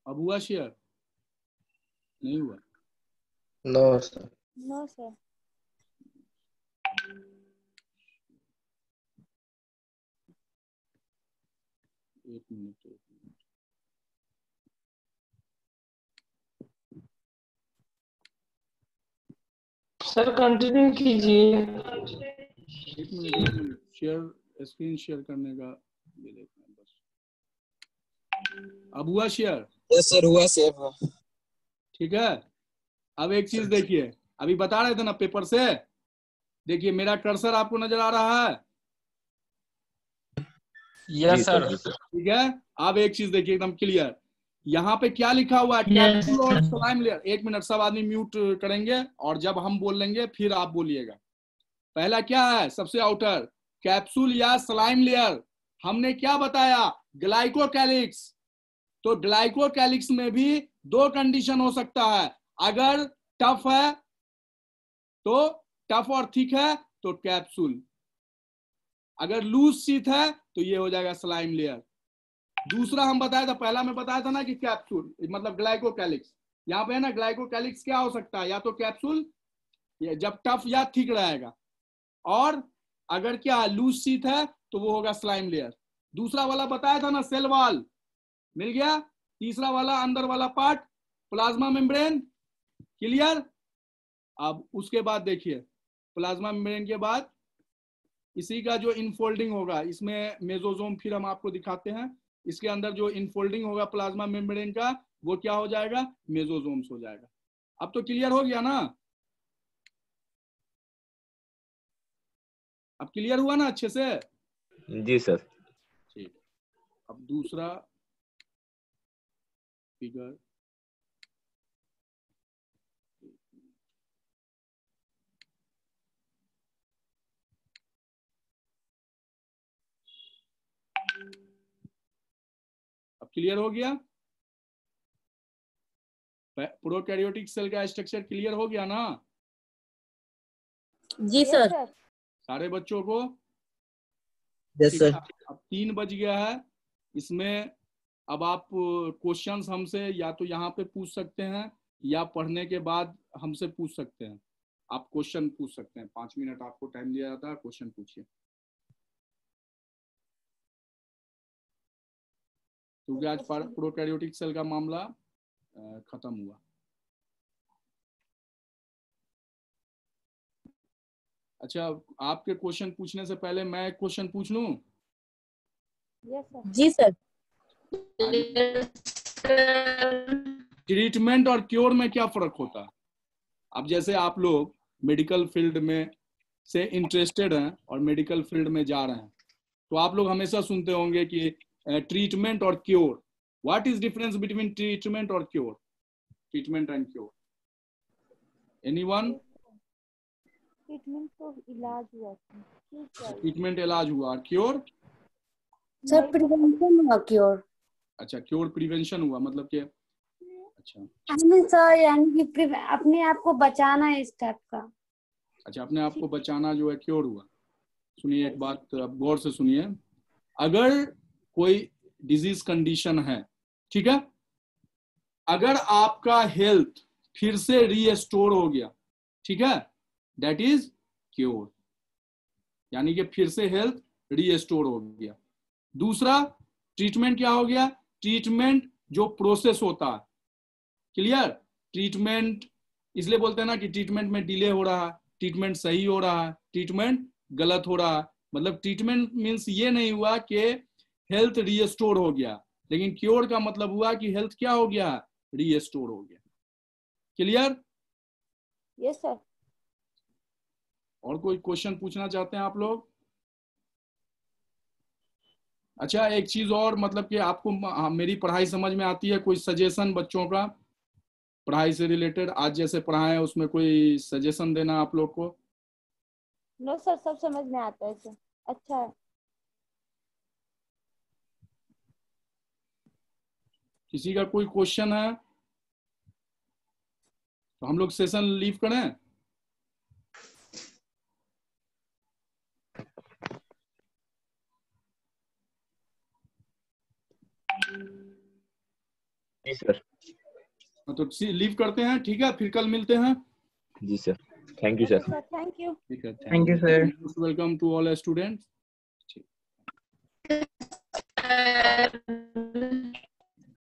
अब हुआ शेयर? नहीं हुआ? No sir. No sir. एक मिनट, सर कंटिन्यू कीजिए। एक मिनट शेयर स्क्रीन शेयर करने का ये देखना है बस। अब हुआ शेयर? यस सर हुआ शेयर। ठीक है, अब एक चीज देखिए, अभी बता रहे थे ना पेपर से, देखिए मेरा कर्सर आपको नजर आ रहा है? Yes sir. ठीक है, अब एक चीज देखिए एकदम क्लियर, यहाँ पे क्या लिखा हुआ है, कैप्सूल और स्लाइम लेयर। एक मिनट सब आदमी म्यूट करेंगे और जब हम बोल लेंगे फिर आप बोलिएगा। पहला क्या है, सबसे आउटर कैप्सूल या स्लाइम लेयर। हमने क्या बताया, ग्लाइकोकैलिक्स। तो ग्लाइकोकैलिक्स में भी दो कंडीशन हो सकता है, अगर टफ है तो टफ और थिक है तो कैप्सूल, अगर लूज शीथ है तो ये हो जाएगा स्लाइम लेयर। दूसरा हम बताया था, पहला में बताया था ना कि कैप्सूल मतलब ग्लाइकोकैलिक्स, यहाँ पे है ना ग्लाइकोकैलिक्स क्या हो सकता है, या तो कैप्सूल जब टफ या थिक रहेगा, और अगर क्या लूज शीथ है तो वो होगा स्लाइम लेयर। दूसरा वाला बताया था ना सेल वॉल, मिल गया। तीसरा वाला अंदर वाला पार्ट प्लाज्मा मेम्ब्रेन, क्लियर। अब उसके बाद देखिए प्लाज्मा मेम्ब्रेन के बाद इसी का जो इनफोल्डिंग होगा, इसमें मेसोसोम फिर हम आपको दिखाते हैं, इसके अंदर जो इनफोल्डिंग होगा प्लाज्मा मेम्ब्रेन का वो क्या हो जाएगा, मेसोसोम्स हो जाएगा। अब तो क्लियर हो गया ना, अब क्लियर हुआ ना अच्छे से? जी सर। ठीक, अब दूसरा फिगर, अब क्लियर हो गया? प्रोकैरियोटिक सेल का स्ट्रक्चर क्लियर हो गया ना? जी सर। सारे बच्चों को? Yes sir. अब 3 बज गया है, इसमें अब आप क्वेश्चंस हमसे या तो यहाँ पे पूछ सकते हैं या पढ़ने के बाद हमसे पूछ सकते हैं। आप क्वेश्चन पूछ सकते हैं, 5 मिनट आपको टाइम दिया जाता है, क्वेश्चन पूछिए। क्योंकि आज प्रोकैरियोटिक सेल का मामला खत्म हुआ। अच्छा, आपके क्वेश्चन पूछने से पहले मैं एक क्वेश्चन पूछ लूं? जी सर। ट्रीटमेंट और क्योर में क्या फर्क होता है? अब जैसे आप लोग मेडिकल फील्ड में से इंटरेस्टेड हैं और मेडिकल फील्ड में जा रहे हैं, तो आप लोग हमेशा सुनते होंगे कि ट्रीटमेंट और cure. What is difference between treatment और cure? Treatment and cure, anyone? Treatment तो इलाज हुआ, ट्रीटमेंट इलाज हुआ, और क्योर? सर प्रिवेंशन हुआ, क्योर। अच्छा, क्योर प्रिवेंशन हुआ, मतलब कि अच्छा सर यानी कि अपने आप को बचाना है इस टाइप का। अच्छा, अपने आप को बचाना जो है क्योर हुआ। सुनिए एक बात, अब गौर से सुनिए, अगर कोई डिजीज कंडीशन है, ठीक है, अगर आपका हेल्थ फिर से रीस्टोर हो गया, ठीक है, दैट इज क्योर, यानी कि फिर से हेल्थ रीस्टोर हो गया। दूसरा ट्रीटमेंट क्या हो गया? ट्रीटमेंट जो प्रोसेस होता है, क्लियर। ट्रीटमेंट इसलिए बोलते हैं ना कि ट्रीटमेंट में डिले हो रहा है, ट्रीटमेंट सही हो रहा है, ट्रीटमेंट गलत हो रहा है। मतलब ट्रीटमेंट मीन्स ये नहीं हुआ कि हेल्थ रीस्टोर हो गया, लेकिन क्योर का मतलब हुआ कि हेल्थ क्या हो गया, रीस्टोर हो गया। क्लियर? Yes sir. और कोई क्वेश्चन पूछना चाहते हैं आप लोग? अच्छा, एक चीज और, मतलब कि आपको मेरी पढ़ाई समझ में आती है? कोई सजेशन बच्चों का पढ़ाई से रिलेटेड, आज जैसे पढ़ाए हैं उसमें कोई सजेशन देना आप लोग को? नो सर, सब समझ में आता है सर, अच्छा है। किसी का कोई क्वेश्चन है तो हम लोग सेशन लीव करें? जी सर। तो लीव करते हैं, ठीक है, फिर कल मिलते हैं। जी sir, thank you sir. Thank you. ठीक है, thank you sir. Welcome to all students.